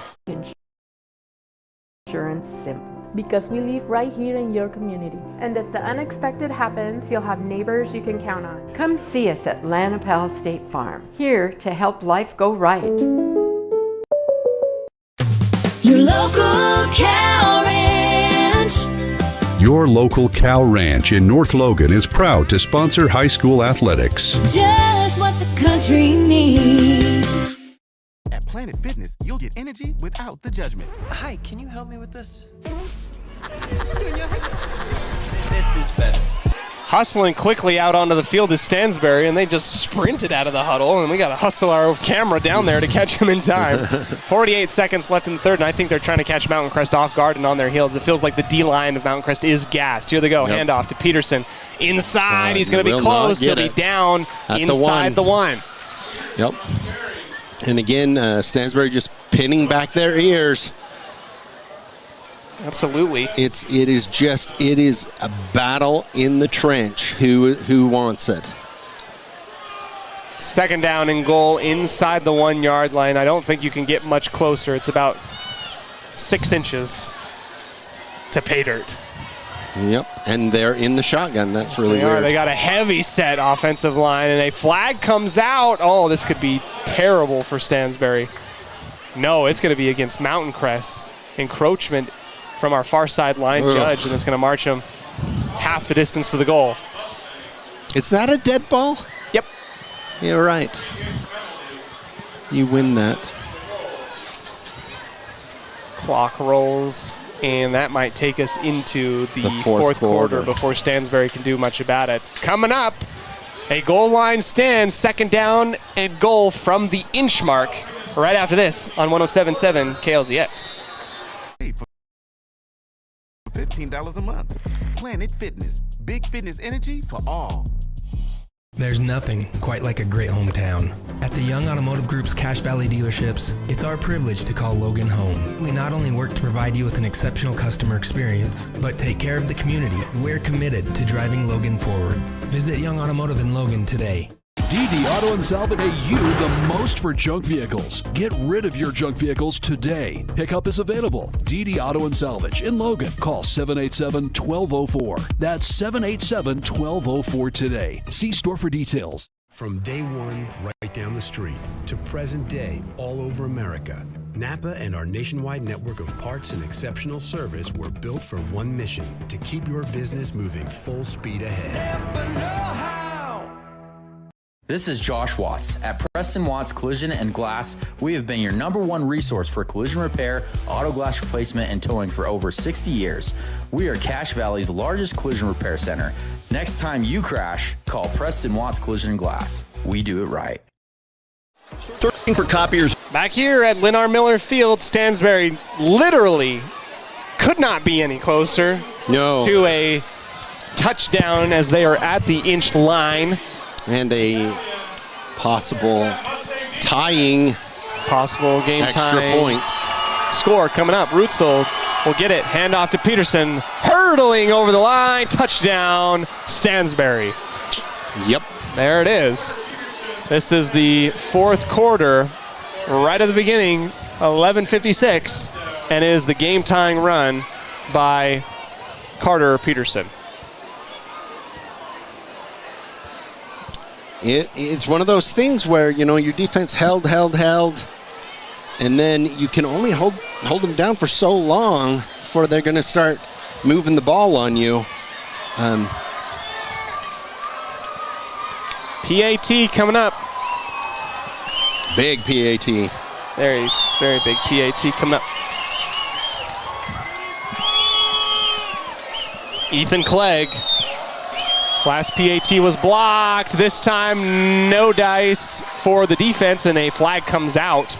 Insurance simple. Because we live right here in your community. And if the unexpected happens, you'll have neighbors you can count on. Come see us at Lanapal State Farm, here to help life go right. Your local cow ranch. Your local cow ranch in North Logan is proud to sponsor high school athletics. Just what the country needs. At Planet Fitness, you'll get energy without the judgment. Hi, can you help me with this? This is better. Hustling quickly out onto the field is Stansbury, and they just sprinted out of the huddle, and we got to hustle our camera down there to catch him in time. 48 seconds left in the third, and I think they're trying to catch Mountain Crest off guard and on their heels. It feels like the D-line of Mountain Crest is gassed. Here they go, handoff to Peterson. Inside, he's going to be close. He'll be down inside the one. Yep. And again, Stansbury just pinning back their ears. Absolutely. It is a battle in the trench. Who wants it? Second down and goal inside the 1 yard line. I don't think you can get much closer. It's about 6 inches to pay dirt. Yep, and they're in the shotgun. That's really weird. They got a heavy set offensive line, and a flag comes out. Oh, this could be terrible for Stansbury. No, it's going to be against Mountain Crest. Encroachment from our far side line judge, and it's going to march him half the distance to the goal. Is that a dead ball? Yep. You're right. You win that. Clock rolls and that might take us into the fourth quarter before Stansbury can do much about it. Coming up, a goal line stand, second down and goal from the inch mark right after this on 107.7 KLZX. $15 a month. Planet Fitness. Big fitness energy for all. There's nothing quite like a great hometown. At the Young Automotive Group's Cache Valley dealerships, it's our privilege to call Logan home. We not only work to provide you with an exceptional customer experience, but take care of the community. We're committed to driving Logan forward. Visit Young Automotive in Logan today. DD Auto and Salvage pay you the most for junk vehicles. Get rid of your junk vehicles today. Pickup is available. DD Auto and Salvage in Logan. Call 787-1204. That's 787-1204 today. See store for details. From day one, right down the street, to present day, all over America, Napa and our nationwide network of parts and exceptional service were built for one mission: to keep your business moving full speed ahead. This is Josh Watts. At Preston Watts Collision and Glass, we have been your #1 resource for collision repair, auto glass replacement, and towing for over 60 years. We are Cache Valley's largest collision repair center. Next time you crash, call Preston Watts Collision and Glass. We do it right. Searching for copiers. Back here at Lynn Miller Field, Stansbury literally could not be any closer to a touchdown as they are at the inch line. And a possible tying, game extra point. Score coming up. Rutzel will get it. Hand off to Peterson. Hurdling over the line. Touchdown, Stansbury. Yep. There it is. This is the fourth quarter. Right at the beginning, 11:56, and is the game-tying run by Carter Peterson. It's one of those things where, your defense held, and then you can only hold them down for so long before they're going to start moving the ball on you. PAT coming up. Big PAT. Very, very big PAT coming up. Ethan Clegg. Last PAT was blocked. This time, no dice for the defense, and a flag comes out.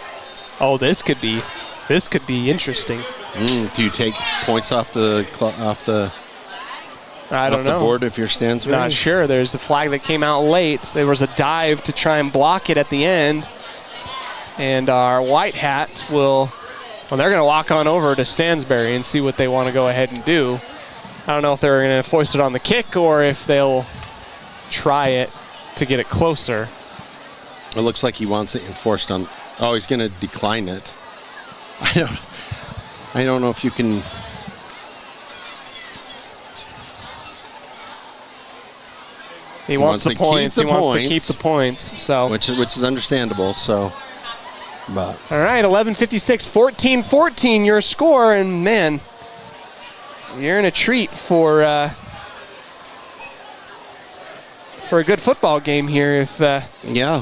Oh, this could be interesting. Do you take points off the board if you're Stansbury? Not sure. There's a flag that came out late. There was a dive to try and block it at the end, and our white hat they're going to walk on over to Stansbury and see what they want to go ahead and do. I don't know if they're going to force it on the kick or if they'll try it to get it closer. It looks like he wants it enforced on. Oh, he's going to decline it. I don't know if you can. He wants the points. He wants to keep the points. So which is understandable. So, but all right, 11:56, 14-14 your score, and man, you're in a treat for a good football game here if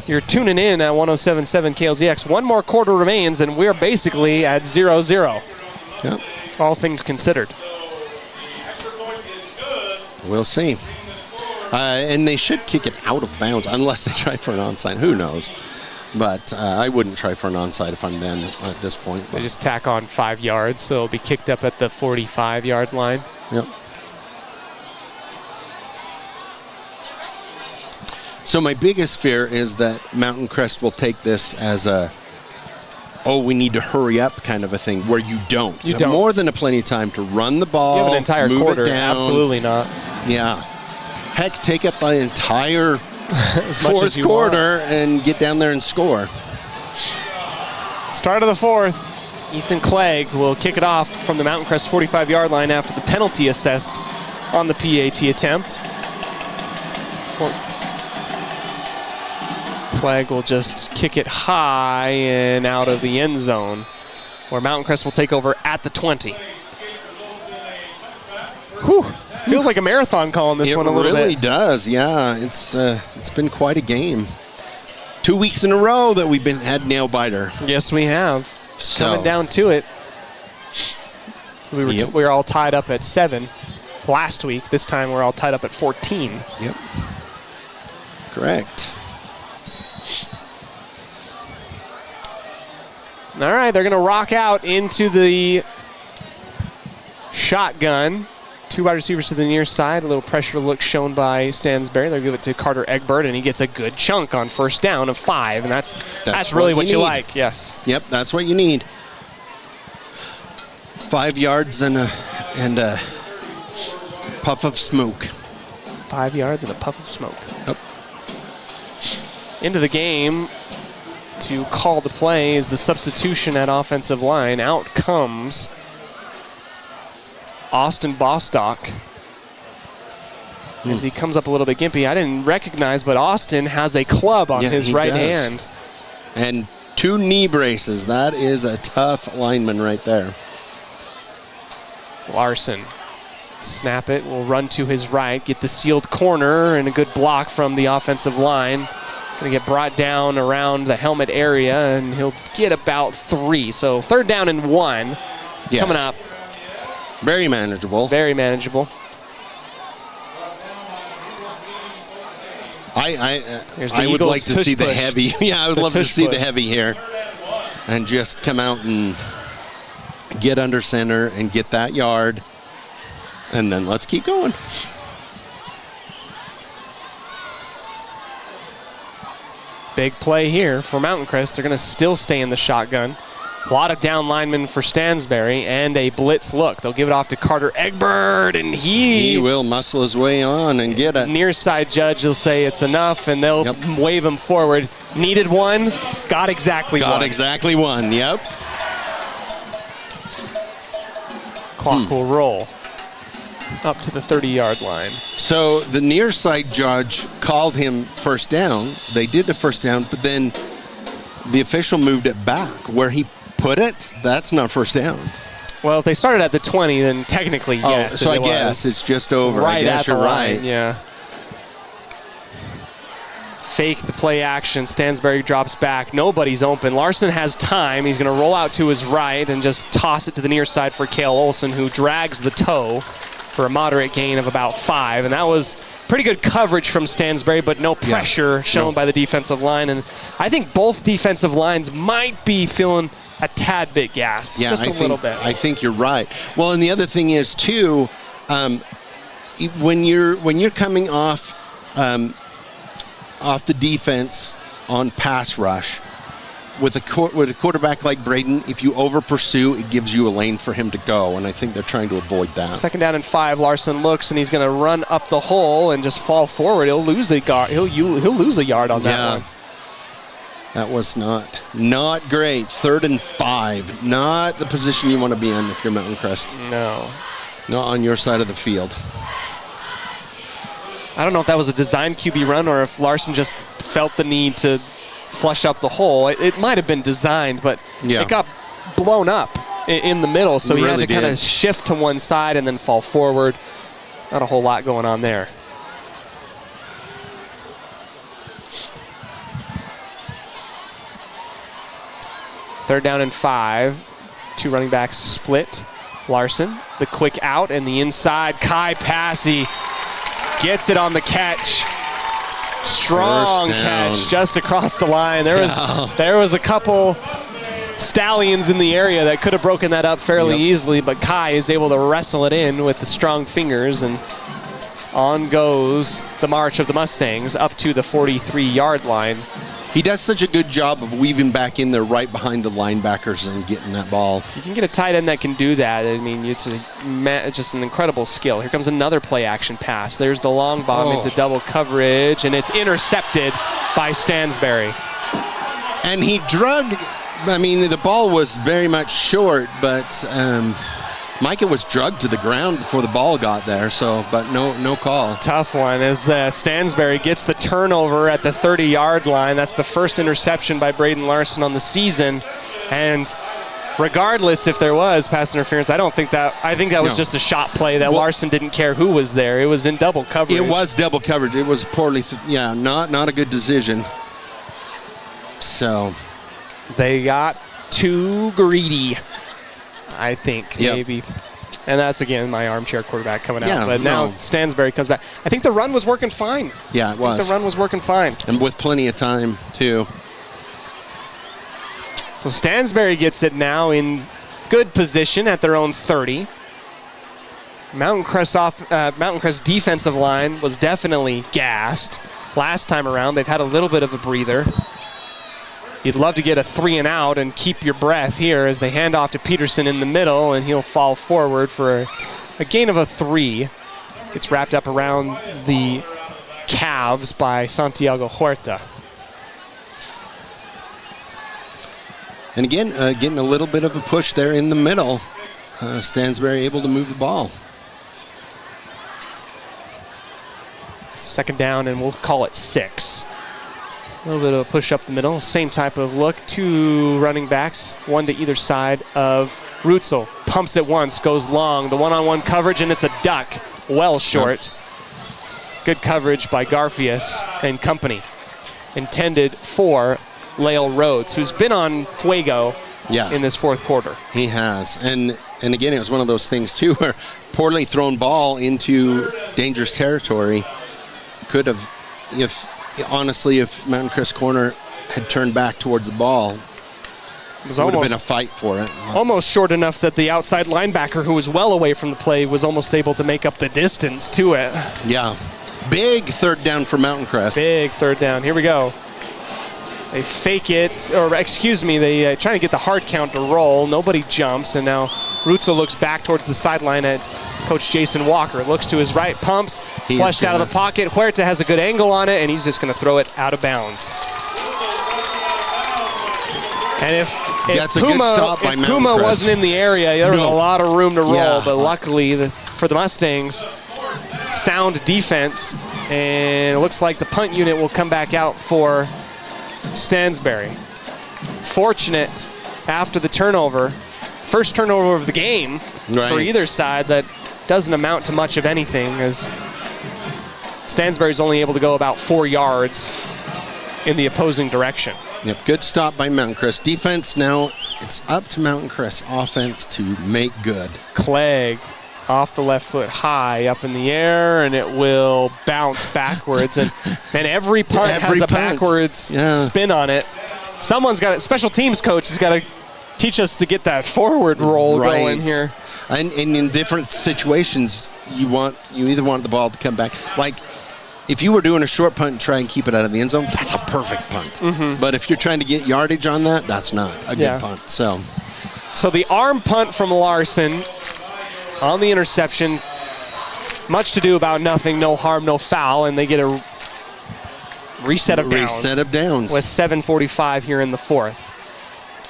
you're tuning in at 107.7 KLZX. One more quarter remains, and we're basically at 0-0. Yep. All things considered. We'll see. And they should kick it out of bounds unless they try for an onside. Who knows? But I wouldn't try for an onside if I'm them at this point. They just tack on 5 yards, so it'll be kicked up at the 45-yard line. Yep. So my biggest fear is that Mountain Crest will take this as we need to hurry up kind of a thing, where you don't. You have more than plenty of time to run the ball, you have an entire move quarter. It down. Absolutely not. Yeah. Heck, take up the entire fourth quarter and get down there and score. Start of the fourth. Ethan Clegg will kick it off from the Mountain Crest 45-yard line after the penalty assessed on the PAT attempt. Clegg will just kick it high and out of the end zone, where Mountain Crest will take over at the 20. Whew. Feels like a marathon call on this one a little bit. It really does, yeah. It's been quite a game. 2 weeks in a row that we've had nail biter. Yes, we have. So. Coming down to it. We were all tied up at 7 last week. This time we're all tied up at 14. Yep. Correct. All right, they're going to rock out into the shotgun. 2 wide receivers to the near side. A little pressure look shown by Stansbury. They'll give it to Carter Egbert, and he gets a good chunk on first down of 5, and that's really what you like. Yes. Yep, that's what you need. 5 yards and a puff of smoke. 5 yards and a puff of smoke. Yep. Into the game to call the play is the substitution at offensive line. Out comes Austin Bostock as he comes up a little bit gimpy. I didn't recognize, but Austin has a club on his right hand. And 2 knee braces. That is a tough lineman right there. Larson, snap it, will run to his right, get the sealed corner and a good block from the offensive line. Going to get brought down around the helmet area, and he'll get about 3. So 3rd down and 1 coming up. Very manageable. Very manageable. I would like to see the heavy. Yeah, I would love to see the heavy here. And just come out and get under center and get that yard. And then let's keep going. Big play here for Mountain Crest. They're going to still stay in the shotgun. A lot of down linemen for Stansbury and a blitz look. They'll give it off to Carter Egbert, and he will muscle his way on and get it. Near side judge will say it's enough, and they'll wave him forward. Needed 1, got exactly 1. Got exactly 1, yep. Clock will roll up to the 30-yard line. So the near side judge called him first down. They did the first down, but then the official moved it back. Where he put it, that's not first down. Well, if they started at the 20, then technically, yes. So I guess it's just over. Right I guess you're right. Yeah. Fake the play action. Stansbury drops back. Nobody's open. Larson has time. He's going to roll out to his right and just toss it to the near side for Cale Olson, who drags the toe for a moderate gain of about 5. And that was pretty good coverage from Stansbury, but no pressure shown by the defensive line. And I think both defensive lines might be feeling a tad bit gassed, just a little bit. I think you're right. Well, and the other thing is too, when you're coming off the defense on pass rush with a quarterback like Braden, if you over pursue, it gives you a lane for him to go, and I think they're trying to avoid that. 2nd down and 5. Larson looks, and he's going to run up the hole and just fall forward. He'll lose a yard. He'll lose a yard on that one. That was not great. 3rd and 5. Not the position you want to be in if you're Mountain Crest. No. Not on your side of the field. I don't know if that was a designed QB run or if Larson just felt the need to flush up the hole. It might have been designed, but it got blown up in the middle, so he had to kind of shift to one side and then fall forward. Not a whole lot going on there. Third down and 5. 2 running backs split. Larson, the quick out, and the inside. Kai Passy gets it on the catch. Strong catch just across the line. There was a couple stallions in the area that could have broken that up fairly easily, but Kai is able to wrestle it in with the strong fingers, and on goes the march of the Mustangs up to the 43-yard line. He does such a good job of weaving back in there right behind the linebackers and getting that ball. You can get a tight end that can do that. I mean, it's just an incredible skill. Here comes another play action pass. There's the long bomb into double coverage, and it's intercepted by Stansbury. And he the ball was very much short, but Micah was drugged to the ground before the ball got there, but no call. Tough one as Stansbury gets the turnover at the 30-yard line. That's the first interception by Braden Larson on the season. And regardless if there was pass interference, I think that was just a shot play that Larson didn't care who was there. It was in double coverage. It was double coverage. It was poorly, not a good decision. So they got too greedy, I think, maybe. And that's, again, my armchair quarterback coming out. Yeah, But now Stansbury comes back. I think the run was working fine. Yeah, it was. The run was working fine. And with plenty of time, too. So Stansbury gets it now in good position at their own 30. Mountain Crest defensive line was definitely gassed last time around. They've had a little bit of a breather. You'd love to get a 3 and out and keep your breath here as they hand off to Peterson in the middle, and he'll fall forward for a gain of a 3. It's wrapped up around the calves by Santiago Huerta. And again, getting a little bit of a push there in the middle. Stansbury able to move the ball. Second down, and we'll call it 6. A little bit of a push up the middle. Same type of look. 2 running backs, one to either side of Rutzel. Pumps it once, goes long. The one-on-one coverage, and it's a duck. Well short. Good coverage by Garfias and company. Intended for Lael Rhodes, who's been on fuego in this fourth quarter. He has. And again, it was one of those things, too, where poorly thrown ball into dangerous territory could have, if Mountain Crest corner had turned back towards the ball, it would have been a fight for it. Almost short enough that the outside linebacker, who was well away from the play, was almost able to make up the distance to it. Yeah. Big third down for Mountain Crest. Big third down. Here we go. They fake it, or excuse me, they trying to get the hard count to roll. Nobody jumps, and now Rutzel looks back towards the sideline at Coach Jason Walker. Looks to his right, pumps, flushed out of the pocket. Huerta has a good angle on it, and he's just going to throw it out of bounds. And if Puma wasn't in the area, there was a lot of room to roll, but luckily for the Mustangs, sound defense, and it looks like the punt unit will come back out for Stansbury. Fortunate after the turnover, first turnover of the game for either side, that doesn't amount to much of anything, as Stansbury's only able to go about 4 yards in the opposing direction. Yep, good stop by Mountain Crest. Defense now, it's up to Mountain Crest offense to make good. Clegg off the left foot high up in the air, and it will bounce backwards. and every punt has a backwards spin on it. Someone's got it. Special teams coach has got to teach us to get that forward roll going here. And in different situations, you either want the ball to come back. Like, if you were doing a short punt and try and keep it out of the end zone, that's a perfect punt. But if you're trying to get yardage on that, that's not a good punt. So the arm punt from Larson on the interception, much to do about nothing, no harm, no foul, and they get a reset of downs. With 7:45 here in the fourth.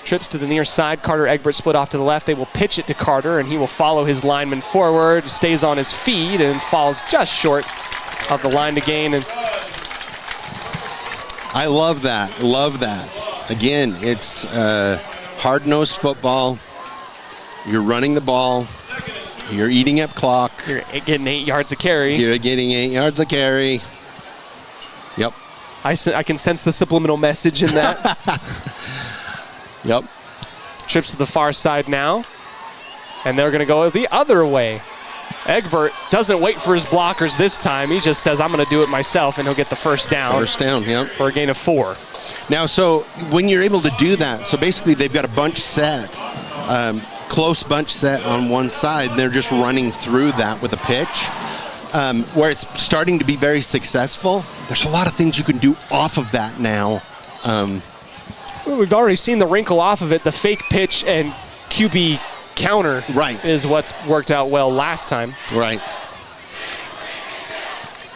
Trips to the near side. Carter Egbert split off to the left. They will pitch it to Carter, and he will follow his lineman forward, stays on his feet, and falls just short of the line to gain. And I love that. Love that. Again, it's hard-nosed football. You're running the ball. You're eating up clock. You're getting 8 yards a carry. You're getting 8 yards a carry. Yep. I can sense the subliminal message in that. Yep. Trips to the far side now, and they're going to go the other way. Egbert doesn't wait for his blockers this time. He just says, I'm going to do it myself, and he'll get the first down. First down, yep. For a gain of 4. Now, so when you're able to do that, so basically they've got a bunch set, close bunch set on one side, and they're just running through that with a pitch. Where it's starting to be very successful, there's a lot of things you can do off of that now. Well, we've already seen the wrinkle off of it. The fake pitch and QB counter is what's worked out well last time. Right.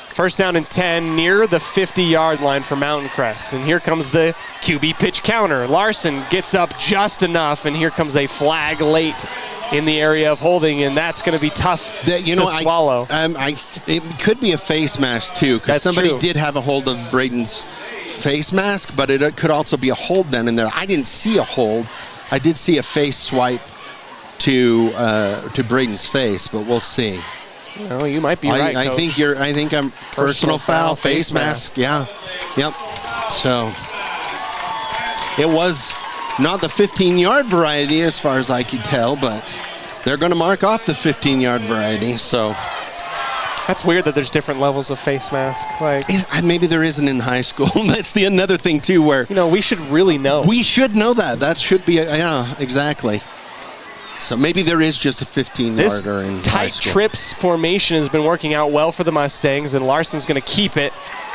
First down and 10 near the 50-yard line for Mountain Crest. And here comes the QB pitch counter. Larson gets up just enough, and here comes a flag late in the area of holding, and that's going to be tough to swallow. It could be a face mask, too, because somebody did have a hold of Braden's face mask, but it could also be a hold then in there. I didn't see a hold. I did see a face swipe to Braden's face, but we'll see. No, you might be right, I think I'm personal foul, face mask. Yeah. Yep. So it was not the 15-yard variety as far as I could tell, but they're going to mark off the 15-yard variety. So that's weird that there's different levels of face mask. Like maybe there isn't in high school. That's another thing too, where we should really know. We should know that. That should be exactly. So maybe there is just a 15-yarder in high tight school. trips formation has been working out well for the Mustangs, and Larson's going to keep it.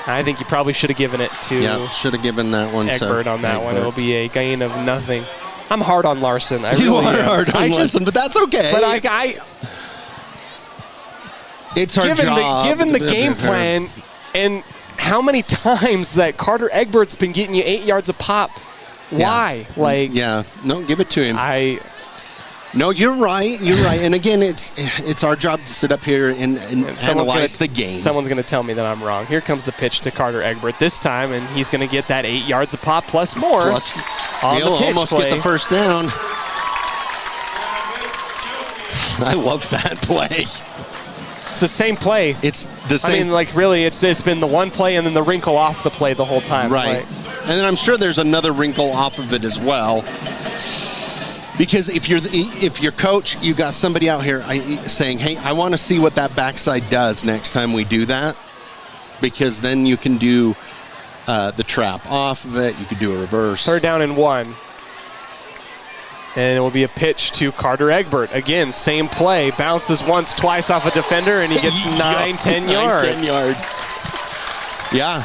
I think you probably should have given it to should have given that one Egbert on that one. It'll be a gain of nothing. I'm hard on Larson. You are hard on Larson, but that's okay. But it's our job. Given the game plan and how many times that Carter Egbert's been getting you 8 yards a pop, why? No, give it to him. No, you're right. And again, it's our job to sit up here and analyze the game. Someone's going to tell me that I'm wrong. Here comes the pitch to Carter Egbert this time, and he's going to get that 8 yards a pop plus more. He'll almost get the first down. I love that play. It's the same play. It's the same. I mean, really, it's been the one play and then the wrinkle off the play the whole time. Right. And then I'm sure there's another wrinkle off of it as well. Because if you're coach, you got somebody out here saying, hey, I want to see what that backside does next time we do that. Because then you can do the trap off of it. You could do a reverse. 3rd down and 1. And it will be a pitch to Carter Egbert. Again, same play. Bounces once, twice off a defender, and he gets 9-10 yards. 10 yards. Yeah.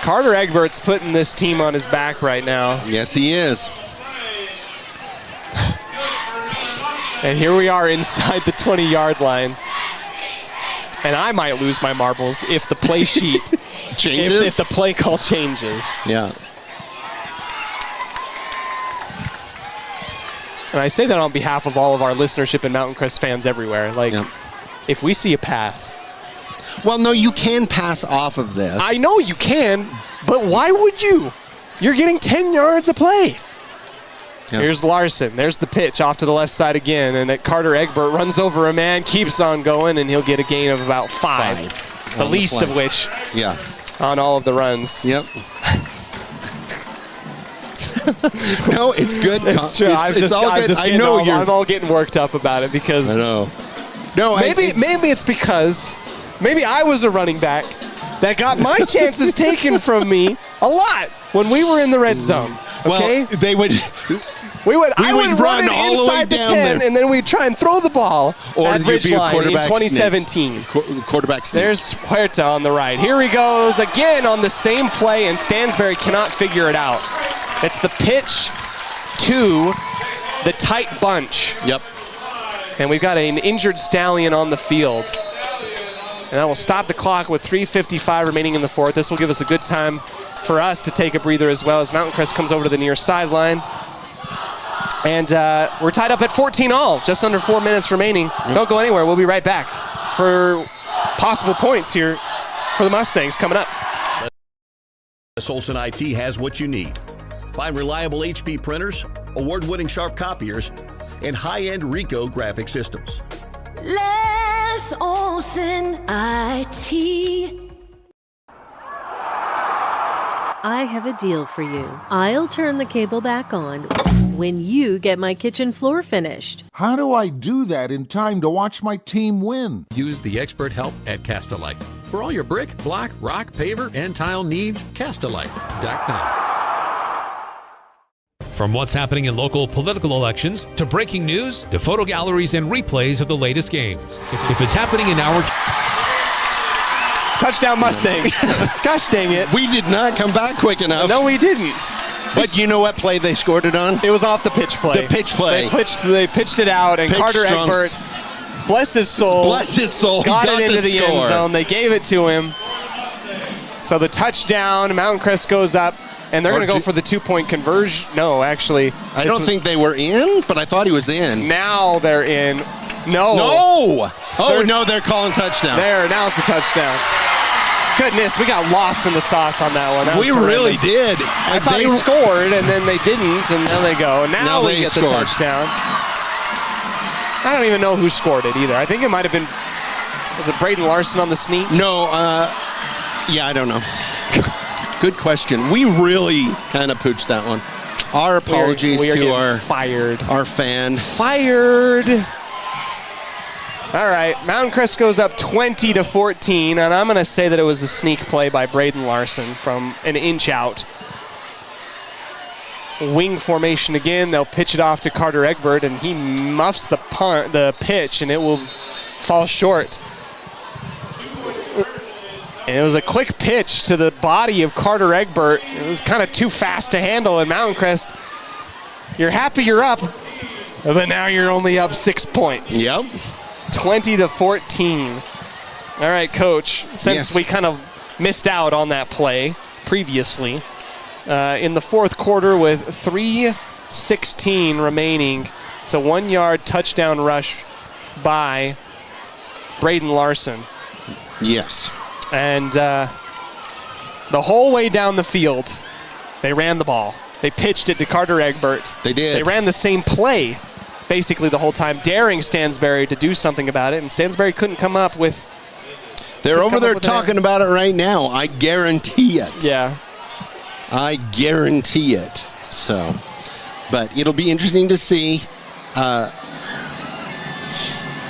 Carter Egbert's putting this team on his back right now. Yes, he is. And here we are inside the 20-yard line. And I might lose my marbles if the play sheet changes. If the play call changes. Yeah. And I say that on behalf of all of our listenership and Mountain Crest fans everywhere. If we see a pass. Well, no, you can pass off of this. I know you can, but why would you? You're getting 10 yards of play. Yep. Here's Larson. There's the pitch off to the left side again, and Carter Egbert runs over a man, keeps on going, and he'll get a gain of about 5. The least of which on all of the runs. Yep. No, it's good. It's true. It's all good. I know I'm all getting worked up about it because I know. No, maybe it's because maybe I was a running back that got my chances taken from me a lot when we were in the red zone. Okay? Well, I would run it all inside the 10, and then we'd try and throw the ball at Ridgeline in 2017. Quarterback sneak. There's Huerta on the right. Here he goes again on the same play, and Stansbury cannot figure it out. It's the pitch to the tight bunch. Yep. And we've got an injured Stallion on the field. And that will stop the clock with 3:55 remaining in the fourth. This will give us a good time for us to take a breather as well as Mountain Crest comes over to the near sideline. And we're tied up at 14 all, just under 4 minutes remaining. Don't go anywhere. We'll be right back for possible points here for the Mustangs coming up. Olson IT has what you need. Find reliable HP printers, award-winning sharp copiers, and high-end Ricoh graphic systems. Les Olson IT. I have a deal for you. I'll turn the cable back on when you get my kitchen floor finished. How do I do that in time to watch my team win? Use the expert help at Castalite. For all your brick, block, rock, paver, and tile needs, Castalite.com. From what's happening in local political elections, to breaking news, to photo galleries and replays of the latest games. If it's happening in our... Touchdown Mustangs. Gosh dang it. We did not come back quick enough. No, we didn't. But you know what play they scored it on? It was off the pitch play. The pitch play. They pitched it out, and Carter Egbert, bless his soul, got it into the end zone. They gave it to him. So the touchdown, Mountain Crest goes up, and they're going to go for the 2-point conversion. No, actually. I don't think they were in, but I thought he was in. Now they're in. No. Oh, no, they're calling touchdown. Now it's a touchdown. Goodness, we got lost in the sauce on that one. We really did. I thought he scored, and then they didn't, and then they go. Now we get the touchdown. I don't even know who scored it either. I think it might have been, was it Braden Larson on the sneak? No, I don't know. Good question. We really kind of pooched that one. Our apologies to our fired. Our fan. Fired. All right, Mountain Crest goes up 20-14, and I'm going to say that it was a sneak play by Braden Larson from an inch out. Wing formation again. They'll pitch it off to Carter Egbert, and he muffs the pitch, and it will fall short. And it was a quick pitch to the body of Carter Egbert. It was kind of too fast to handle, and Mountain Crest, you're happy you're up, but now you're only up 6 points. Yep. 20-14. All right, Coach, since we kind of missed out on that play previously, in the fourth quarter with 3:16 remaining, it's a 1-yard touchdown rush by Braden Larson. Yes. And the whole way down the field, they ran the ball. They pitched it to Carter Egbert. They did. They ran the same play basically the whole time, daring Stansbury to do something about it, and Stansbury couldn't come up with... They're over there talking about it right now. I guarantee it. Yeah. I guarantee it. So, but it'll be interesting to see.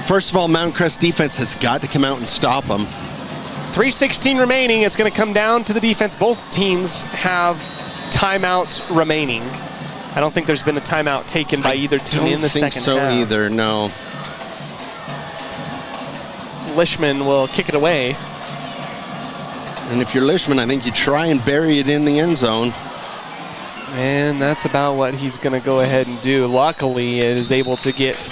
First of all, Mountain Crest defense has got to come out and stop them. 3:16 remaining. It's going to come down to the defense. Both teams have timeouts remaining. I don't think there's been a timeout taken by either team in the second half. I don't think so either, no. Lishman will kick it away. And if you're Lishman, I think you try and bury it in the end zone. And that's about what he's going to go ahead and do. Luckily, it is able to get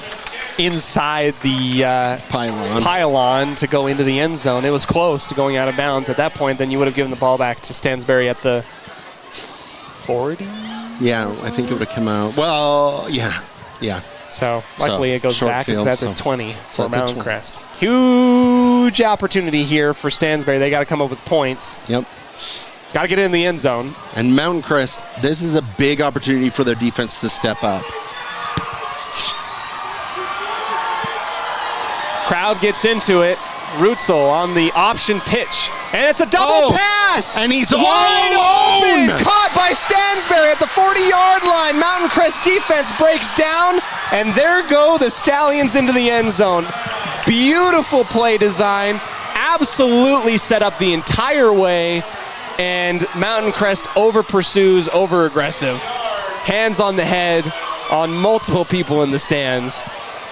inside the pylon to go into the end zone. It was close to going out of bounds. At that point, then you would have given the ball back to Stansbury at the 40? Yeah, I think it would have come out. Well, yeah. So luckily it goes back. Field, it's at the 20 for Mountain Crest. Huge opportunity here for Stansbury. They got to come up with points. Yep. Got to get in the end zone. And Mountain Crest, this is a big opportunity for their defense to step up. Crowd gets into it. Rutzel on the option pitch. And it's a double pass! And he's all alone! Caught by Stansbury at the 40-yard line. Mountain Crest defense breaks down, and there go the Stallions into the end zone. Beautiful play design. Absolutely set up the entire way. And Mountain Crest over-pursues, over-aggressive. Hands on the head on multiple people in the stands.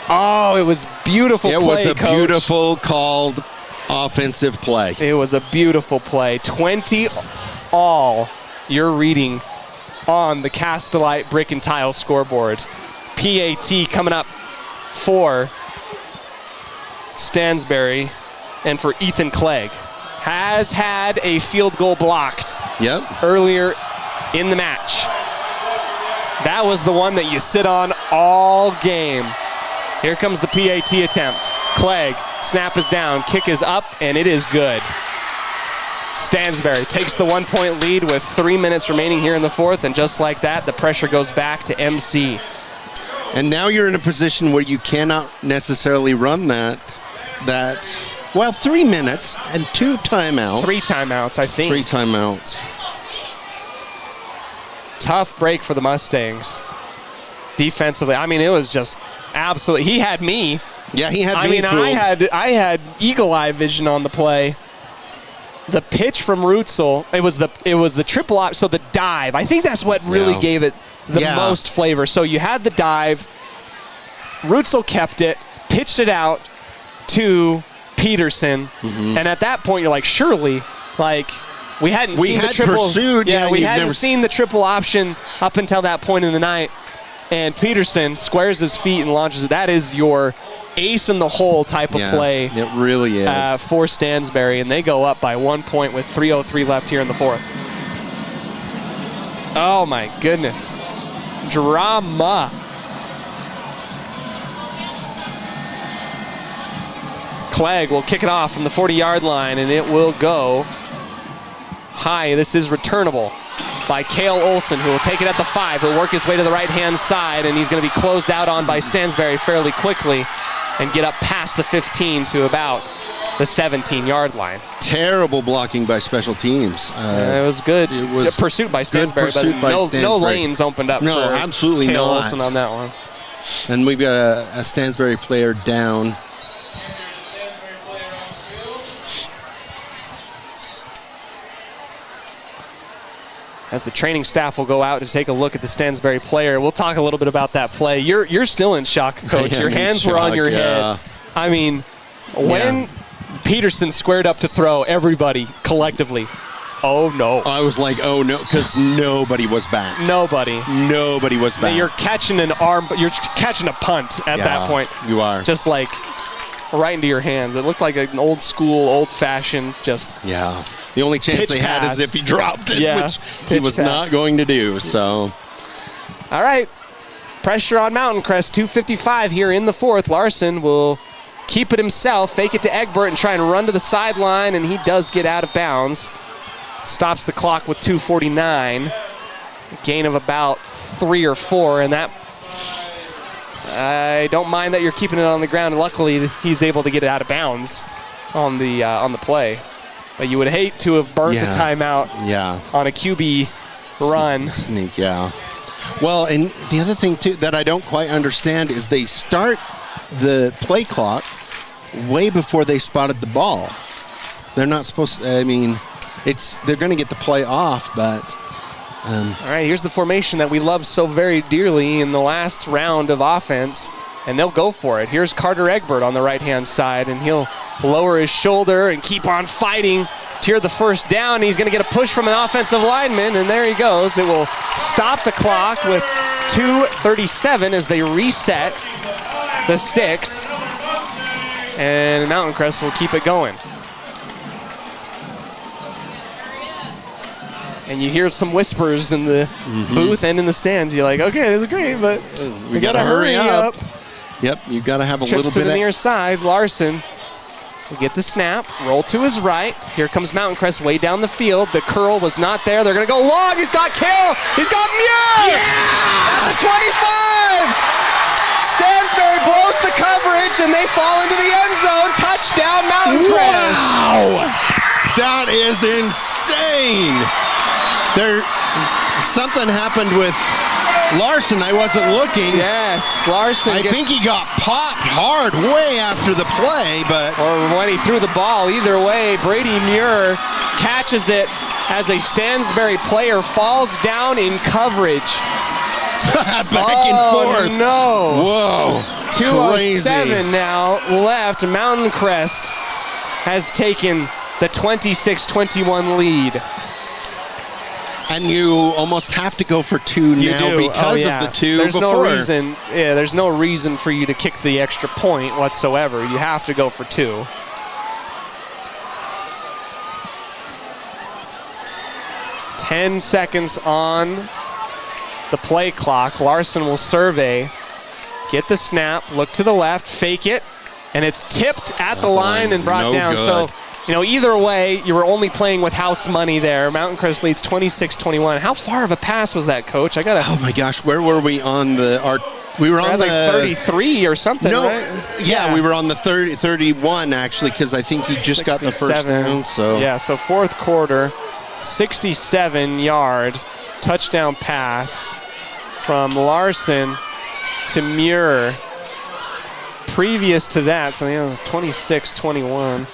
Oh, it was beautiful play, It was a Coach. beautiful called offensive play. It was a beautiful play. 20 all you're reading on the Castellite Brick and Tile scoreboard. PAT coming up for Stansbury and for Ethan Clegg. Has had a field goal blocked earlier in the match. That was the one that you sit on all game. Here comes the PAT attempt. Clegg, snap is down, kick is up, and it is good. Stansbury takes the 1-point lead with 3 minutes remaining here in the fourth, and just like that, the pressure goes back to MC. And now you're in a position where you cannot necessarily run that 3 minutes and 2 timeouts. 3 timeouts, I think. 3 timeouts. Tough break for the Mustangs. Defensively, I mean, it was just absolutely. He had me. Yeah, he had me. I mean, fooled. I had eagle eye vision on the play. The pitch from Rutzel, it was the triple op, so the dive. I think that's what really gave it the most flavor. So you had the dive. Rutzel kept it, pitched it out to Peterson, and at that point you're like, surely, like we hadn't seen the triple. Pursued, we hadn't seen the triple option up until that point in the night. And Peterson squares his feet and launches it. That is your ace in the hole type of play. It really is. For Stansbury, and they go up by 1 point with 3:03 left here in the fourth. Oh my goodness. Drama. Clegg will kick it off from the 40-yard line, and it will go high. This is returnable by Cale Olson, who will take it at the 5. He'll work his way to the right-hand side, and he's going to be closed out on by Stansbury fairly quickly and get up past the 15 to about the 17-yard line. Terrible blocking by special teams. It was good. It was pursuit by Stansbury, no lanes opened up. No, for absolutely Cale not. Olson on that one. And we've got a Stansbury player down. as the training staff will go out to take a look at the Stansbury player. We'll talk a little bit about that play. You're still in shock, Coach. Your hands were on your head. I mean, when Peterson squared up to throw, everybody collectively, oh no. I was like, oh no, because nobody was back. Nobody was back. You're catching an arm, but you're catching a punt at that point. You are. Just like right into your hands. It looked like an old school, old fashioned, just. Yeah. The only chance they had is if he dropped it, which he was not going to do. So. All right. Pressure on Mountain Crest. 2:55 here in the fourth. Larson will keep it himself, fake it to Egbert, and try and run to the sideline, and he does get out of bounds. Stops the clock with 2:49. A gain of about 3 or 4, and that I don't mind that you're keeping it on the ground. Luckily, he's able to get it out of bounds on the play. But you would hate to have burnt a timeout on a QB run. Sneak, Well, and the other thing, too, that I don't quite understand is they start the play clock way before they spotted the ball. They're not supposed to, I mean, they're going to get the play off, but... All right, here's the formation that we love so very dearly in the last round of offense, and they'll go for it. Here's Carter Egbert on the right-hand side, and he'll lower his shoulder and keep on fighting to the first down. He's going to get a push from an offensive lineman, and there he goes. It will stop the clock with 2:37 as they reset the sticks, and Mountain Crest will keep it going. And you hear some whispers in the booth and in the stands. You're like, okay, this is great, but we got to hurry up. Yep, you got to have a Trips little to bit the near side. Larson will get the snap, roll to his right. Here comes Mountain Crest way down the field. The curl was not there. They're going to go long. He's got Kill. He's got Muir. At the 25. Stansbury blows the coverage, and they fall into the end zone. Touchdown, Mountain Crest. Wow! That is insane. Something happened with Larson. I wasn't looking. Yes, Larson. I think he got popped hard way after the play, but or when he threw the ball. Either way, Brady Muir catches it as a Stansbury player falls down in coverage. Back and forth. No. Whoa. 2:07 now left. Mountain Crest has taken the 26-21 lead. And you almost have to go for 2 now because of the 2 there's before. There's no reason for you to kick the extra point whatsoever. You have to go for 2. Ten seconds on the play clock. Larson will survey, get the snap, look to the left, fake it, and it's tipped at the line and brought down. Good. So, either way, you were only playing with house money there. Mountain Crest leads 26-21. How far of a pass was that, Coach? Oh my gosh, where were we on we were on like 33 or something, right? Yeah, we were on the 31 actually, because I think he just got the first down. So fourth quarter, 67-yard touchdown pass from Larson to Muir. Previous to that, so it was 26-21.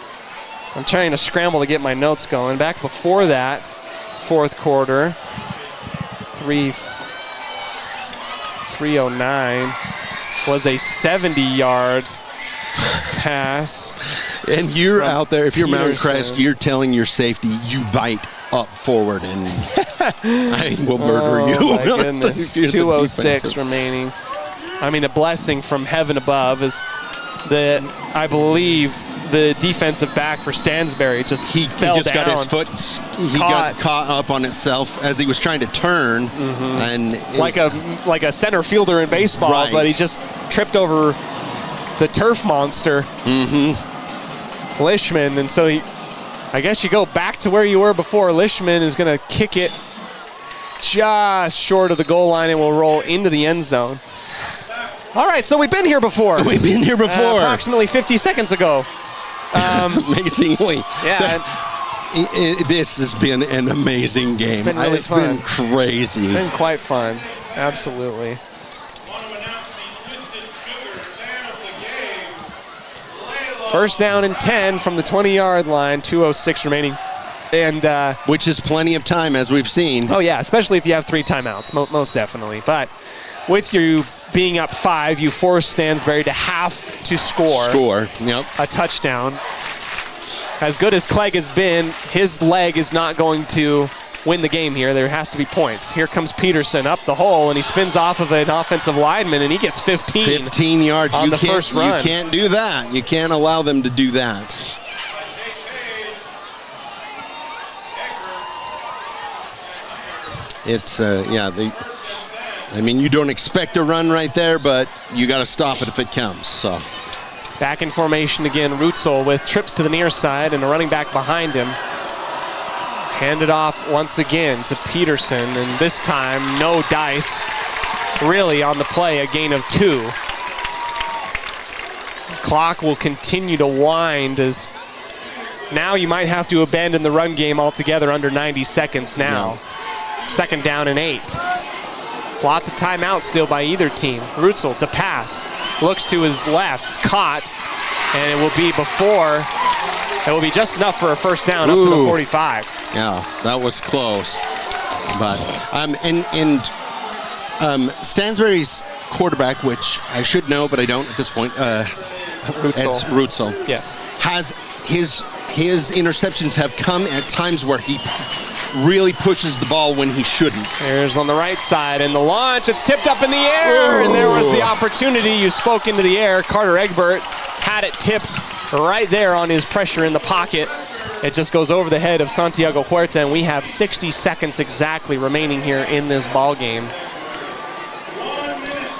I'm trying to scramble to get my notes going. Back before that, fourth quarter, 3:09 was a 70-yard pass. And you're out there, if you're Mountain Crest, you're telling your safety, you bite up forward and I will murder you. Oh my goodness, 2:06 remaining. I mean, a blessing from heaven above is that I believe the defensive back for Stansbury he fell down. Got his foot. He got caught up on itself as he was trying to turn, and like a center fielder in baseball, but he just tripped over the turf monster, Lishman, and so I guess you go back to where you were before. Lishman is going to kick it just short of the goal line and will roll into the end zone. All right, so we've been here before. Approximately 50 seconds ago. Amazingly. Yeah. This has been an amazing game. It's been really fun. It's been crazy. It's been quite fun. Absolutely. First down and 10 from the 20-yard line. 2:06 remaining And which is plenty of time, as we've seen. Oh, yeah, especially if you have 3 timeouts, most definitely. But with you being up 5, you force Stansbury to have to score yep. a touchdown. As good as Clegg has been, his leg is not going to win the game here. There has to be points. Here comes Peterson up the hole, and he spins off of an offensive lineman, and he gets 15. 15 yards on the first run. You can't do that. You can't allow them to do that. It's, I mean, you don't expect a run right there, but you got to stop it if it counts. So back in formation again, Rutzel with trips to the near side and a running back behind him. Handed off once again to Peterson, and this time no dice really on the play, a gain of 2. Clock will continue to wind as now you might have to abandon the run game altogether under 90 seconds now. Yeah. 2nd down and 8. Lots of timeouts still by either team. Rutzel to pass, looks to his left, it's caught, and it will be just enough for a first down up to the 45. Yeah, that was close. But Stansbury's quarterback, which I should know, but I don't at this point. It's Rutzel. Yes, has his interceptions have come at times where he really pushes the ball when he shouldn't. Here's on the right side, and the launch, it's tipped up in the air, and there was the opportunity. You spoke into the air. Carter Egbert had it tipped right there on his pressure in the pocket. It just goes over the head of Santiago Huerta, and we have 60 seconds exactly remaining here in this ball game.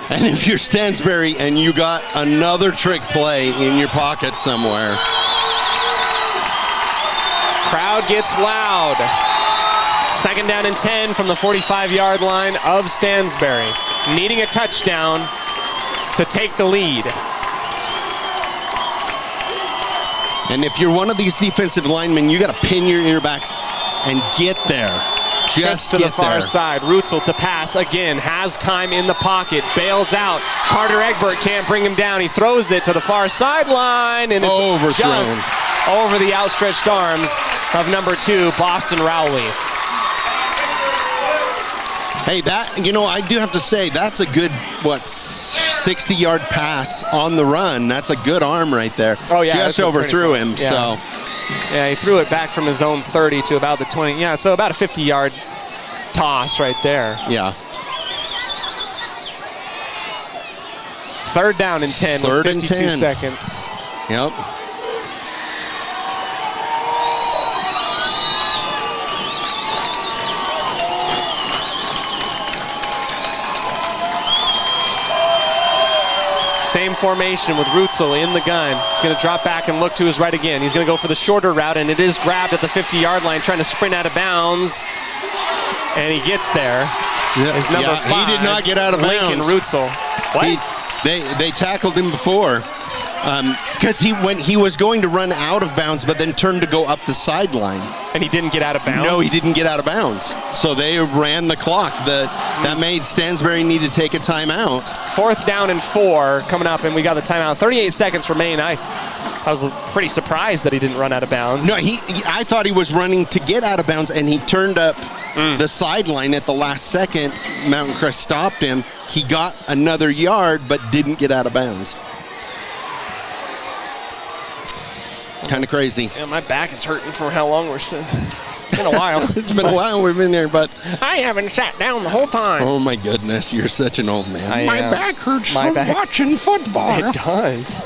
And if you're Stansbury and you got another trick play in your pocket somewhere. Crowd gets loud. 2nd down and 10 from the 45-yard line of Stansbury. Needing a touchdown to take the lead. And if you're one of these defensive linemen, you got to pin your earbacks and get there. Just to the far side. Rutzel to pass again. Has time in the pocket. Bails out. Carter Egbert can't bring him down. He throws it to the far sideline, and it's overthrown. Just over the outstretched arms of number 2, Boston Rowley. Hey, I do have to say, that's a good, 60-yard pass on the run. That's a good arm right there. Oh, yeah. Just overthrew him, so. Yeah, he threw it back from his own 30 to about the 20. Yeah, so about a 50-yard toss right there. Yeah. 3rd down and 10 with 52 seconds. Yep. Same formation with Rutzel in the gun. He's going to drop back and look to his right again. He's going to go for the shorter route, and it is grabbed at the 50-yard line, trying to sprint out of bounds. And he gets there. His number 5. He did not get out of bounds. Lincoln Rutzel. What? They tackled him before. Because he was going to run out of bounds, but then turned to go up the sideline. And he didn't get out of bounds? No, he didn't get out of bounds. So they ran the clock. That made Stansbury need to take a timeout. 4th down and 4 coming up, and we got the timeout. 38 seconds remain. I was pretty surprised that he didn't run out of bounds. No, I thought he was running to get out of bounds, and he turned up the sideline at the last second. Mountain Crest stopped him. He got another yard, but didn't get out of bounds. Kind of crazy. Yeah, my back is hurting for how long we're sitting. It's been a while. It's been a while we've been here, but I haven't sat down the whole time. Oh my goodness, you're such an old man. My back hurts from watching football. It does.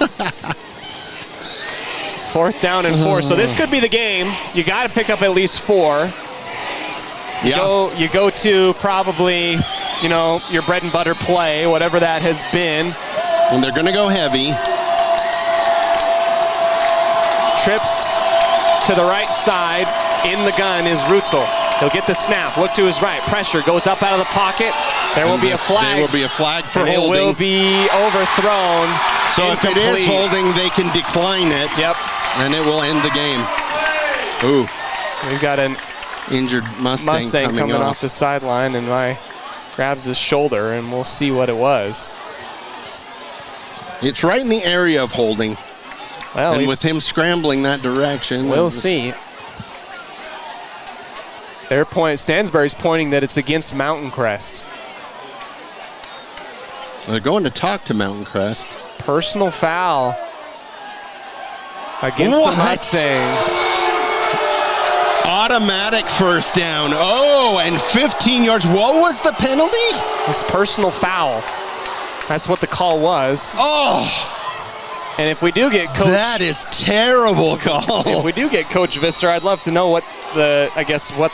4th down and 4. So this could be the game. You got to pick up at least 4. You go to probably, your bread and butter play, whatever that has been. And they're going to go heavy. Trips to the right side. In the gun is Rutzel. He'll get the snap. Look to his right. Pressure goes up out of the pocket. There will be a flag. There will be a flag for holding. It will be overthrown. So if it is holding, they can decline it. Yep. And it will end the game. Ooh. We've got an injured Mustang coming off the sideline, and grabs his shoulder, and we'll see what it was. It's right in the area of holding. Well, and with him scrambling that direction. We'll see. Stansbury's pointing that it's against Mountain Crest. They're going to talk to Mountain Crest. Personal foul against the Mustangs. Automatic first down. Oh, and 15 yards. What was the penalty? It's personal foul. That's what the call was. Oh! And if we do get Coach... That is terrible call. If we do get Coach Visser, I'd love to know what what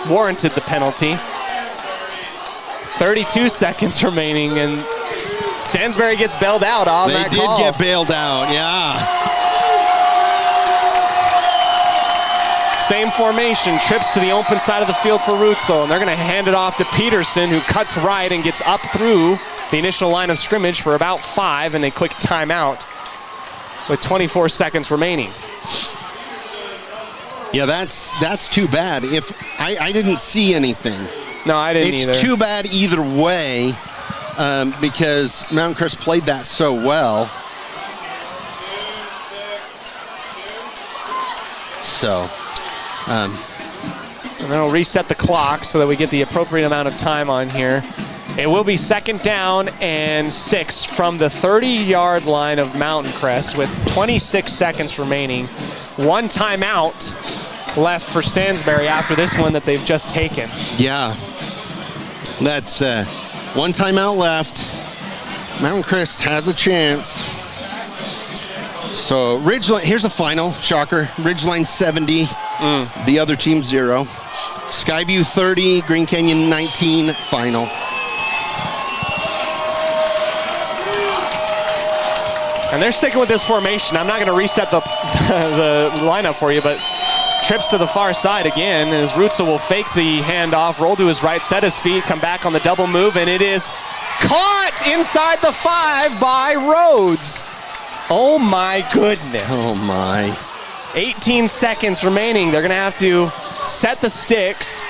warranted the penalty. 32 seconds remaining, and Stansbury gets bailed out on that call. They did get bailed out, yeah. Same formation, trips to the open side of the field for Rutzel, and they're going to hand it off to Peterson, who cuts right and gets up through the initial line of scrimmage for about 5, and a quick timeout with 24 seconds remaining. Yeah, that's too bad. If I didn't see anything. No, I didn't either. It's too bad either way, because Mountain Crest played that so well. So, and then we'll reset the clock so that we get the appropriate amount of time on here. It will be 2nd down and 6 from the 30-yard line of Mountain Crest with 26 seconds remaining. 1 timeout left for Stansbury after this one that they've just taken. Yeah, that's 1 timeout left. Mountain Crest has a chance. So Ridgeline, here's the final, shocker. Ridgeline 70, the other team 0. Skyview 30, Green Canyon 19, final. And they're sticking with this formation. I'm not going to reset the lineup for you, but trips to the far side again as Rutzel will fake the handoff, roll to his right, set his feet, come back on the double move, and it is caught inside the 5 by Rhodes. Oh my goodness. Oh my. 18 seconds remaining. They're going to have to set the sticks.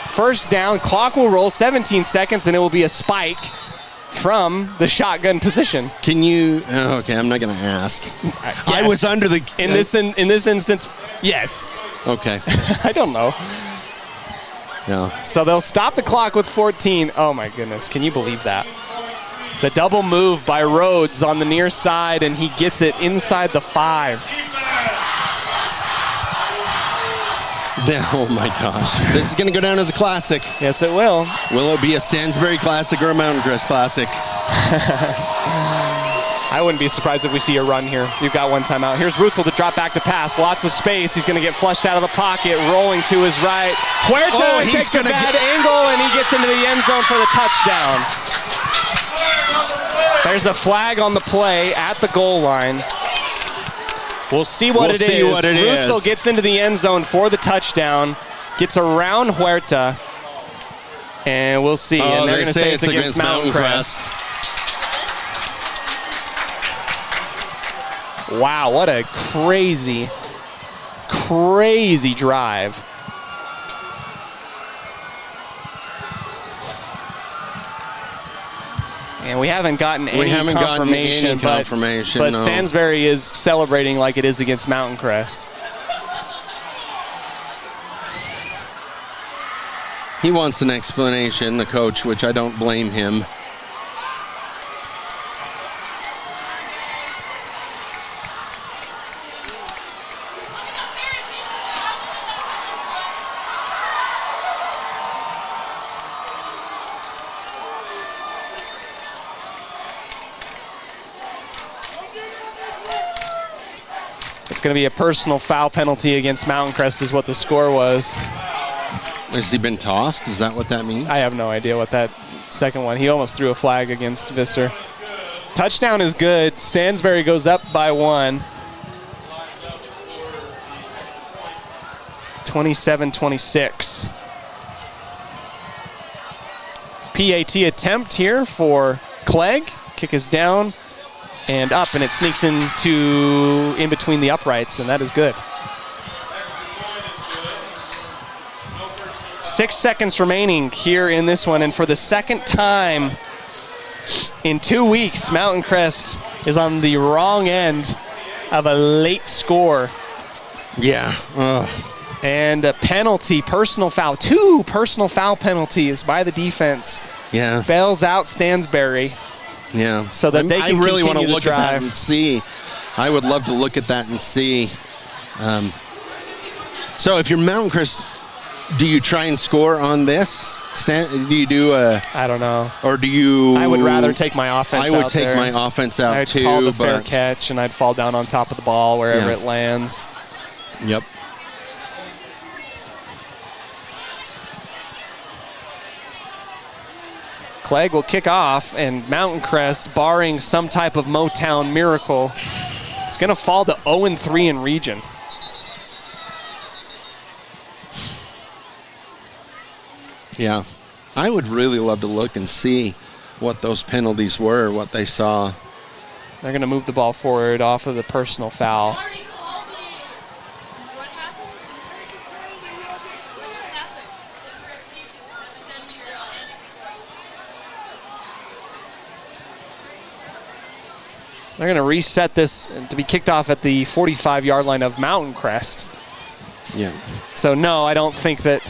1st down, clock will roll, 17 seconds, and it will be a spike from the shotgun position. Can you? Okay, I'm not going to ask. Yes. I was under the. In this instance, yes. Okay. I don't know. No. So they'll stop the clock with 14. Oh my goodness, can you believe that? The double move by Rhodes on the near side, and he gets it inside the 5. Oh my gosh. This is going to go down as a classic. Yes, it will. Will it be a Stansbury classic or a Mountain Crest classic? I wouldn't be surprised if we see a run here. You've got 1 timeout. Here's Rutzel to drop back to pass. Lots of space. He's going to get flushed out of the pocket, rolling to his right. Huerta takes a bad angle, and he gets into the end zone for the touchdown. There's a flag on the play at the goal line. We'll see what it is. Rutzel gets into the end zone for the touchdown, gets around Huerta, and we'll see. And they're going to say it's against Mountain Crest. Wow, what a crazy, crazy drive. And we haven't gotten any confirmation, but Stansbury is celebrating like it is against Mountain Crest. He wants an explanation, the coach, which I don't blame him. It's going to be a personal foul penalty against Mountain Crest is what the score was. Has he been tossed? Is that what that means? I have no idea what that second one. He almost threw a flag against Visser. Touchdown is good. Stansbury goes up by 1. 27-26. PAT attempt here for Clegg. Kick is down and up, and it sneaks into in between the uprights, and that is good. 6 seconds remaining here in this one, and for the second time in 2 weeks, Mountain Crest is on the wrong end of a late score. Yeah. And a penalty, personal foul. 2 personal foul penalties by the defense. Yeah. Bails out Stansbury. Yeah. So that they can I really want to continue look the at that drive. and see. I would love to look at that and see. So if you're Mountain Crest, do you try and score on this? Do you do I don't know. Or do you? I would rather take my offense out. I would take my offense out too. I'd call the fair catch, and I'd fall down on top of the ball wherever it lands. Yep. Clegg will kick off, and Mountain Crest, barring some type of Motown miracle, is going to fall to 0-3 in region. Yeah. I would really love to look and see what those penalties were, what they saw. They're going to move the ball forward off of the personal foul. They're going to reset this to be kicked off at the 45-yard line of Mountain Crest. Yeah. So, no, I don't think that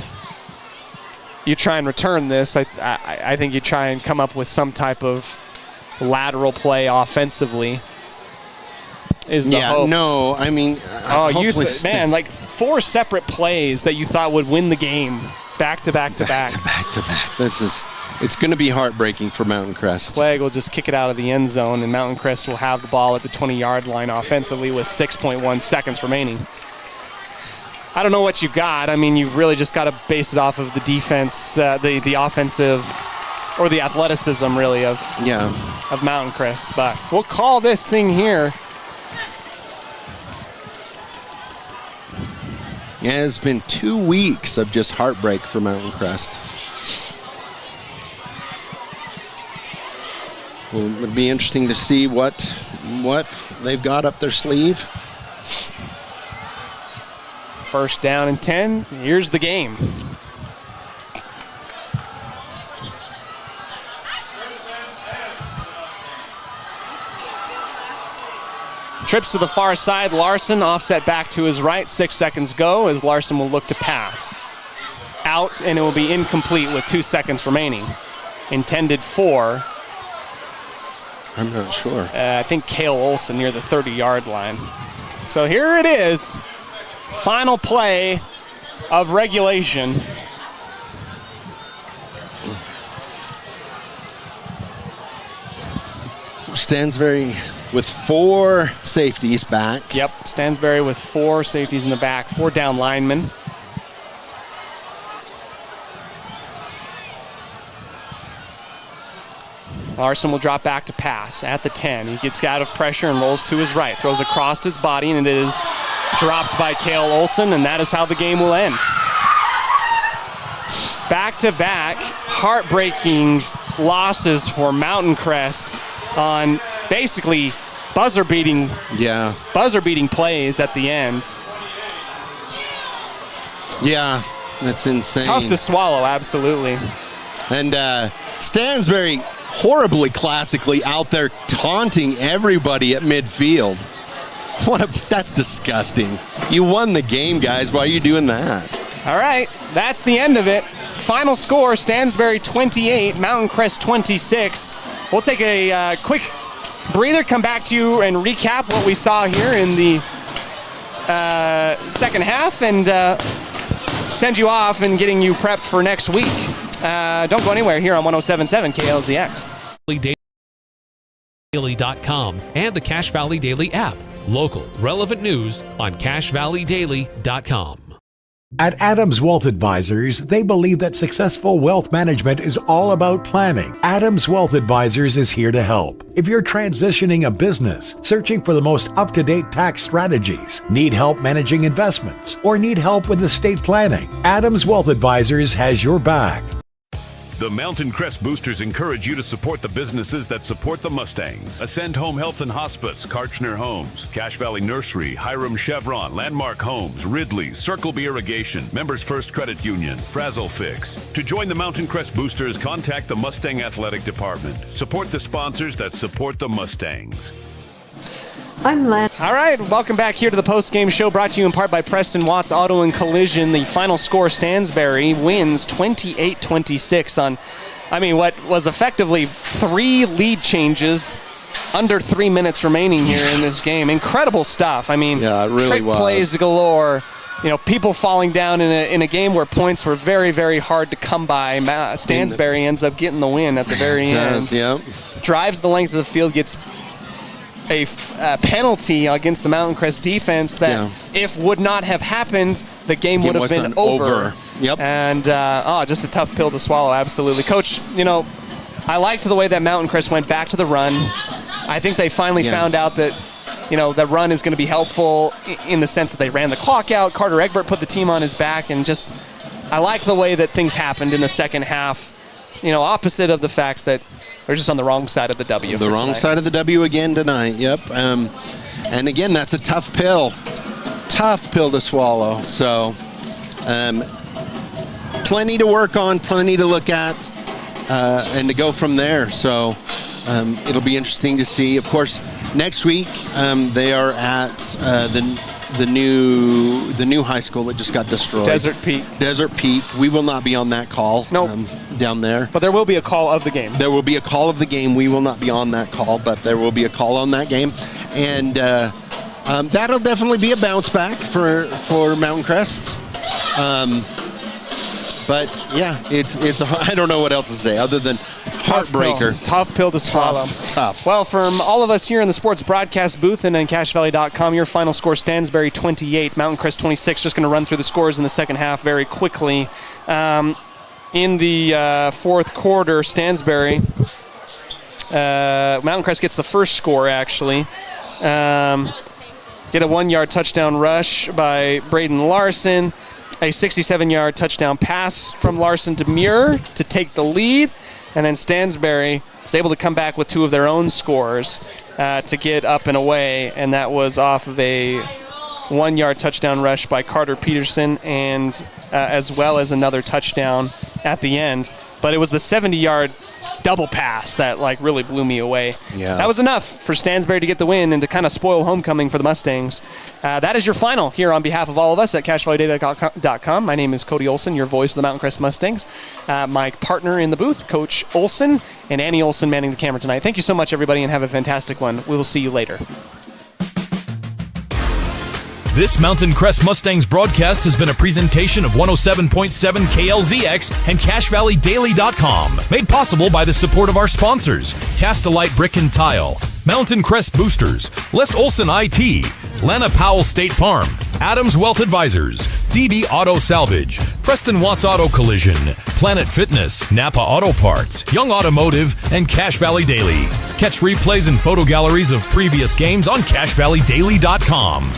you try and return this. I think you try and come up with some type of lateral play offensively is the hope. No, I mean, man, like 4 separate plays that you thought would win the game back to back to back. Back to back. It's going to be heartbreaking for Mountain Crest. Clegg will just kick it out of the end zone, and Mountain Crest will have the ball at the 20-yard line offensively with 6.1 seconds remaining. I don't know what you got. I mean, you've really just got to base it off of the defense, the offensive, or the athleticism, really, of Mountain Crest. But we'll call this thing here. Yeah, it's been 2 weeks of just heartbreak for Mountain Crest. Well, it would be interesting to see what they've got up their sleeve. First down and 10. Here's the game. Trips to the far side. Larson offset back to his right. 6 seconds go as Larson will look to pass. Out, and it will be incomplete with 2 seconds remaining. Intended for, I'm not sure. I think Cale Olson near the 30-yard line. So here it is. Final play of regulation. Stansbury with 4 safeties back. Yep, Stansbury with 4 safeties in the back, 4 down linemen. Larson will drop back to pass at the 10. He gets out of pressure and rolls to his right. Throws across his body, and it is dropped by Cale Olson, and that is how the game will end. Back-to-back heartbreaking losses for Mountain Crest on basically buzzer-beating plays at the end. Yeah, that's insane. Tough to swallow, absolutely. And Stansbury horribly classically out there taunting everybody at midfield. That's disgusting. You won the game, guys. Why are you doing that? All right, that's the end of it. Final score, Stansbury 28, Mountain Crest 26. We'll take a quick breather, come back to you and recap what we saw here in the second half, and send you off and getting you prepped for next week. Don't go anywhere here on 107.7 KLZX. Daily.com and the Cache Valley Daily app. Local, relevant news on CacheValleyDaily.com. At Adams Wealth Advisors, they believe that successful wealth management is all about planning. Adams Wealth Advisors is here to help. If you're transitioning a business, searching for the most up-to-date tax strategies, need help managing investments, or need help with estate planning, Adams Wealth Advisors has your back. The Mountain Crest Boosters encourage you to support the businesses that support the Mustangs. Ascend Home Health and Hospice, Karchner Homes, Cache Valley Nursery, Hiram Chevron, Landmark Homes, Ridley, Circle B Irrigation, Members First Credit Union, Frazzle Fix. To join the Mountain Crest Boosters, contact the Mustang Athletic Department. Support the sponsors that support the Mustangs. I'm Lana. All right, welcome back here to the post-game show, brought to you in part by Preston Watts Auto and Collision. The final score, Stansbury wins 28-26 on, what was effectively 3 lead changes under 3 minutes remaining here in this game. Incredible stuff. Yeah, it really trick was. Plays galore. People falling down in a game where points were very, very hard to come by. Stansbury ends up getting the win at the very end. Yeah. Drives the length of the field, gets a penalty against the Mountain Crest defense that if would not have happened, the game would have been over. Yep. And just a tough pill to swallow, absolutely. Coach, I liked the way that Mountain Crest went back to the run. I think they finally found out that that run is going to be helpful in the sense that they ran the clock out. Carter Egbert put the team on his back, and I like the way that things happened in the second half, opposite of the fact that they're just on the wrong side of the W. The wrong side of the W again tonight, yep. And again, that's a tough pill to swallow. So plenty to work on, plenty to look at, and to go from there. So it'll be interesting to see. Of course, next week they are at the new high school that just got destroyed. Desert Peak. We will not be on that call. Down there. But there will be a call of the game. There will be a call of the game. We will not be on that call, but there will be a call on that game. And that'll definitely be a bounce back for Mountain Crest. But yeah, it's I don't know what else to say other than it's heartbreaker. Tough pill to swallow. Tough. Well, from all of us here in the sports broadcast booth and on CashValley.com, your final score: Stansbury 28, Mountain Crest 26. Just going to run through the scores in the second half very quickly. In the fourth quarter, Stansbury, Mountain Crest gets the first score actually. Get a 1-yard touchdown rush by Braden Larson. A 67-yard touchdown pass from Larson to Muir to take the lead. And then Stansbury is able to come back with 2 of their own scores to get up and away. And that was off of a 1-yard touchdown rush by Carter Peterson and as well as another touchdown at the end. But it was the 70-yard double pass that really blew me away. Yeah. That was enough for Stansbury to get the win and to kind of spoil homecoming for the Mustangs. That is your final here on behalf of all of us at CashValleyData.com. My name is Cody Olson, your voice of the Mountain Crest Mustangs. My partner in the booth, Coach Olson, and Annie Olson manning the camera tonight. Thank you so much, everybody, and have a fantastic one. We will see you later. This Mountain Crest Mustangs broadcast has been a presentation of 107.7 KLZX and CashValleyDaily.com. Made possible by the support of our sponsors: Cast-A-Lite Brick and Tile, Mountain Crest Boosters, Les Olson IT, Lana Powell State Farm, Adams Wealth Advisors, DB Auto Salvage, Preston Watts Auto Collision, Planet Fitness, Napa Auto Parts, Young Automotive, and Cache Valley Daily. Catch replays and photo galleries of previous games on CashValleyDaily.com.